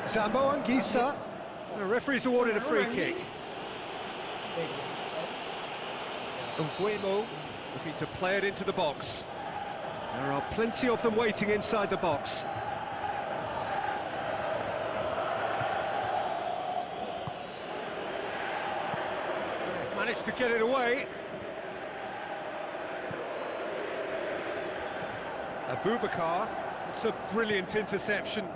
S1: Sambo Anguissa. The referee's awarded a free kick. Mbuemo looking to play it into the box. There are plenty of them waiting inside the box. Managed to get it away. Abubakar, it's a brilliant interception.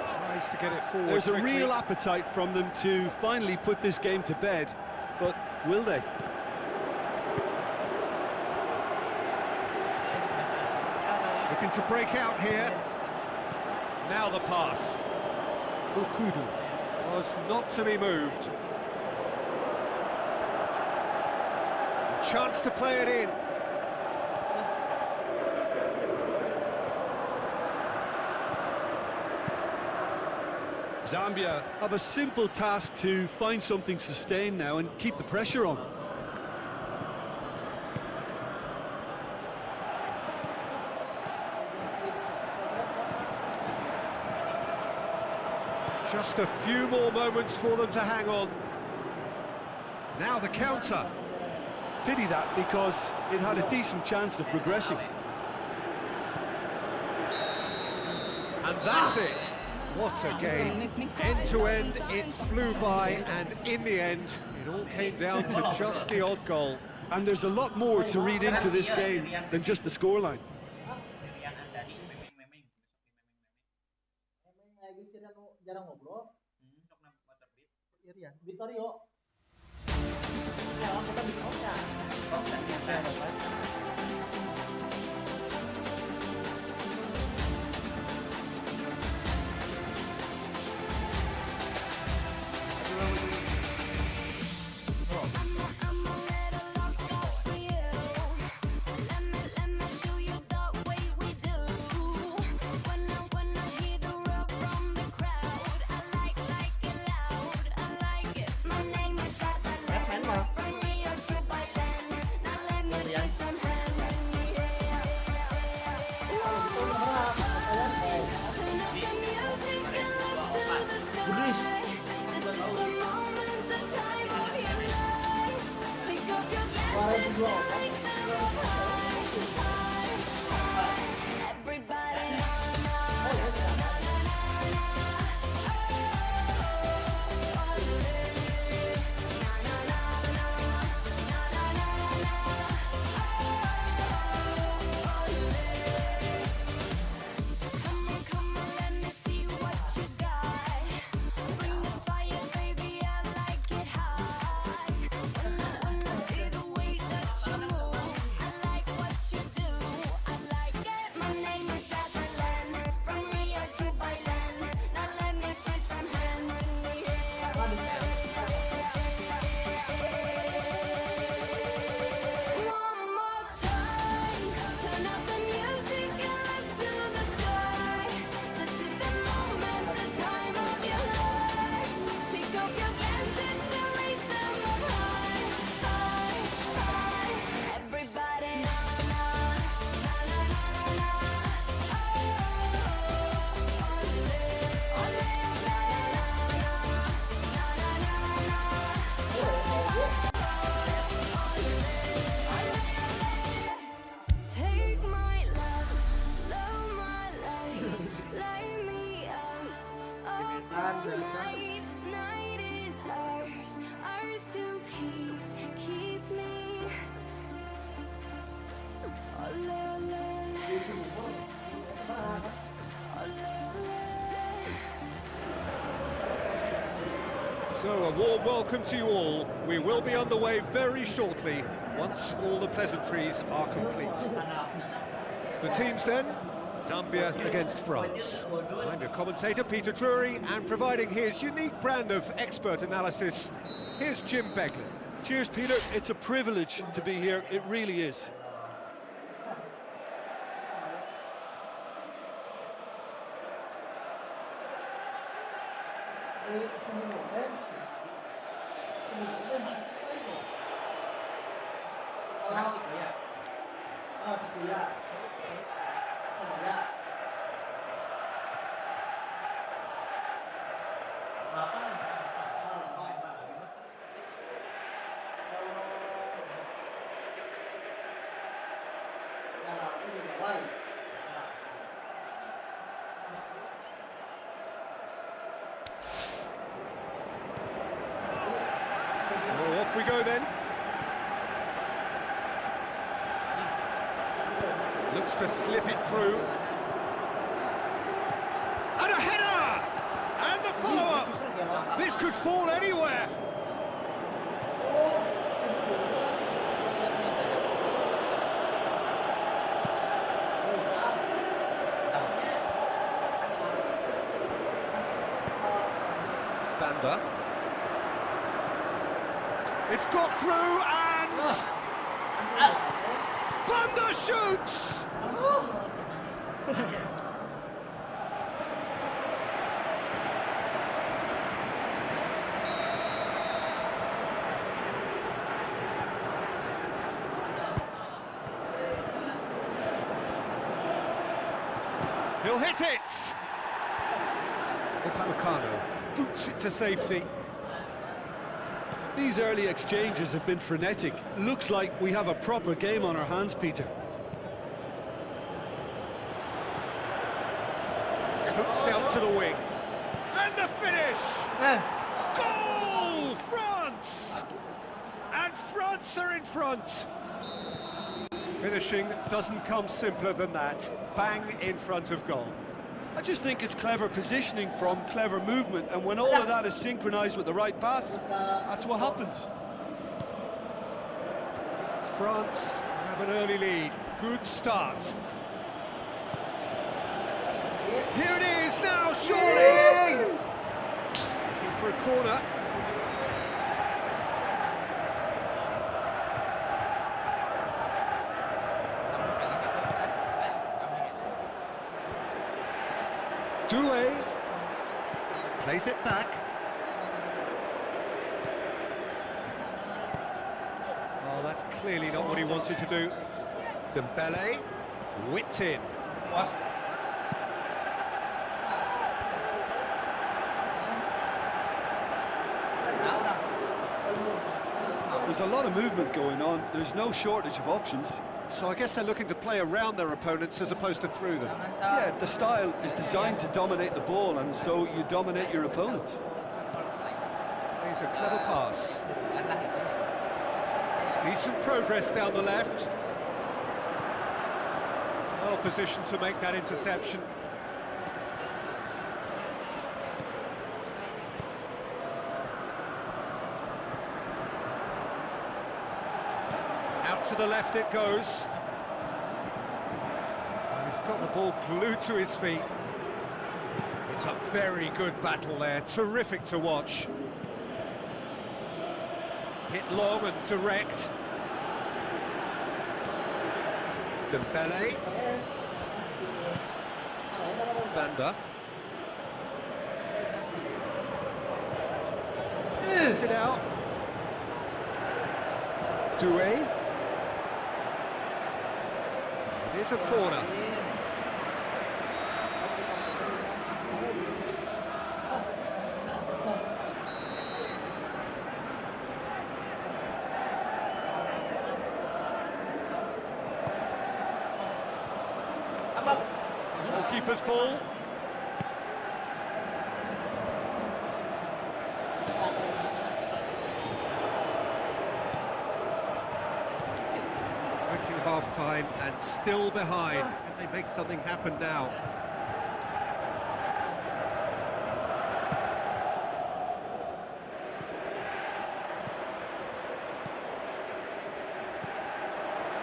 S1: Tries to get it forward.
S2: There's a
S1: quickly.
S2: real appetite from them to finally put this game to bed, but will they?
S1: Looking to break out here. Now the pass. Ukudu was not to be moved. A chance to play it in.
S2: Zambia have a simple task to find something sustained now and keep the pressure on.
S1: Just a few more moments for them to hang on. Now the counter.
S2: Pity that, because it had a decent chance of progressing.
S1: And that's it. What a game. End to end, it flew by, and in the end, it all came down to just the odd goal.
S2: And there's a lot more to read into this game than just the scoreline.
S7: Jarang ngobrol. Irian, Vittorio. Ya, kita bikin ya.
S1: So a warm welcome to you all. We will be underway very shortly, once all the pleasantries are complete. The teams then, Zambia against France. I'm your commentator, Peter Drury, and providing his unique brand of expert analysis, here's Jim Beglin.
S2: Cheers, Peter. It's a privilege to be here. It really is.
S1: Off we go then. Looks to slip it through. And a header! And the follow-up! This could fall anywhere. Banda. It's got through and... Banda shoots! He'll hit it! Upamecano boots it to safety.
S2: These early exchanges have been frenetic. Looks like we have a proper game on our hands, Peter.
S1: Coaxed out to the wing. And the finish! Goal! France! And France are in front. Finishing doesn't come simpler than that. Bang in front of goal.
S2: I just think it's clever positioning from clever movement, and when all of that is synchronised with the right pass, that's what happens.
S1: France have an early lead. Good start. Here it is now, surely! Looking for a corner. Doué plays it back. Oh, that's clearly not what he wanted to do. Dembele whipped in.
S2: There's a lot of movement going on. There's no shortage of options.
S1: So I guess they're looking to play around their opponents as opposed to through them.
S2: Yeah, the style is designed to dominate the ball, and so you dominate your opponents.
S1: Plays a clever pass. Decent progress down the left. Well positioned to make that interception. Out to the left it goes. He's got the ball glued to his feet. It's a very good battle there, terrific to watch. Hit long and direct. Dembele. Banda. Gets it out. Doué. Here's a corner. Goalkeeper's ball. Approaching half-time and still behind. Can they make something happen now?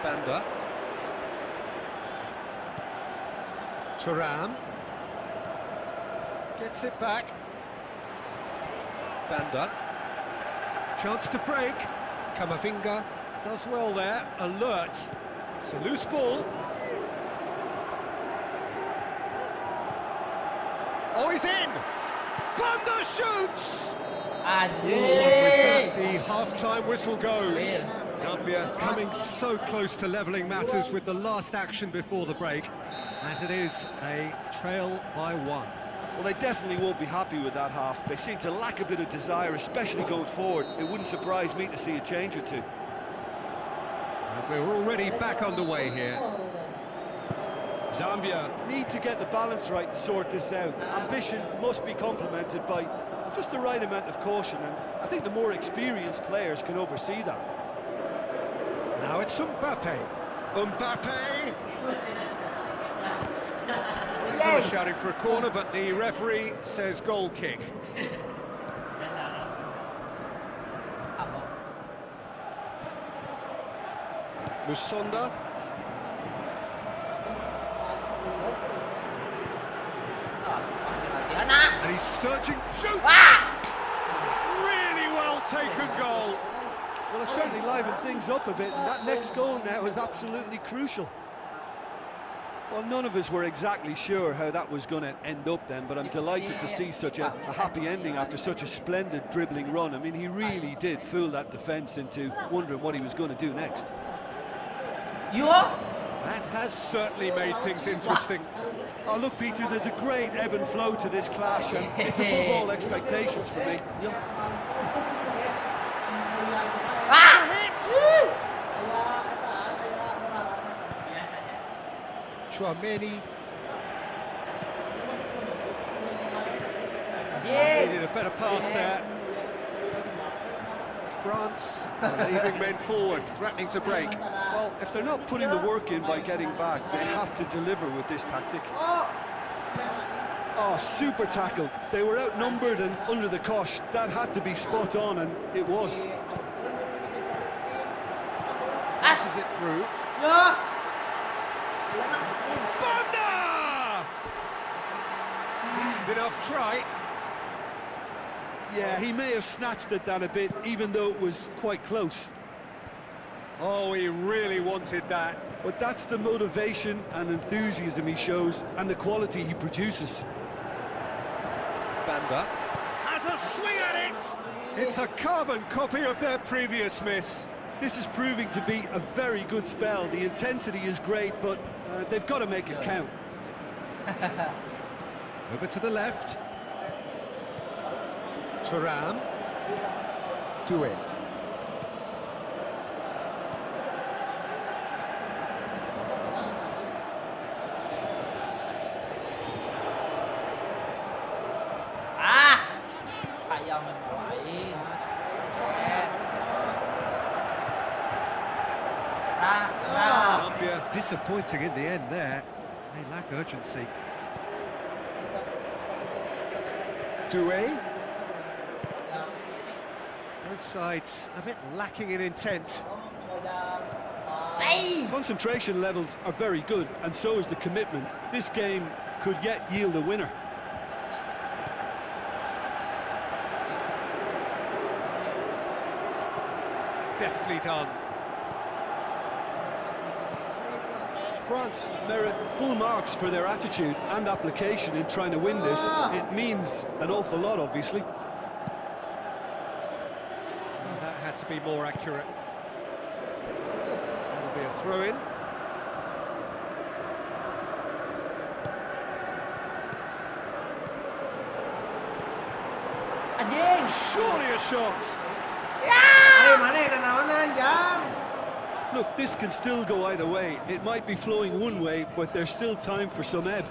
S1: Banda. Thuram. Gets it back. Banda. Chance to break. Camavinga does well there. Alert. It's a loose ball. Oh, he's in! Banda shoots! The half-time whistle goes. Zambia coming so close to levelling matters with the last action before the break. As it is, they trail by 1.
S2: Well, they definitely won't be happy with that half. They seem to lack a bit of desire, especially going forward. It wouldn't surprise me to see a change or two.
S1: And we're already back underway here.
S2: Zambia need to get the balance right to sort this out. Ambition must be complemented by Just the right amount of caution, and I think the more experienced players can oversee that.
S6: Now it's Mbappe.
S1: Mbappe! He's shouting for a corner, but the referee says goal kick. Musonda. And he's searching. Shoot! Really well taken goal.
S2: Well, it certainly livened things up a bit, and that next goal now is absolutely crucial. Well, none of us were exactly sure how that was going to end up then, but I'm delighted to see such a happy ending after such a splendid dribbling run. I mean, he really did fool that defence into wondering what he was going to do next.
S1: That has certainly made things interesting.
S2: Oh, look, Peter, there's a great ebb and flow to this clash, and it's above all expectations for me.
S6: Turney.
S1: Needed a better pass there. France leaving men forward, threatening to break.
S2: Well, if they're not putting the work in by getting back, they have to deliver with this tactic. Oh, super tackle. They were outnumbered and under the cosh. That had to be spot on, and it was.
S1: Passes it through. Banda! Decent enough try.
S2: Yeah, he may have snatched at that a bit, even though it was quite close.
S1: Oh, he really wanted that.
S2: But that's the motivation and enthusiasm he shows, and the quality he produces.
S1: Banda has a swing at it. It's a carbon copy of their previous miss.
S2: This is proving to be a very good spell. The intensity is great, but they've got to make it count.
S1: Over to the left.
S6: Thuram. Doué.
S5: Pak Yang main.
S1: Zambia disappointing in the end there. They lack urgency.
S6: Doué.
S1: Both sides a bit lacking in intent.
S2: Concentration levels are very good, and so is the commitment. This game could yet yield a winner.
S1: Deftly done.
S2: France merit full marks for their attitude and application in trying to win this. It means an awful lot, obviously.
S1: Well, that had to be more accurate. That'll be a throw-in. Surely a shot.
S2: Look, this can still go either way. It might be flowing one way, but there's still time for some ebb.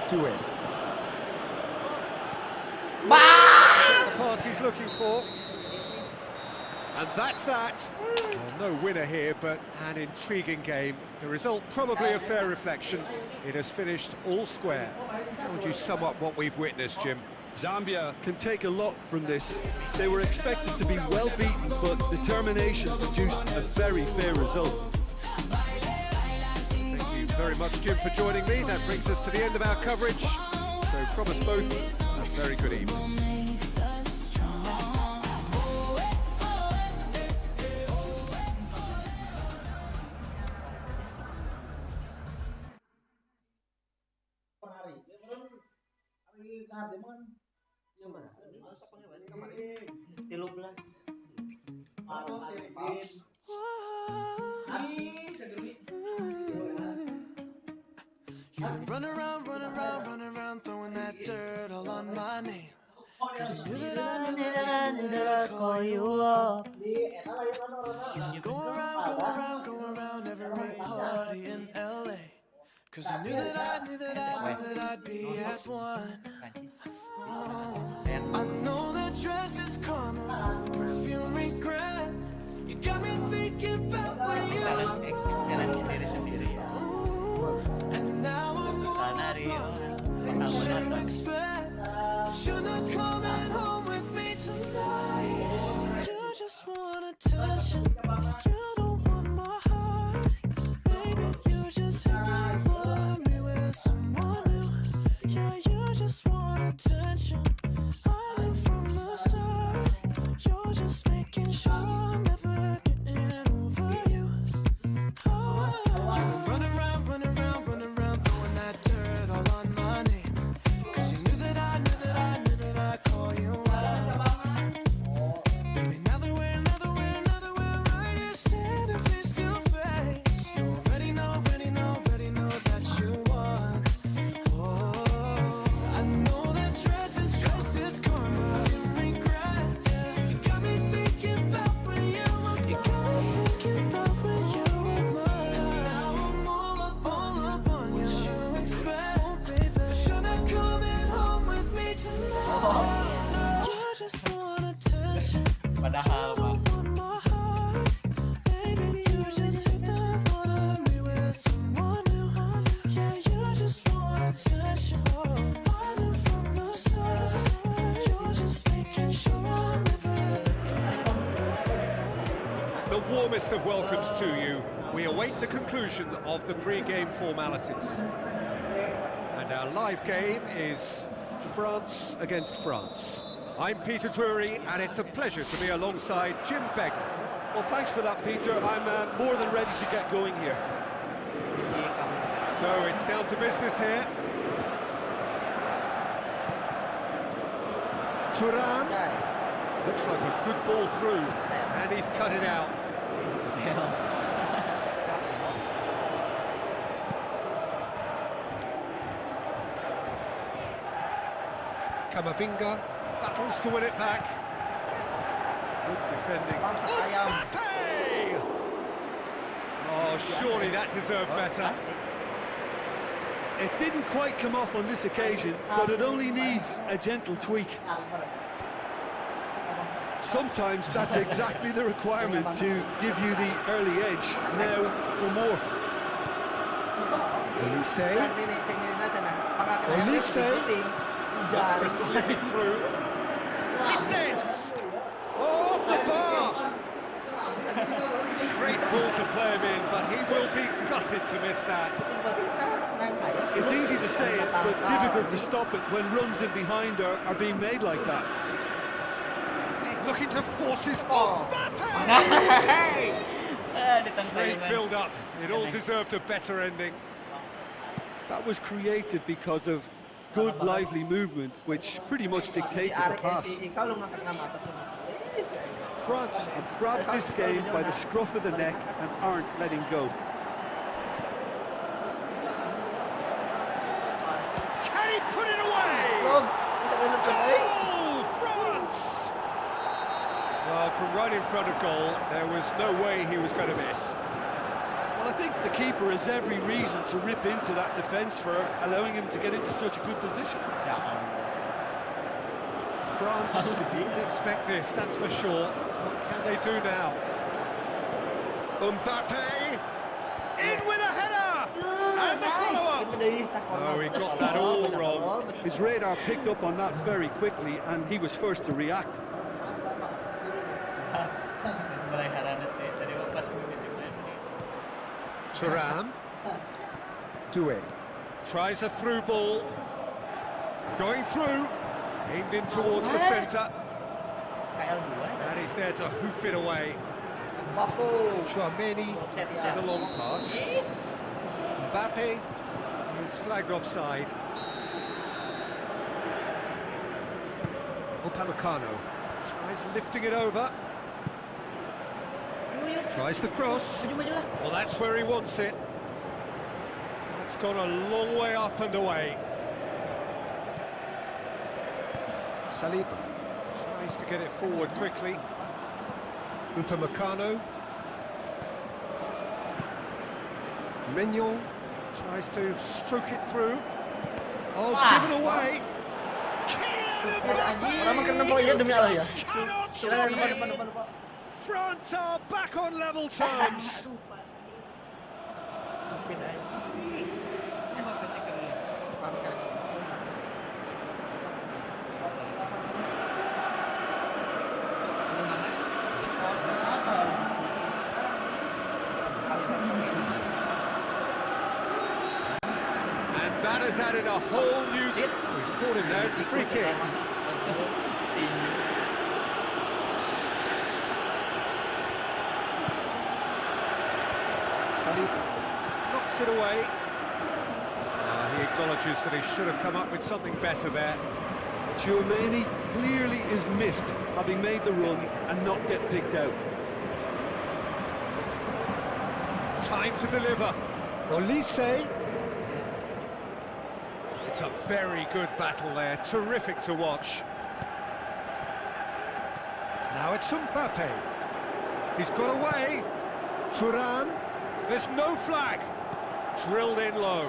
S6: Doué.
S1: The pass he's looking for. And that's that. Well, no winner here, but an intriguing game. The result probably a fair reflection. It has finished all square. How would you sum up what we've witnessed, Jim?
S2: Zambia can take a lot from this. They were expected to be well beaten, but determination produced a very fair result.
S1: Thank you very much, Jim, for joining me. That brings us to the end of our coverage. So from us both, a very good evening.
S8: Run around, throwing that dirt all on my name. 'Cause you knew that I'd call you up. Go around every party in LA. 'Cause I knew that I'd be at one. I know that dress is karma, perfume regret. You got me thinking about where you
S3: jalan sendiri-sendiri ya.
S8: and now I'm all
S3: Sana Rio,
S8: what you expect. You're not coming home with me tonight. You just want attention. You don't want my heart. Maybe you just hate the thought of me with someone new. Yeah, you just want attention. I knew from the start. You're just making sure I'm never getting over you. Oh, you run around, throwing that dirt all on my name. 'Cause you knew that I'd call you out. Baby, now that we're right here standing face to face, you already know that you won. Oh, I know that dress is karma, you regret. You got me thinking about when you were mine. Now I'm all up on you. What you expect, baby? But you're not coming home with me tonight. You just want attention.
S3: Padahal
S8: You don't want my heart. Baby, you just hate the thought of me with someone new. Yeah, you just want attention. I knew from the start. You're just making sure I'm never.
S1: The warmest of welcomes to you. We await the conclusion of the pre-game formalities. And our live game is France against France. I'm Peter Drury, and it's a pleasure to be alongside Jim Begley.
S2: Well, thanks for that, Peter. I'm more than ready to get going here.
S1: So it's down to business here. Turan. Looks like a good ball through, and he's cut it out. Camavinga battles to win it back. Good defending. Mbappe! Oh, surely that deserved better.
S2: It didn't quite come off on this occasion, but it only needs a gentle tweak. Sometimes that's exactly the requirement to give you the early edge. Now for more.
S1: Olise. Wants to slip it through. It's it! Oh, off the bar! Great ball to play him in, but he will be gutted to miss that.
S2: It's easy to say it, but difficult to stop it when runs in behind are being made like that.
S1: Looking to force his... Oh, Great build-up. It all deserved a better ending.
S2: That was created because of good, lively movement, which pretty much dictated the pass. France have grabbed this game by the scruff of the neck and aren't letting go.
S1: Can he put it away? Goal, France! Well, from right in front of goal, there was no way he was going to miss.
S2: Well, I think the keeper has every reason to rip into that defence for allowing him to get into such a good position.
S1: France didn't expect this, that's for sure. What can they do now? Mbappe! In with a header! And the follow-up! Oh, he got that all wrong.
S2: His radar picked up on that very quickly, and he was first to react.
S1: Thuram. Doué. Tries a through ball. Going through. Aimed in towards the centre. And he's there to hoof it away. Chouameni with a long pass. Mbappe is flagged offside. Upamecano tries lifting it over. Tries the cross. Well, that's where he wants it. That's gone a long way up and away. Saliba tries to get it forward quickly. Upamecano. Mignon. Tries to stroke it through. Oh,
S5: Ah.
S1: given away.
S7: Orang makan nembak ya demi Allah ya.
S1: Cannot
S7: Silakan
S1: stop
S7: depan.
S1: him. France are back on level terms. And that has added a whole new... He's caught him there, it's a free kick. Knocks it away. He acknowledges that he should have come up with something better there.
S2: Turney clearly is miffed, having made the run and not get picked out.
S1: Time to deliver. Olise. It's a very good battle there, terrific to watch. Now it's Mbappe. He's got away. Thuram. There's no flag. Drilled in low.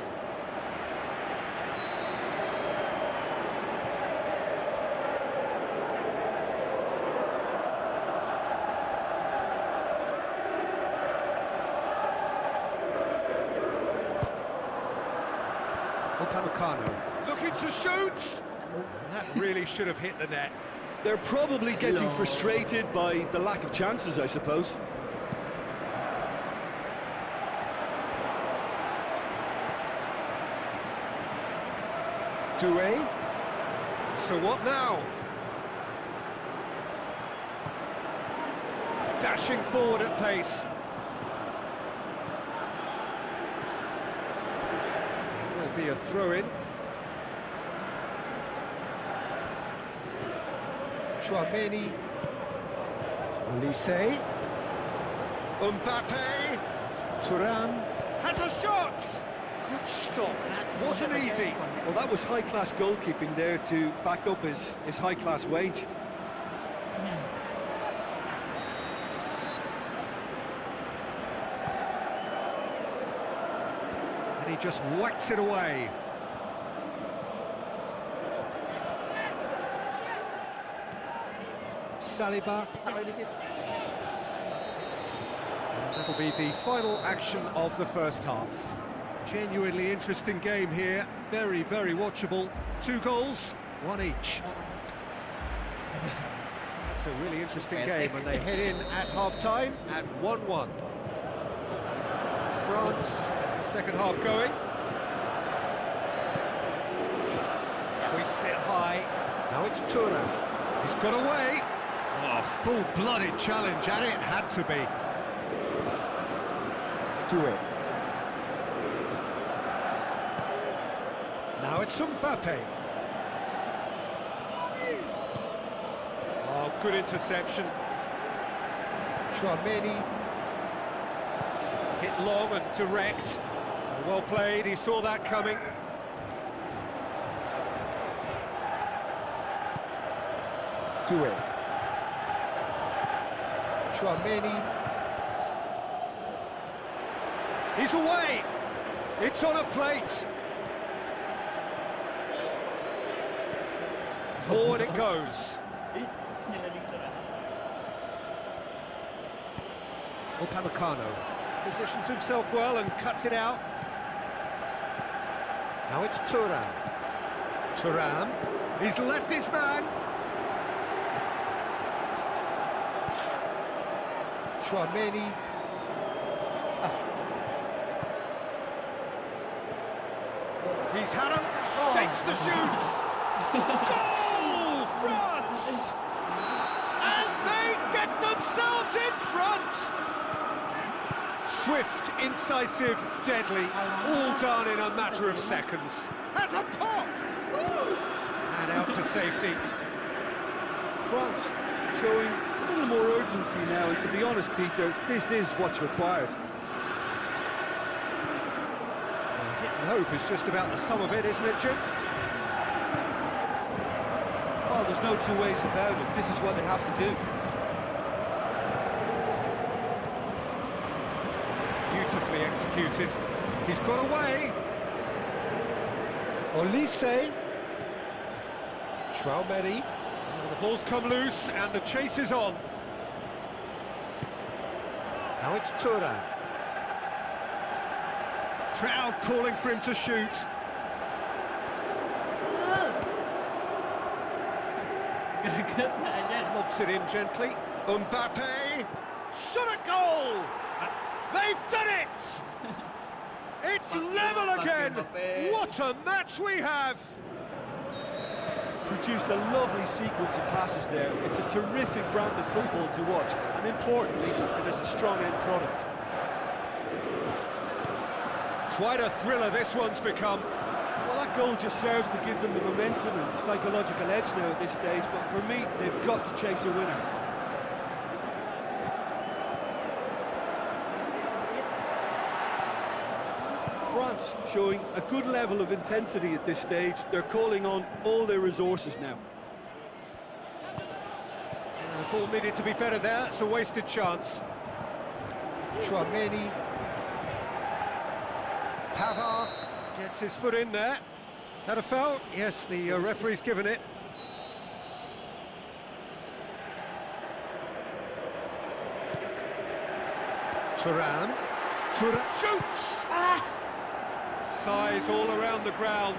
S1: Upamecano looking to shoot. That really should have hit the net.
S2: They're probably getting frustrated by the lack of chances, I suppose.
S1: Doué. So what now? Dashing forward at pace. Will be a throw-in. Chouameni. Olise. Mbappe. Thuram has a shot. Good stop. That wasn't easy.
S2: Well, that was high-class goalkeeping there to back up his high-class wage.
S1: And he just whacks it away. Saliba. And that'll be the final action of the first half. Genuinely interesting game here, very, very watchable. 2 goals, 1 each. That's a really interesting game, and they head in at half-time at 1-1. France, the second half going. We sit high. Now it's Thuram. He's got away. Oh, full-blooded challenge, and it had to be. Doué. Now it's Mbappe. Oh, good interception. Chouameni. Hit long and direct. Well played, he saw that coming. Doué. Chouameni. He's away. It's on a plate. Forward it goes. Upamecano positions himself well and cuts it out. Now it's Thuram. Thuram. He's left his man. Chouameni. He's had a shapes the shoots. Goal, France! And they get themselves in front. Swift, incisive, deadly, all done in a matter of seconds. Has a pop! And out to safety.
S2: France showing a little more urgency now, and to be honest, Peter, this is what's required.
S1: Hit and hope is just about the sum of it, isn't it, Jim?
S2: Well, there's no two ways about it. This is what they have to do.
S1: Beautifully executed. He's got away.
S6: Olise.
S1: Traumeri. The ball's come loose and the chase is on.
S6: Now it's Turan.
S1: Crowd calling for him to shoot. Lobs it in gently. Mbappe. Shot a goal! They've done it! It's level again! What a match we have!
S2: Produced a lovely sequence of passes there. It's a terrific brand of football to watch, and importantly, it is a strong end product.
S1: Quite a thriller this one's become.
S2: Well, that goal just serves to give them the momentum and psychological edge now at this stage, but for me, they've got to chase a winner. France showing a good level of intensity at this stage. They're calling on all their resources now.
S1: The ball needed to be better there. It's a wasted chance.
S6: Traumeri.
S1: Pavard gets his foot in there. Had a foul? Yes, the referee's given it.
S6: Turan.
S1: Turan shoots! Size all around the ground.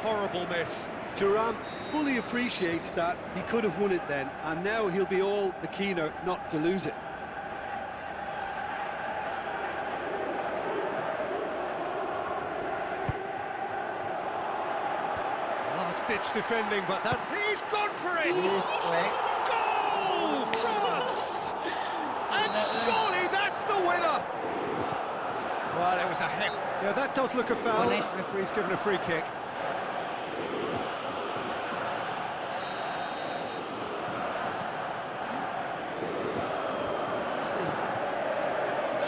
S1: Horrible miss.
S2: Thuram fully appreciates that he could have won it then, and now he'll be all the keener not to lose it.
S1: Last-ditch defending, but that he's gone for it. Goal, France! And surely that's the winner. Well, it was a hit. Yeah, that does look a foul. Referee's given a free kick.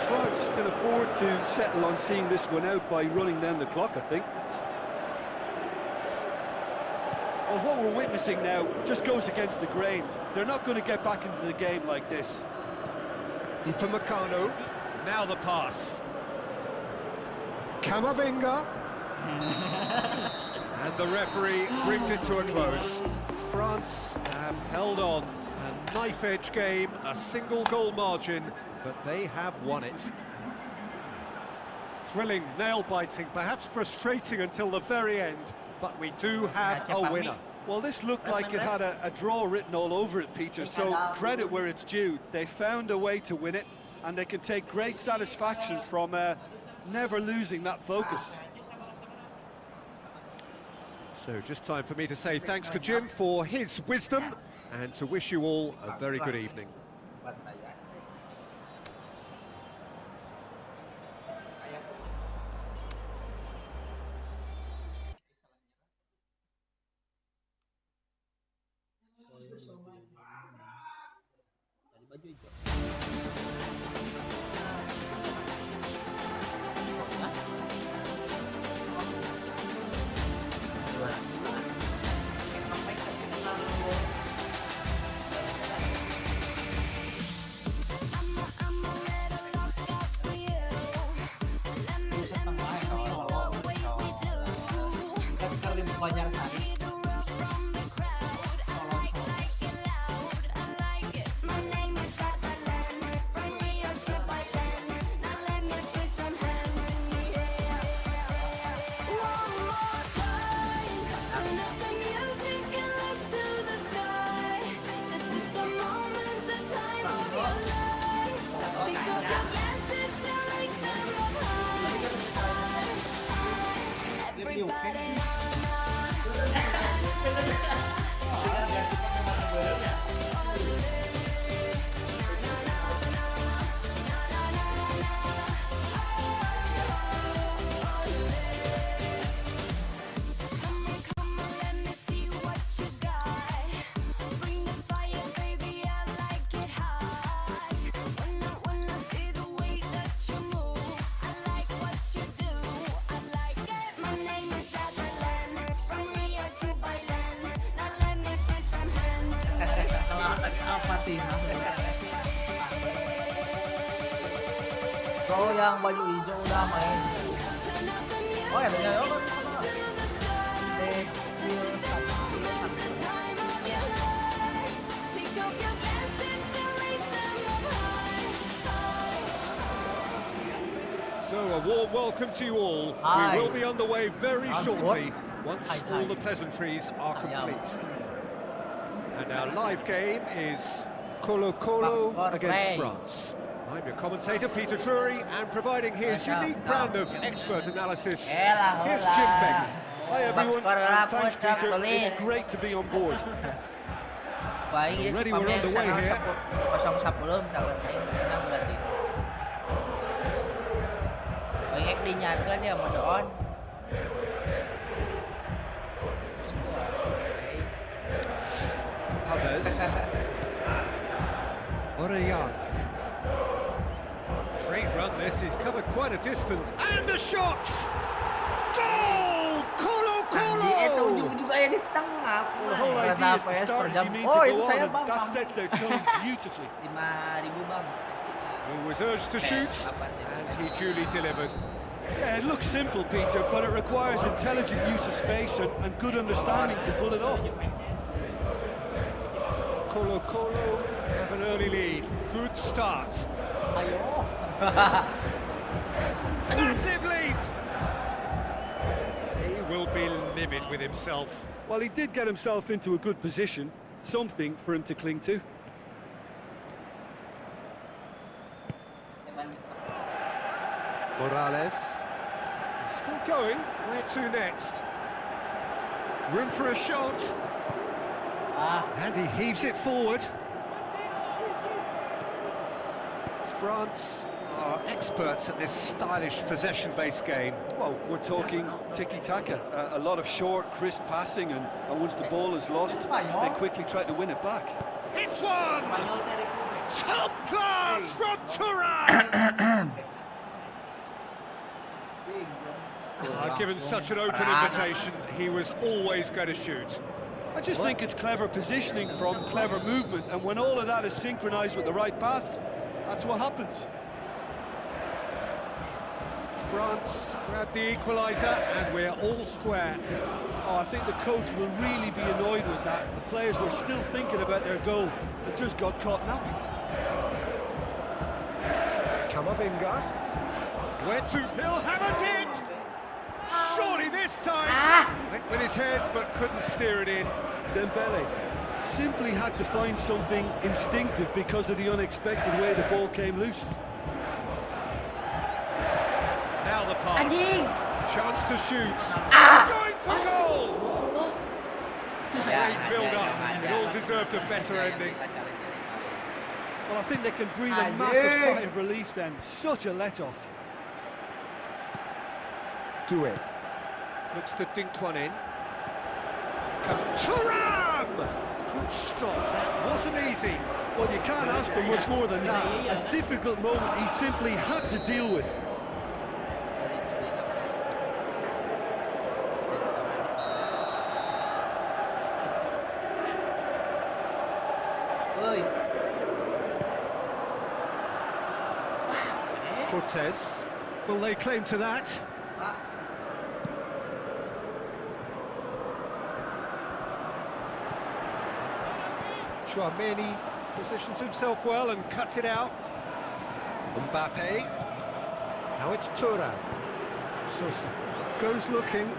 S2: France can afford to settle on seeing this one out by running down the clock, I think. Well, what we're witnessing now just goes against the grain. They're not going to get back into the game like this.
S1: For Meccano. Now the pass.
S6: Camavinga.
S1: And the referee brings it to a close. France have held on. A knife-edge game, a single-goal margin, but they have won it. Thrilling, nail-biting, perhaps frustrating until the very end, but we do have a winner.
S2: Well, this looked like it had a draw written all over it, Peter, so credit where it's due. They found a way to win it, and they can take great satisfaction from never losing that focus.
S1: So just time for me to say thanks to Jim for his wisdom and to wish you all a very good evening.
S7: Bro, yang baju hijau udah main.
S5: Oh ya bener oh.
S1: So a warm welcome to you all.
S5: Hi.
S1: We will be underway very shortly once
S5: Hi.
S1: all the pleasantries are complete. And our live game is Colo-Colo against France. I'm your commentator, Peter Turney, and providing his unique brand of expert analysis, here's Jim Beck.
S2: Hi everyone, and thanks Peter, it's great to be on board.
S1: Already we're underway here.
S5: 0-10 misalkan menang berarti. Banyak dinyatakan ya Madon.
S1: Others. Orellana. Great run this, he's covered quite a distance. And the shot! Goal! Colo-Colo!
S5: Itu juga ya di tengah.
S2: Well, the whole idea is the starters you mean to go on, and that sets their tone beautifully.
S5: 5.000 bang.
S1: Who was urged to shoot, and he duly delivered.
S2: Yeah, it looks simple, Peter, but it requires intelligent use of space and good understanding to pull it off.
S1: Colo-Colo have an early lead. Good start.
S7: Ayo.
S1: Massive leap! He will be livid with himself.
S2: Well, he did get himself into a good position, something for him to cling to.
S6: Morales.
S1: He's still going. Where to next? Room for a shot. And he heaves it forward. France are experts at this stylish possession-based game.
S2: Well, we're talking tiki-taka, a lot of short, crisp passing, and once the ball is lost, they quickly try to win it back.
S1: Hits one! Top class from Turan! Given such an open invitation, he was always going to shoot.
S2: I just think it's clever positioning from clever movement, and when all of that is synchronized with the right pass, that's what happens.
S1: France grab the equaliser, and we're all square.
S2: Oh, I think the coach will really be annoyed with that. The players were still thinking about their goal and just got caught napping.
S1: Camavinga. Where to? He'll have it in! Surely this time! Went with his head, but couldn't steer it in.
S2: Dembele simply had to find something instinctive because of the unexpected way the ball came loose.
S1: Now the pass. Chance to shoot. Going for goal! Great build-up. It all deserved a better ending.
S2: Well, I think they can breathe a massive sigh of relief then. Such a let-off.
S1: Buat. Looks to dink one in. Thuram! Good stop. That wasn't easy.
S2: Well, you can't ask for much more than that. A difficult moment he simply had to deal with.
S1: Cortez. Will they claim to that? Turney positions himself well and cuts it out. Mbappe. Now it's Turan. Sosa goes looking.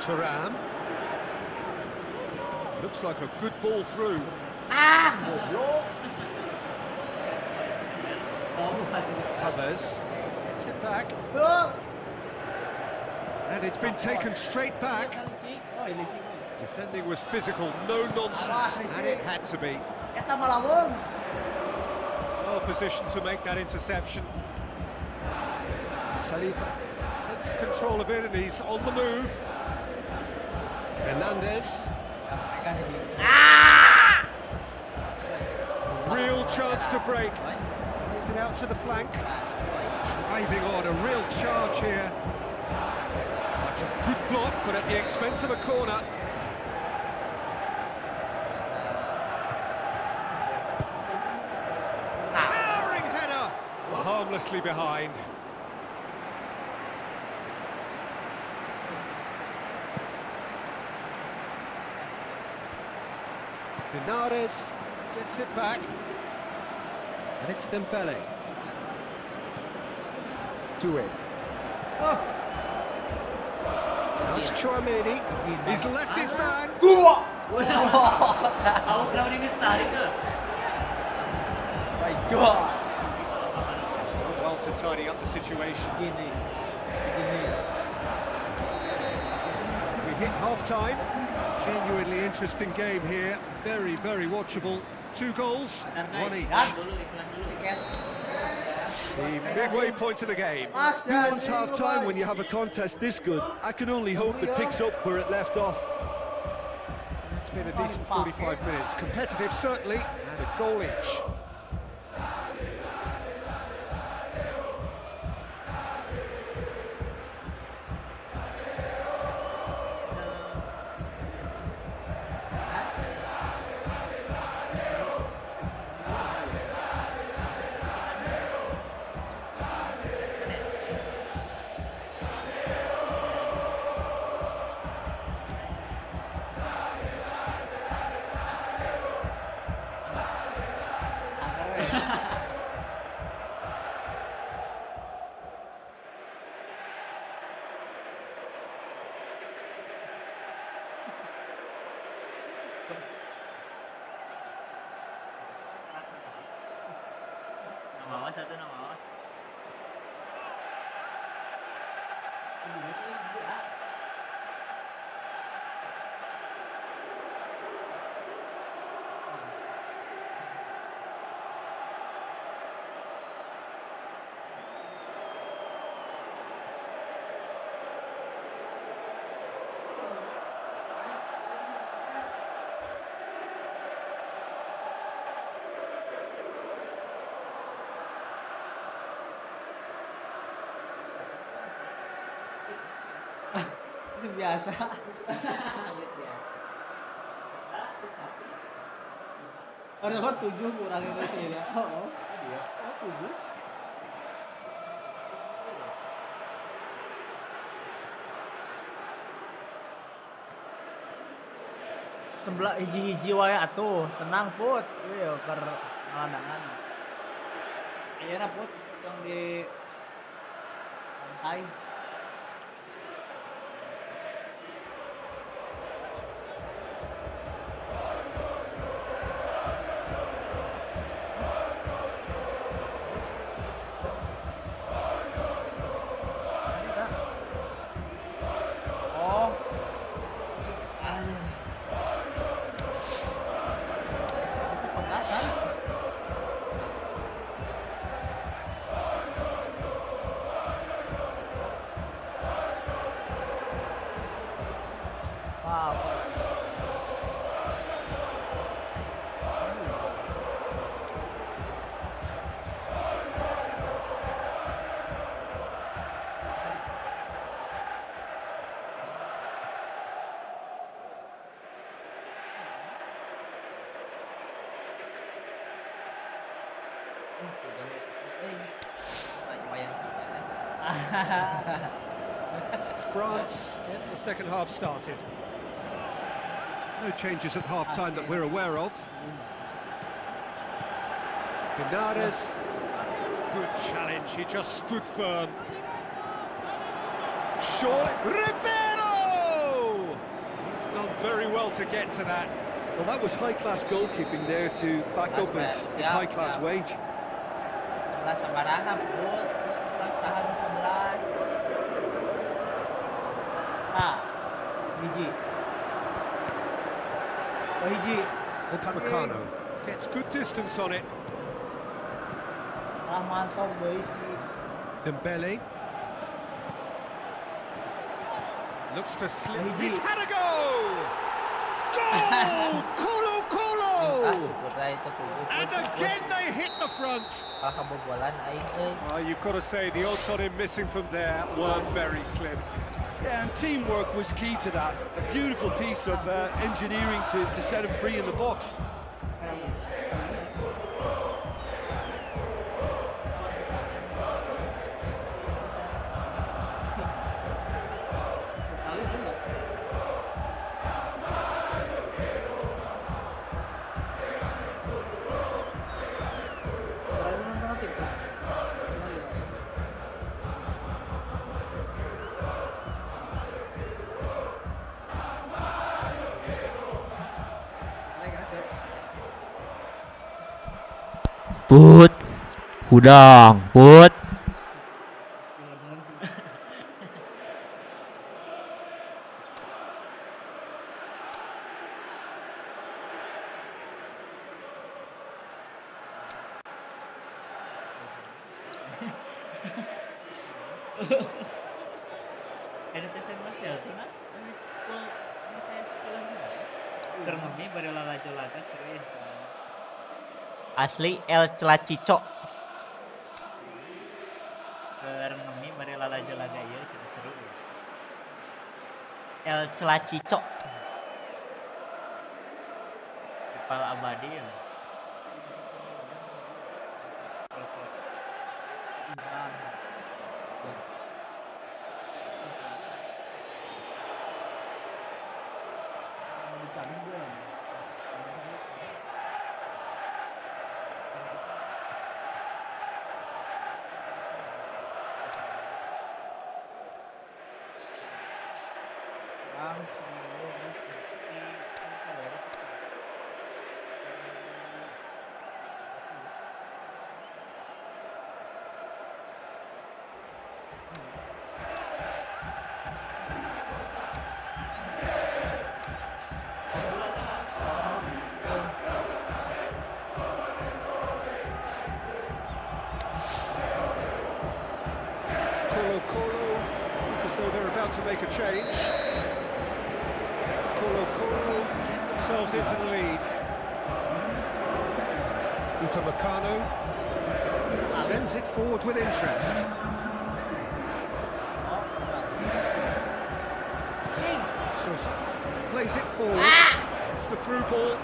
S1: Turan. Looks like a good ball through. Covers. Gets it back. And it's been taken straight back. Defending was physical, no nonsense, and it had to be. Well positioned to make that interception. Saliba takes control of it and he's on the move. Hernandez. Real chance to break. Plays it out to the flank. Driving on, a real charge here. That's a good block, but at the expense of a corner. harmlessly behind. Linares gets it back. And it's Dembele. Doué.
S7: Oh.
S1: Now it's Turney. He's left his man.
S3: Aku kenapa dia bisa tarik ke?
S5: My God.
S1: He's done well to tidy up the situation.
S7: Begini.
S1: We hit half-time. Genuinely interesting game here. Very, very watchable. 2 goals, 1 each. The midway point of the game.
S2: Who wants half-time when you have a contest this good? I can only hope it picks up where it left off.
S1: It's been a decent 45 minutes. Competitive, certainly, and a goal each.
S3: Nama awas satu nama awas.
S7: Itu biasa. Ada apa 7 kurang Indonesia ya? Oh, 7. Sebelah hiji-hiji wae atuh, tenang Put. Ieu keur ngalandangan. Ayeuna Put, cong di pantai.
S1: France get the second half started. No changes at half-time that we're aware of. Linares, good challenge, he just stood firm. Surely, Rivero! He's done very well to get to that.
S2: Well, that was high-class goalkeeping there to back up his high-class wage.
S5: 11 sabaraha, bro. 11 saham 11.
S7: Hiji. Oh, hiji.
S1: Upamecano gets good distance on it.
S7: Mantap guys si
S1: Dembele looks to slip.
S7: Hiji.
S1: He's had a go! Goal! Colo-Colo! And again they hit the front. You've got to say the odds on him missing from there were very slim.
S2: Yeah, and teamwork was key to that. A beautiful piece of engineering to set him free in the box.
S5: Put. Udang, put.
S3: Ada tes Marcel tuh nah. Ini tes sekolah juga. Turney bari lalajo-laga serius.
S5: Asli El Celacico.
S3: Turney bari lalajo-laga ieu cenah seru ya.
S5: El Celacico.
S3: Kepala abadi ya.
S1: Colo-Colo, look as though they're about to make a change. Colo-Colo get themselves into the lead. Udah sends it forward with interest. Sus plays it forward. It's the through ball.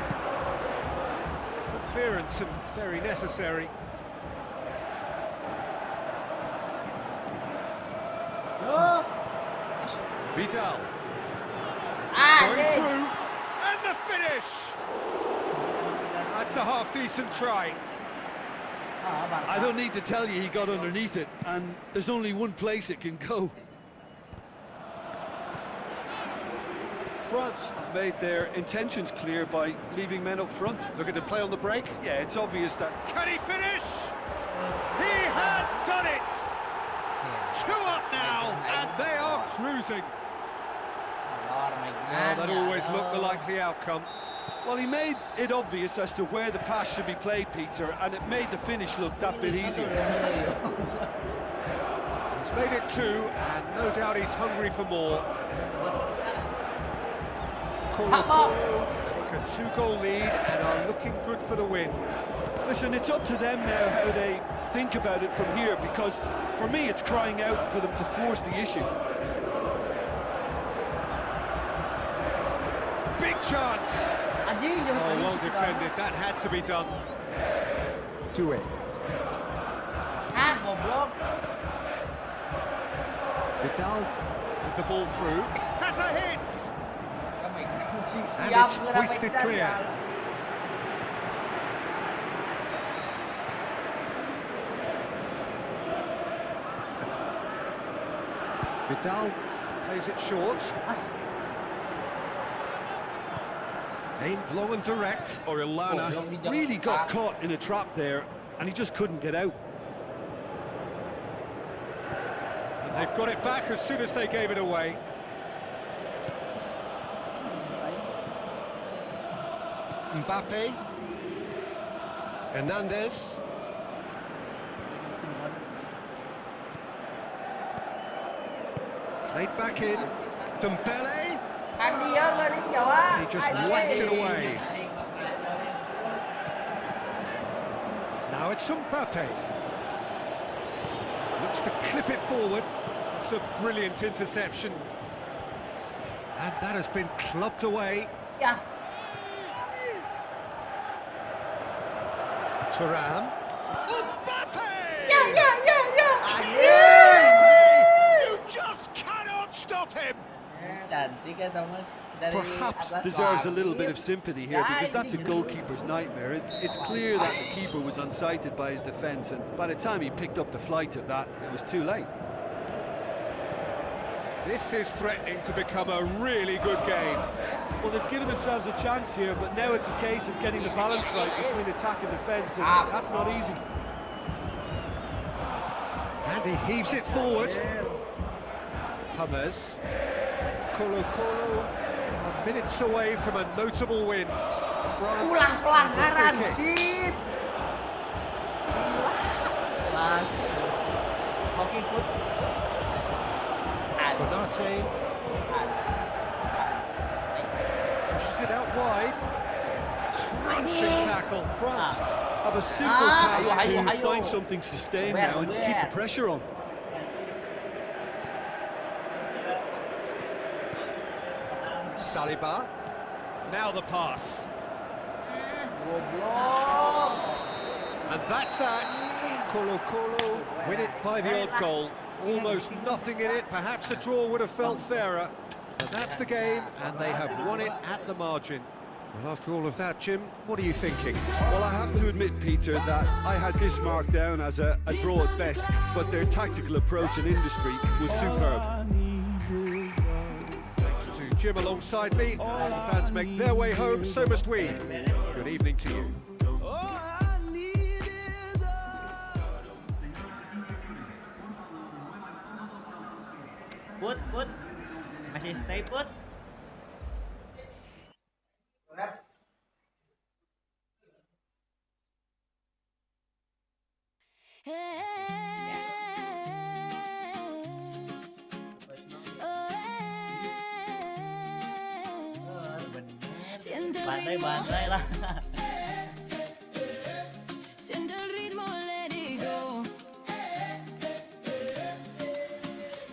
S1: Good clearance and very necessary. Vidal. Going through. And the finish! That's a half-decent try.
S2: I don't need to tell you he got underneath it, and there's only one place it can go. France have made their intentions clear by leaving men up front.
S1: Looking to play on the break.
S2: Yeah, it's obvious that...
S1: Can he finish? He has done it! 2 up now, and they are cruising. Well, that always looked the likely outcome.
S2: Well, he made it obvious as to where the pass should be played, Peter, and it made the finish look that bit easier.
S1: He's made it 2, and no doubt he's hungry for more. Colo-Colo take a 2-goal lead and are looking good for the win.
S2: Listen, it's up to them now how they think about it from here, because for me it's crying out for them to force the issue.
S1: Big chance! Oh, well defended, that had to be done. Do it. Vidal with the ball through. Has a hit! And it's hoisted clear. Vidal plays it short. Aimed long and direct.
S2: Orellana really got caught in a trap there, and he just couldn't get out.
S1: And they've got it back as soon as they gave it away. Mbappe. Hernandez. Played back in. Dembele. He just whacks it away. Now it's Mbappe. Looks to clip it forward. It's a brilliant interception. And that has been clubbed away.
S5: Yeah.
S1: Thuram. Mbappe! You just cannot stop him!
S2: Perhaps deserves a little bit of sympathy here, because that's a goalkeeper's nightmare. It's clear that the keeper was unsighted by his defence, and by the time he picked up the flight of that, it was too late.
S1: This is threatening to become a really good game.
S2: Well, they've given themselves a chance here, but now it's a case of getting the balance right between attack and defence, and that's not easy.
S1: And he heaves it forward. Hummers. Colo-Colo are minutes away from a notable win. France
S5: Ulang pelanggaran,
S1: with a free kick.
S5: sip. Mas. Hoki put.
S1: Konate pushes it out wide. Crunching tackle.
S2: France have a simple task to
S5: ayo.
S2: find something sustained now and keep the pressure on.
S1: Saliba. Now the pass. And that's that. Colo-Colo win it by the odd goal. Almost nothing in it. Perhaps a draw would have felt fairer. But that's the game, and they have won it at the margin. Well, after all of that, Jim, what are you thinking?
S2: Well, I have to admit, Peter, that I had this marked down as a draw at best, but their tactical approach and industry was superb.
S1: Thanks to Jim alongside me. As the fans make their way home, so must we. Good evening to you.
S3: Put. Masih stay put. Bantai lah.
S4: Siente el ritmo, let it go.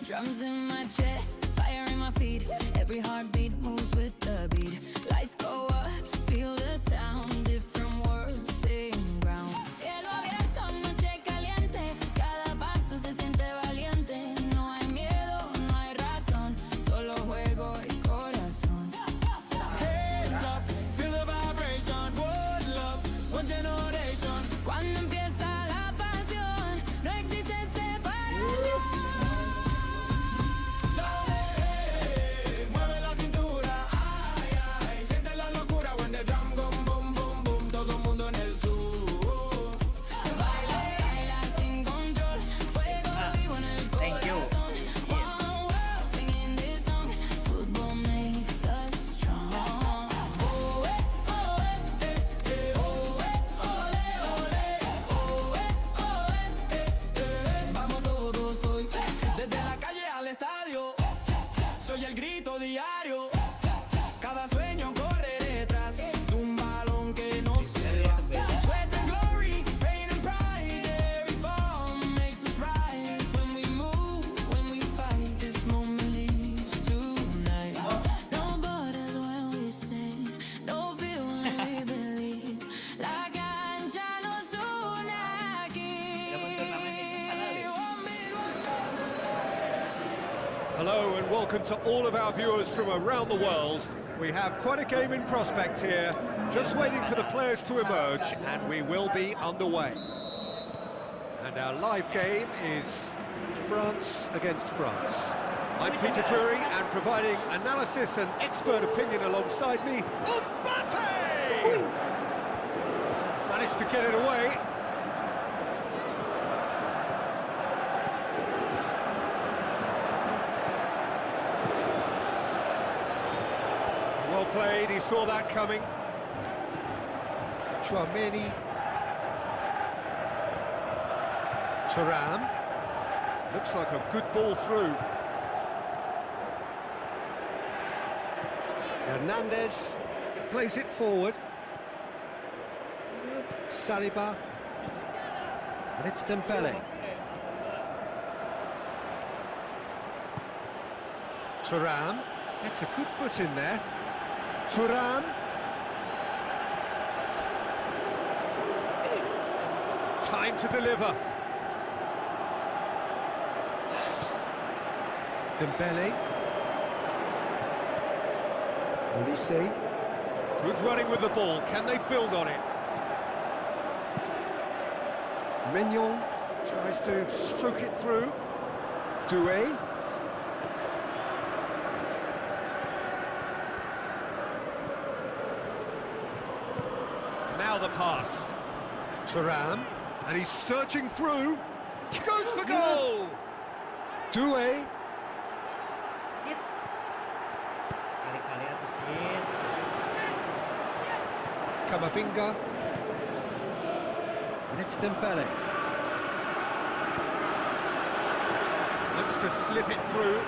S4: Drums in my chest, fire in my feet. Every heartbeat moves with the beat. Lights go up, feel the sound. Different words sing ground. Cielo abierto, noche caliente. Cada paso se siente valiente. No hay miedo, no hay razón. Solo juego y corazón. Hands up, feel the vibration. One love, one generation. Cuando empieza la pasión, no existe separación. Mueve la cintura, ay, ay. Siente la locura when the drum go boom, boom, boom. Todo el mundo en el sur. Baila sin control. Fuego vivo en el corazón. One world singing this song. Football makes us strong. Oh, oh, vamos todos hoy. Desde la calle al estadio. Soy el grito diario. Cada sueño corre detrás de un balón que no se va. Sweat and glory, pain and pride. Every fall makes us rise. When we move, when we fight, this moment leaves tonight. No borders when we sing, no fear when we believe. La cancha nos une aquí.
S1: Hello and welcome to all of our viewers from around the world. We have quite a game in prospect here, just waiting for the players to emerge, and we will be underway. And our live game is France against France. I'm Peter Drury, and providing analysis and expert opinion alongside me, Mbappe! Managed to get it away. Well played, he saw that coming. Turney. Thuram. Looks like a good ball through. Hernandez plays it forward. Saliba. And it's Dembele. Thuram. That's a good foot in there. Thuram. Time to deliver. Dembele. Olise. Good running with the ball. Can they build on it? Mignon tries to stroke it through. Doué. another pass.
S6: Thuram.
S1: And he's surging through. He goes for goal!
S6: Doué.
S5: Sit. Kali-kali atuh sit.
S6: Camavinga. And it's Dembele.
S1: Looks to slip it through.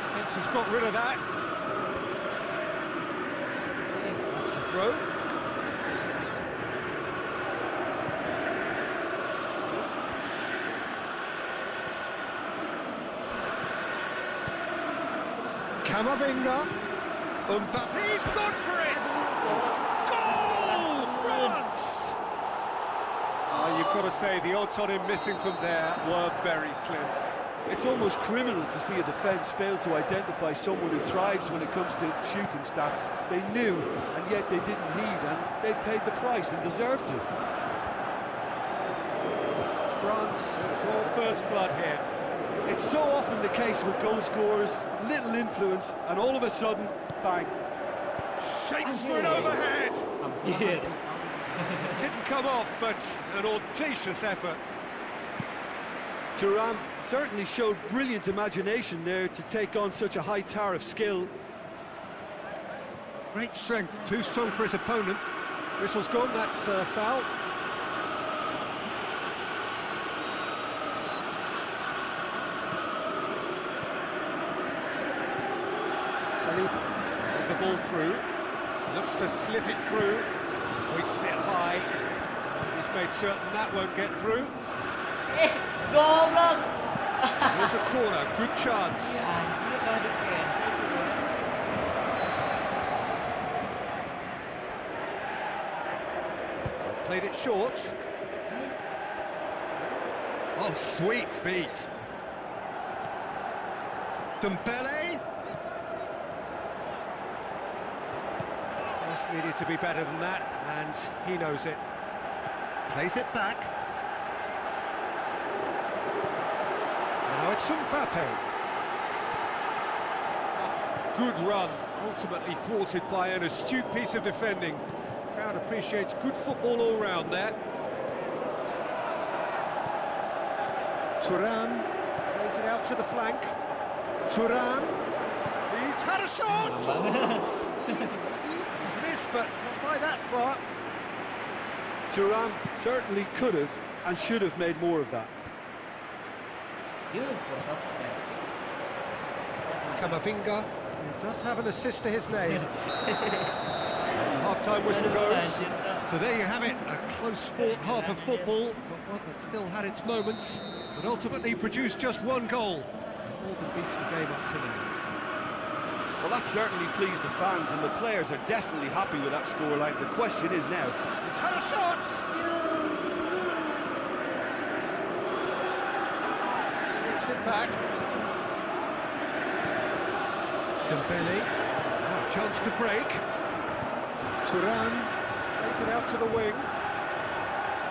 S1: Defence has got rid of that. That's the throw.
S6: Camavinga.
S1: Mbappe, he's gone for it! Goal! France! You've got to say, the odds on him missing from there were very slim.
S2: It's almost criminal to see a defence fail to identify someone who thrives when it comes to shooting stats. They knew, and yet they didn't heed, and they've paid the price and deserve to.
S1: France, it's all first blood here.
S2: It's so often the case with goal scorers, little influence, and all of a sudden, bang.
S1: Shapes for an overhead!
S5: Hampir.
S1: Didn't come off, but an audacious effort.
S2: Thuram certainly showed brilliant imagination there to take on such a high tower of skill.
S1: Great strength, too strong for his opponent. Whistle's gone, that's foul. Saliba with the ball through, looks to slip it through, hoists it high, and he's made certain that won't get through.
S5: Goblok.
S1: Here's a corner, good chance.
S5: Anjir kalau di cancel tuh.
S1: They've played it short. Oh, sweet feet. Dembele. Just needed to be better than that, and he knows it. Plays it back. Now it's Mbappe. Good run, ultimately thwarted by an astute piece of defending. Crowd appreciates good football all round there.
S6: Thuram.
S1: Plays it out to the flank. Thuram. He's had a shot! He's missed, but not by that far.
S2: Thuram certainly could have and should have made more of that.
S6: Camavinga.
S1: He does have an assist to his name. The half-time whistle goes. So there you have it, a close-fought half of football, but one that still had its moments, but ultimately produced just one goal. A more than decent game up to now.
S9: Well, that certainly pleased the fans, and the players are definitely happy with that scoreline. The question is now...
S1: He's had a shot! Gets it back. Dembele. Now a chance to break.
S6: Thuram.
S1: Plays it out to the wing.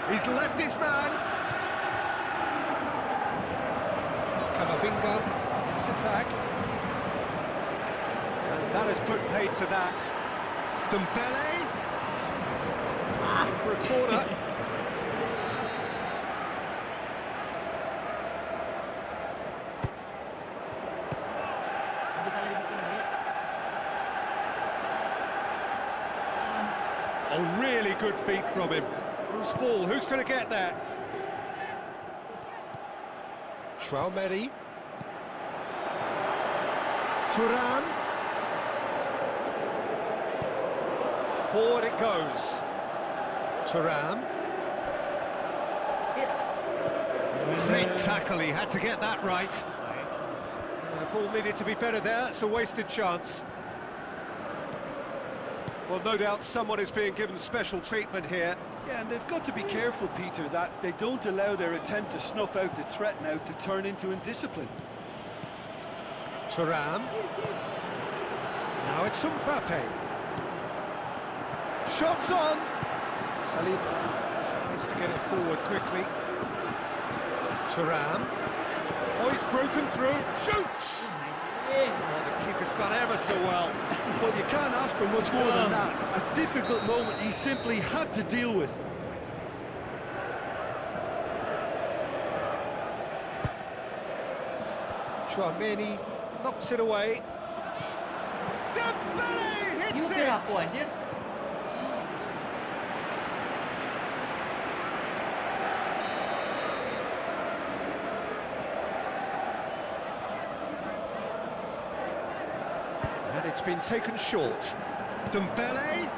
S1: He's left his man.
S6: Camavinga.
S1: Gets it back. And that has put paid to that. Dembele. For a corner. Oh, really good feet from him. Loose ball, who's going to get that?
S6: Traoré. Thuram.
S1: Forward it goes.
S6: Thuram.
S1: Great tackle, he had to get that right. Ball needed to be better there, it's a wasted chance. Well, no doubt someone is being given special treatment here.
S2: Yeah, and they've got to be careful, Peter, that they don't allow their attempt to snuff out the threat now to turn into indiscipline.
S6: Thuram.
S1: Now it's Mbappe. Shots on! Saliba tries to get it forward quickly.
S6: Thuram.
S1: Oh, he's broken through, shoots! Oh, the keeper's done ever so well.
S2: Well, you can't ask for much more than that. A difficult moment he simply had to deal with.
S1: Turney knocks it away. Dembele hits
S3: Nyupir aku
S1: it!
S3: anjir.
S1: And it's been taken short. Dembele.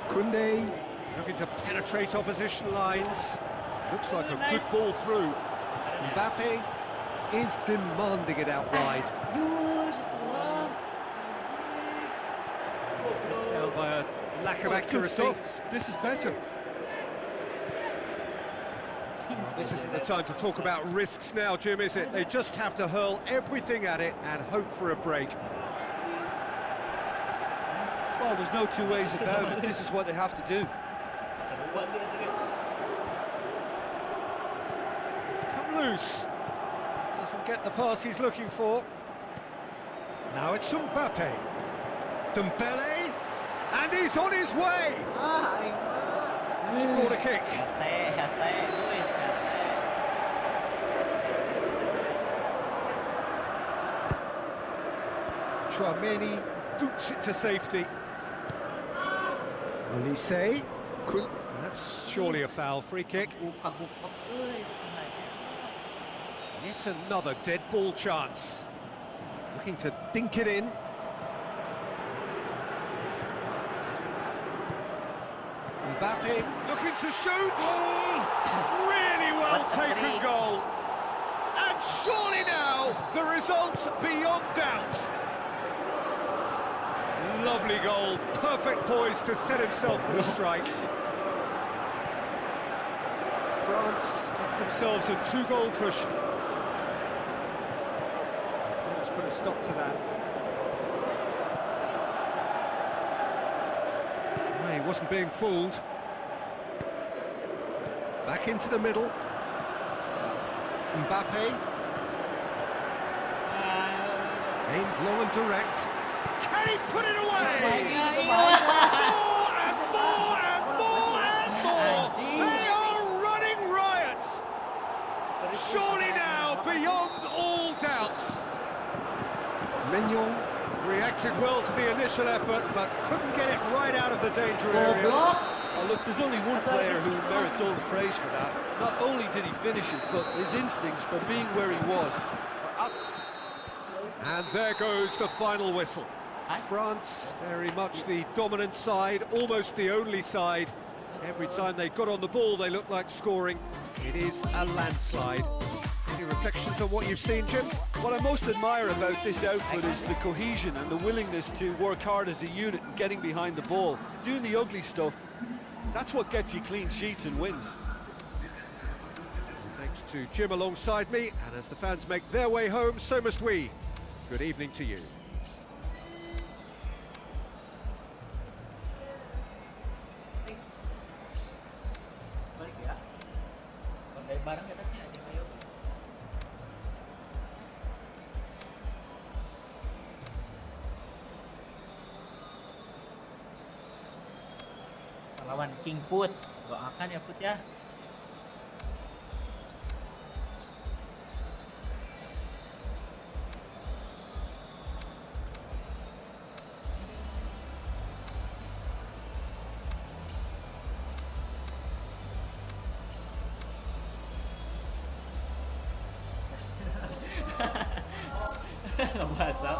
S1: Koundé looking to penetrate opposition lines. Looks like a good ball through. Mbappe is demanding it out wide.
S3: Jus, kurang.
S1: Down by a lack of
S2: Oh, it's good
S1: accuracy.
S2: stuff. This is better.
S1: This isn't the time to talk about risks now, Jim, is it? They just have to hurl everything at it and hope for a break.
S2: Well, there's no two ways about it. This is what they have to do.
S1: It's come loose. Doesn't get the pass he's looking for. Now it's Mbappe. Dembele. And he's on his way. And scored a kick. Turney boots it to safety. Olise. That's surely a foul. Free kick. Yet another dead ball chance. Looking to dink it in. Mbappe looking to shoot. Really well taken goal. And surely now the result's beyond doubt. Lovely goal. Perfect poise to set himself for the strike. France get themselves a 2-goal cushion. Let's put a stop to that. Oh, he wasn't being fooled. Back into the middle. Mbappe. Aimed long and direct. Can he put it away? More and more and more and more. They are running riot. Surely now, beyond all doubt. Mignon reacted well to the initial effort, but couldn't get it right out of the danger area.
S2: Oh, look, there's only one player who merits all the praise for that. Not only did he finish it, but his instincts for being where he was were up.
S1: And there goes the final whistle. France, very much the dominant side, almost the only side. Every time they got on the ball, they looked like scoring. It is a landslide. Any reflections on what you've seen, Jim?
S2: What I most admire about this output is the cohesion and the willingness to work hard as a unit and getting behind the ball. Doing the ugly stuff, that's what gets you clean sheets and wins.
S1: Thanks to Jim alongside me, and as the fans make their way home, so must we. Good evening to you.
S3: Bareng kita sih anjing ayo. Lawan King Put. Doakan ya Put ya. Ngebasap.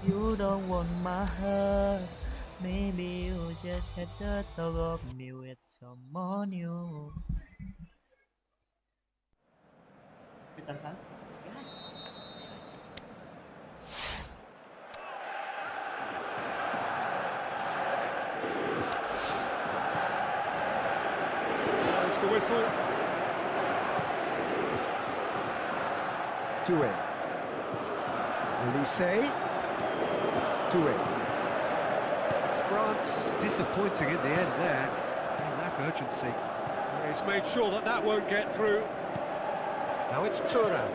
S5: You don't want my heart. Maybe you just had the thought of me with someone new.
S7: Pitan san. Yes.
S1: There's the whistle.
S6: Doué. Olise. Doué.
S1: France disappointing in the end there. They lack urgency. He's made sure that that won't get through.
S6: Now it's Thuram.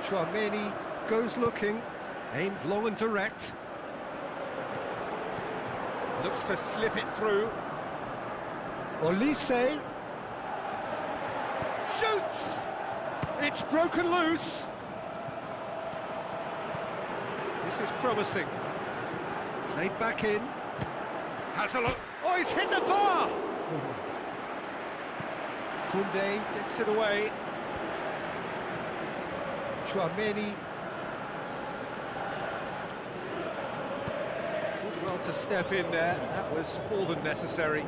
S1: Turney goes looking, aimed long and direct. Looks to slip it through.
S6: Olise.
S1: Shoots! It's broken loose. This is promising. Played back in. Has a look. Oh, he's hit the bar!
S6: Koundé.
S1: Gets it away.
S6: Tchouaméni.
S1: Did well to step in there. That was more than necessary.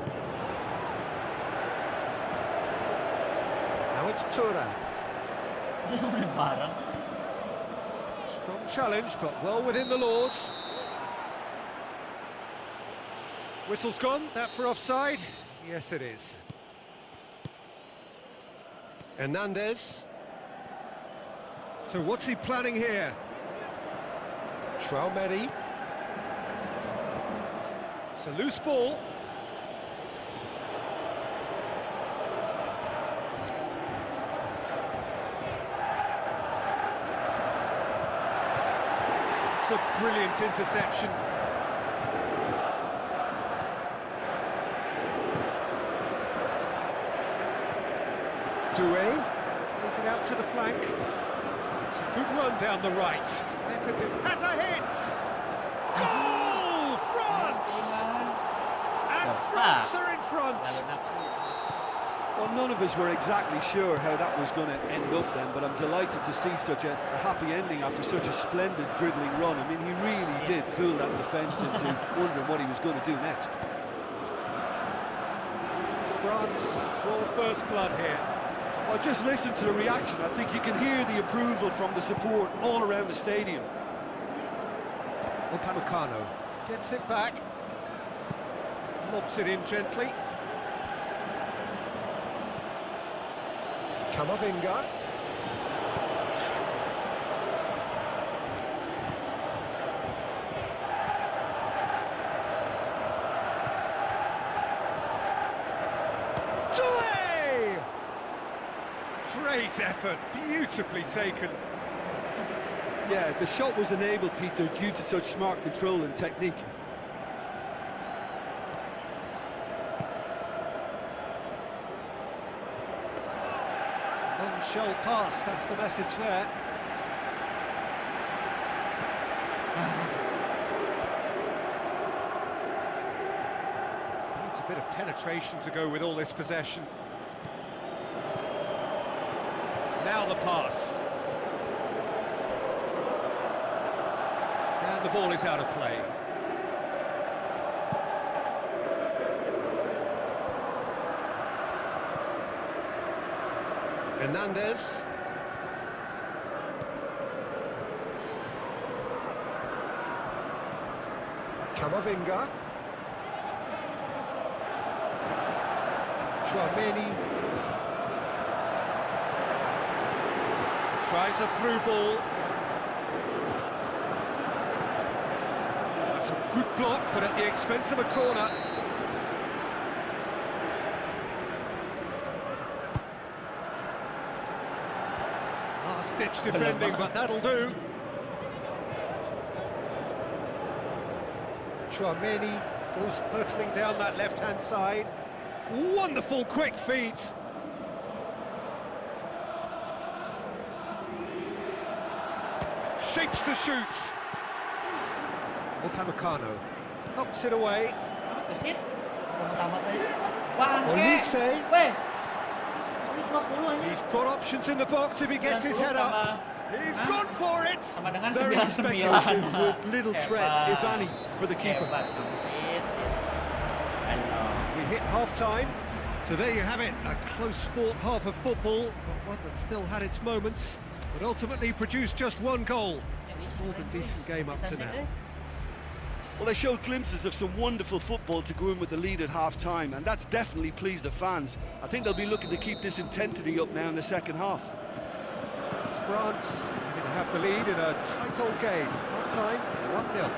S6: Now it's Thuram.
S5: Barang.
S1: Strong challenge, but well within the laws. Whistle's gone. That for offside? Yes, it is.
S6: Hernandez.
S1: So what's he planning here?
S6: Tchouaméni.
S1: It's a loose ball. It's a brilliant interception.
S6: Doué.
S1: Plays it out to the flank. It's a good run down the right. There could be... Has a hit! Goal! France! And France are in front!
S2: Well, none of us were exactly sure how that was going to end up then, but I'm delighted to see such a happy ending after such a splendid dribbling run. I mean, he really did fool that defence into wondering what he was going to do next.
S1: France draw first blood here.
S2: Well, just listen to the reaction. I think you can hear the approval from the support all around the stadium.
S1: Upamecano gets it back. Lobs it in gently.
S6: Camavinga.
S1: Doué! Great effort, beautifully taken.
S2: Yeah, the shot was enabled, Peter, due to such smart control and technique.
S1: Shell pass, that's the message there. Needs a bit of penetration to go with all this possession. Now the pass. And the ball is out of play.
S6: Hernandez. Camavinga. Tchouaméni.
S1: Tries a through ball. That's a good block, but at the expense of a corner. Last-ditch defending, but that'll do.
S6: Tchouaméni.
S1: Goes hurtling down that left-hand side. Wonderful quick feet. Shapes to shoot. Upamecano knocks it away.
S5: Kesit. Tamat tadi. Wah,
S6: Olise.
S5: Weh. Sulit 50 aja.
S1: He's got options in the box if he gets his head up. He's gone for it.
S3: Sama dengan
S2: Very
S3: 9-9.
S2: speculative with little threat, if any, for the keeper.
S3: Hebat, Hamzit. Aduh.
S1: We hit half-time, so there you have it. A close-fought half of football, but one that still had its moments, but ultimately produced just one goal. More than decent game up to now.
S9: Well, they showed glimpses of some wonderful football to go in with the lead at half-time, and that's definitely pleased the fans. I think they'll be looking to keep this intensity up now in the second half.
S1: France having to have the lead in a tight old game. Half-time, 1-0.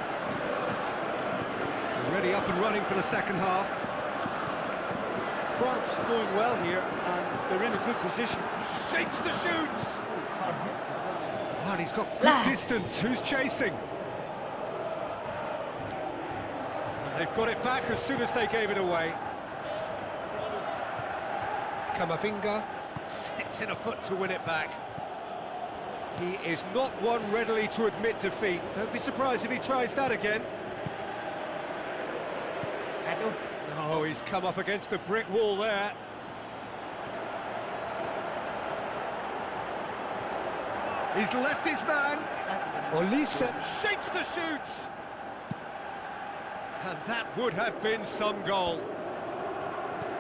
S1: Already up and running for the second half.
S2: France going well here, and they're in a good position.
S1: Shapes the shoots! Oh, and he's got good distance. Who's chasing? And they've got it back as soon as they gave it away. Camavinga sticks in a foot to win it back. He is not one readily to admit defeat. Don't be surprised if he tries that again.
S3: Aduh.
S1: Oh, he's come up against a brick wall there. He's left his man. Olise shapes the shoots. And that would have been some goal.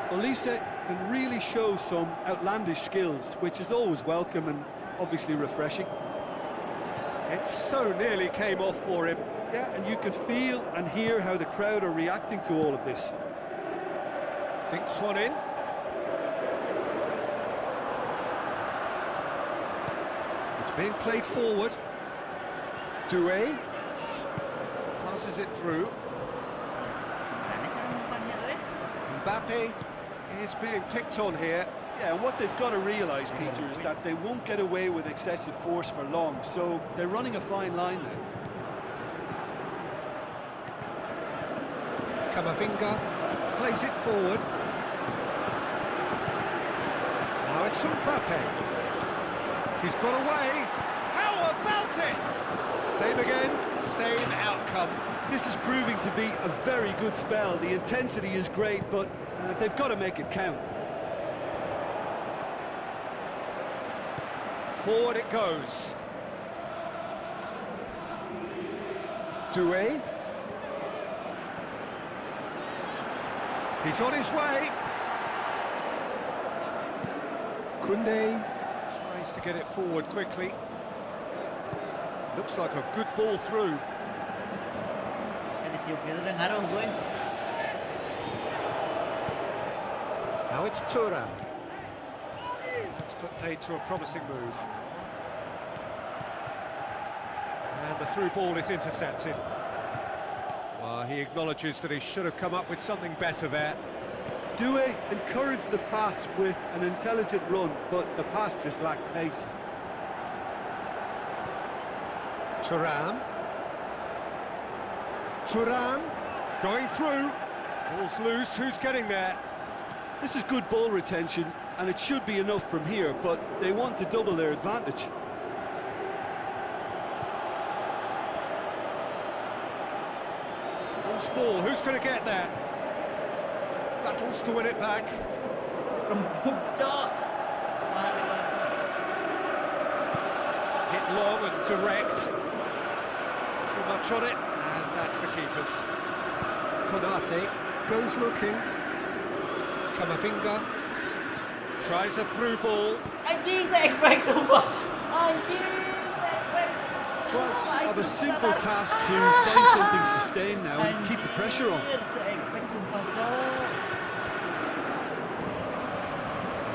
S2: Olise can really show some outlandish skills, which is always welcome and obviously refreshing.
S1: It so nearly came off for him.
S2: Yeah, and you can feel and hear how the crowd are reacting to all of this.
S1: Dinks one in. It's being played forward. Doué passes it through.
S3: Mana cara umpannya,
S1: Mbappe is being picked on here.
S2: Yeah, and what they've got to realise, Peter, is that they won't get away with excessive force for long, so they're running a fine line now.
S1: Camavinga plays it forward. Now it's Mbappe. He's got away. How about it? Same again, same outcome.
S2: This is proving to be a very good spell. The intensity is great, but they've got to make it count.
S1: Forward it goes. Doué. He's on his way. Koundé tries to get it forward quickly. Looks like a good ball through. Now it's Thuram. That's put paid to a promising move. And the through ball is intercepted. Well, he acknowledges that he should have come up with something better there.
S2: Doué encouraged the pass with an intelligent run, but the pass just lacked pace.
S1: Thuram. Thuram going through. Ball's loose. Who's getting there?
S2: This is good ball retention, and it should be enough from here, but they want to double their advantage.
S1: Loose ball. Who's going to get there? Battles to win it back. Hit long and direct. Too much on it, and that's the keeper's. Konate goes looking. Camavinga tries a through ball.
S3: Anjing, tak expect sumpah. Anjing, tak expect.
S2: France have a simple task to find something sustained now and keep the pressure on.
S3: Tak expect sumpah, cok.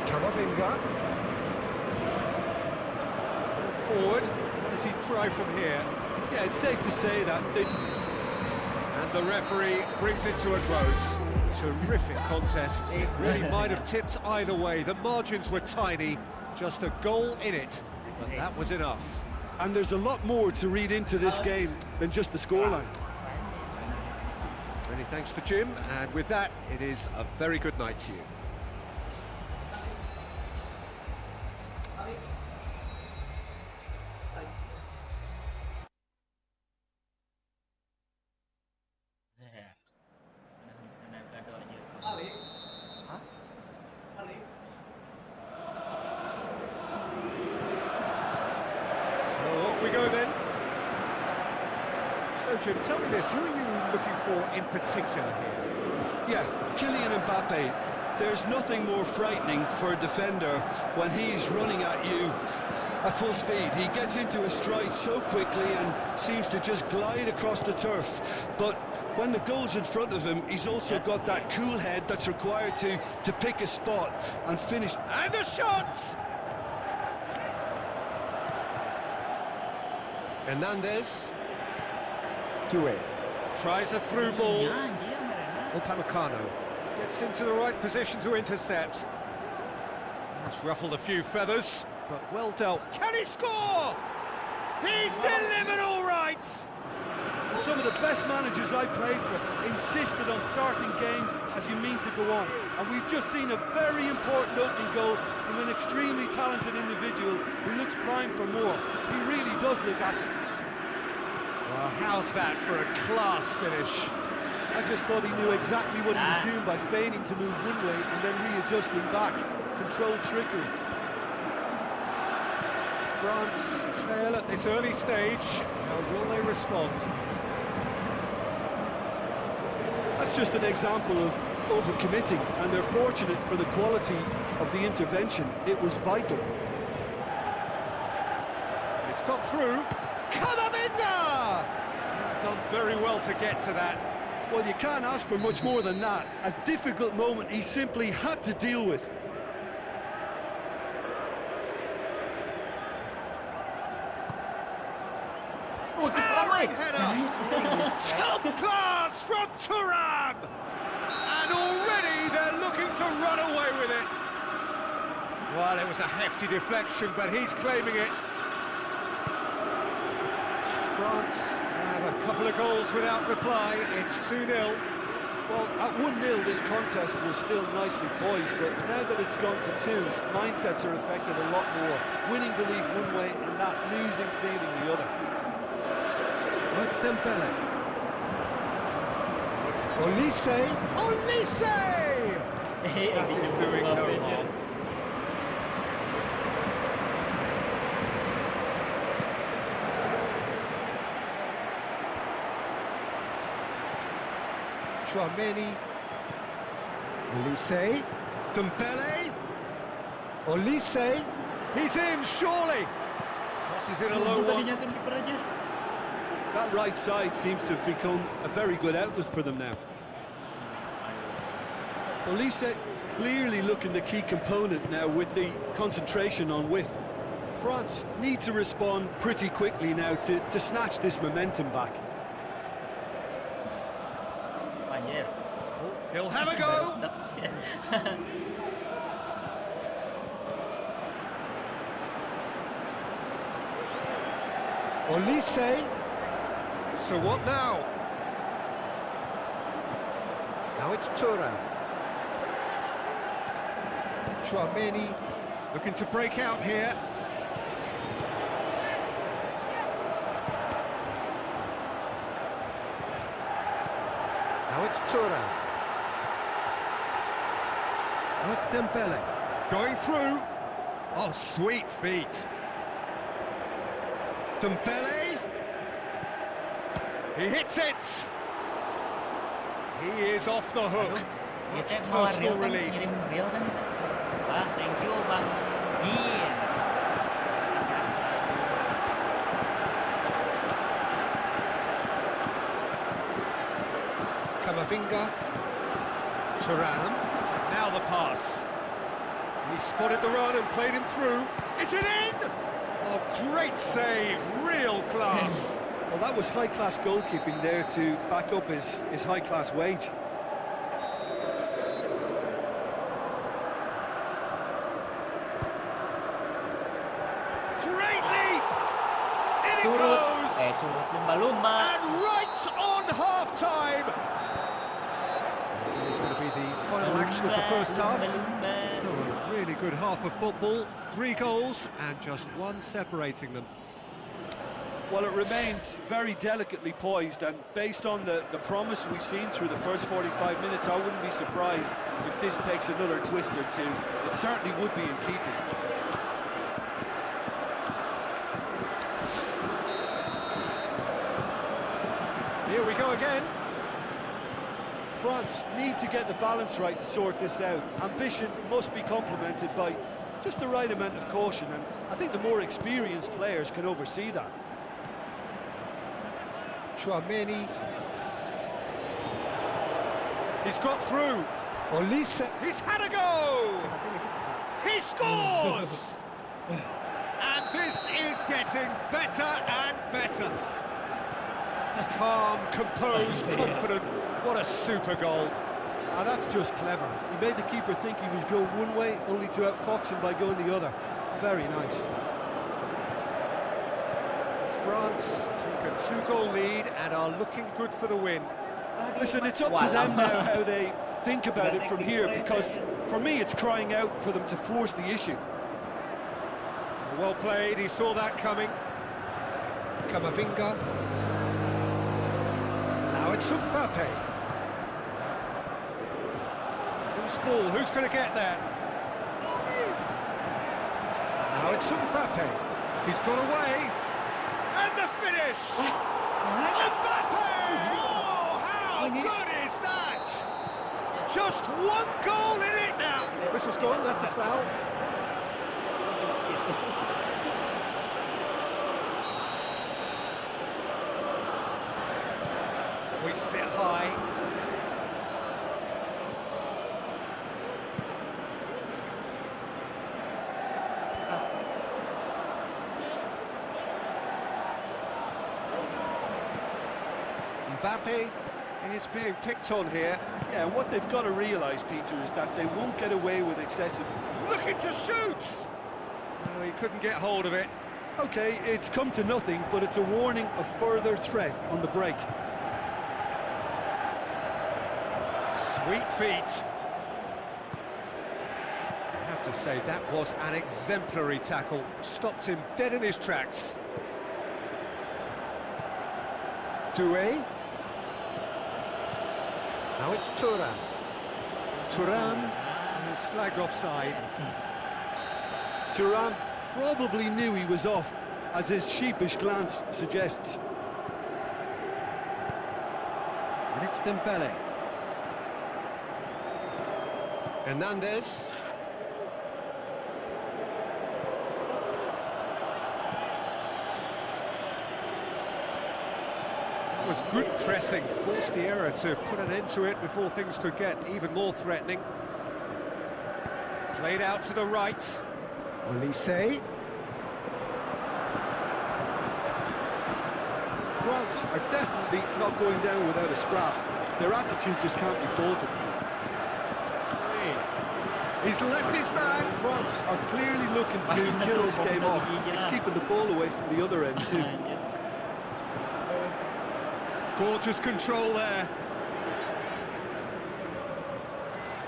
S1: Camavinga forward. What does he try from here?
S2: Yeah, it's safe to say that they...
S1: And the referee brings it to a close. Terrific contest. It really might have tipped either way. The margins were tiny, just a goal in it, but that was enough.
S2: And there's a lot more to read into this game than just the scoreline.
S1: Many thanks to Jim, and with that, it is a very good night to you. So, Jim, tell me this, who are you looking for in particular here?
S9: Yeah, Kylian Mbappe. There's nothing more frightening for a defender when he's running at you at full speed. He gets into a stride so quickly and seems to just glide across the turf. But when the goal's in front of him, he's also got that cool head that's required to pick a spot and finish.
S1: And the shot! Hernandez. Doué. Tries a through ball. Upamecano gets into the right position to intercept. That's ruffled a few feathers, but well dealt. Can he score? He's delivered all right!
S2: And some of the best managers I played for insisted on starting games as you mean to go on. And we've just seen a very important opening goal from an extremely talented individual who looks primed for more. He really does look at it.
S1: Well, how's that for a class finish?
S2: I just thought he knew exactly what he was doing by feigning to move one way and then readjusting back. Controlled trickery.
S1: France trail at this early stage. How will they respond?
S2: That's just an example of overcommitting, and they're fortunate for the quality of the intervention. It was vital.
S1: It's got through. Camavinga! He's done very well to get to that.
S2: Well, you can't ask for much more than that. A difficult moment he simply had to deal with.
S1: Towering header! Top class from Thuram! And already they're looking to run away with it. Well, it was a hefty deflection, but he's claiming it. France grab a couple of goals without reply. It's 2-0.
S2: Well, at 1-0 this contest was still nicely poised, but now that it's gone to 2, mindsets are affected a lot more. Winning belief one way and that losing feeling the other.
S1: It's Dembele. Olise! Olise! That is doing no harm. Chouameni. Olise. Dembele. Olise. He's in, surely! Crosses in a low one.
S2: That right side seems to have become a very good outlet for them now. Olise clearly looking the key component now with the concentration on width. France need to respond pretty quickly now to snatch this momentum back.
S1: He'll have a go! Olise. So what now? Now it's Thuram. Chouameni looking to break out here. Now it's Thuram. Now it's Dembele. Going through. Oh, sweet feet. Dembele. He hits it! He is off the hook. Much personal relief.
S3: Thank you, Bang Gian.
S1: Camavinga. Thuram. Now the pass. He spotted the run and played him through. Is it in? Oh, great save. Real class.
S2: Well, that was high-class goalkeeping there to back up his high-class wage.
S1: Great leap! In it goes! And right on half-time! That is going to be the final action of the first half. So a really good half of football. 3 goals and just 1 separating them.
S2: Well, it remains very delicately poised, and based on the promise we've seen through the first 45 minutes, I wouldn't be surprised if this takes another twist or two. It certainly would be in keeping.
S1: Here we go again.
S2: France need to get the balance right to sort this out. Ambition must be complemented by just the right amount of caution, and I think the more experienced players can oversee that.
S6: Chouameni.
S1: He's got through.
S6: Olise.
S1: He's had a go. He scores. And this is getting better and better. Calm, composed, confident. What a super goal.
S2: Ah, that's just clever. He made the keeper think he was going one way, only to outfox him by going the other. Very nice.
S1: France take a 2-goal lead and are looking good for the win.
S2: Listen, it's up to them now how they think about it from here, because for me it's crying out for them to force the issue.
S1: Well played, he saw that coming.
S6: Camavinga. Now it's Mbappe.
S1: Who's ball? Who's going to get there?
S6: Now it's Mbappe.
S1: He's got away. And the finish! Mbappe! Oh, how good is that? Just one goal in it now. Whistle's gone, that's a foul. We sit high.
S6: Mbappe
S1: is being picked on here.
S2: Yeah, what they've got to realise, Peter, is that they won't get away with excessive.
S1: Looking to shoot! No, he couldn't get hold of it.
S2: Okay, it's come to nothing, but it's a warning of further threat on the break.
S1: Sweet feet. I have to say, that was an exemplary tackle. Stopped him dead in his tracks.
S6: Doué. Now it's Thuram. Thuram.
S1: He's flagged offside.
S2: Thuram probably knew he was off, as his sheepish glance suggests.
S6: And it's Dembele. Hernandez.
S1: That was good pressing. Forced the error to put an end to it before things could get even more threatening. Played out to the right.
S6: Olise.
S2: France are definitely not going down without a scrap. Their attitude just can't be faulted.
S1: He's left his man.
S2: France are clearly looking to kill this game off. It's keeping the ball away from the other end too.
S1: Gorgeous control there.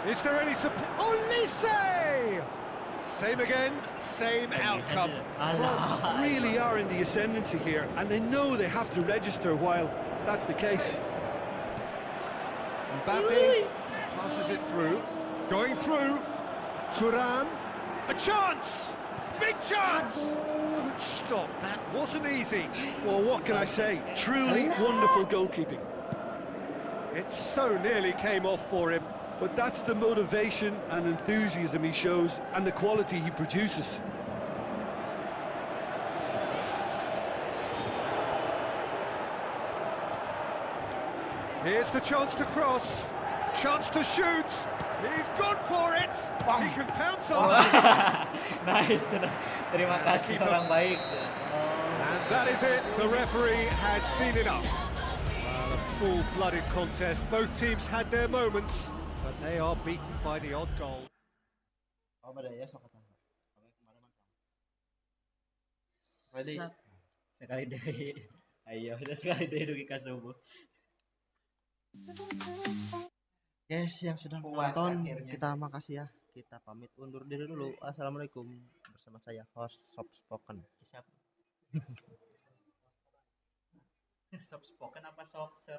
S1: Is there any support? Olise! Same again, same outcome.
S2: France really are in the ascendancy here, and they know they have to register while that's the case.
S1: Mbappe passes it through. Going through. Thuram. A chance! Big chance! Good stop. That wasn't easy.
S2: Well, what can I say? Truly wonderful goalkeeping.
S1: It so nearly came off for him.
S2: But that's the motivation and enthusiasm he shows, and the quality he produces.
S1: Here's the chance to cross. Chance to shoot. He's gone for it. He can pounce on it.
S7: Nice. Terima kasih orang baik.
S1: And that is it. The referee has seen enough. A full-blooded contest. Both teams had their moments, but they are beaten by the odd goal.
S7: Oh, pada ya sok kata. Ready? Sekali deh. Ayo, sekali deh dugi kasubuh.
S10: Guys, yang sudah menonton, kita makasih ya. Kita pamit undur diri dulu. Assalamualaikum. Bersama saya host Soft Spoken.
S3: Soft spoken apa soft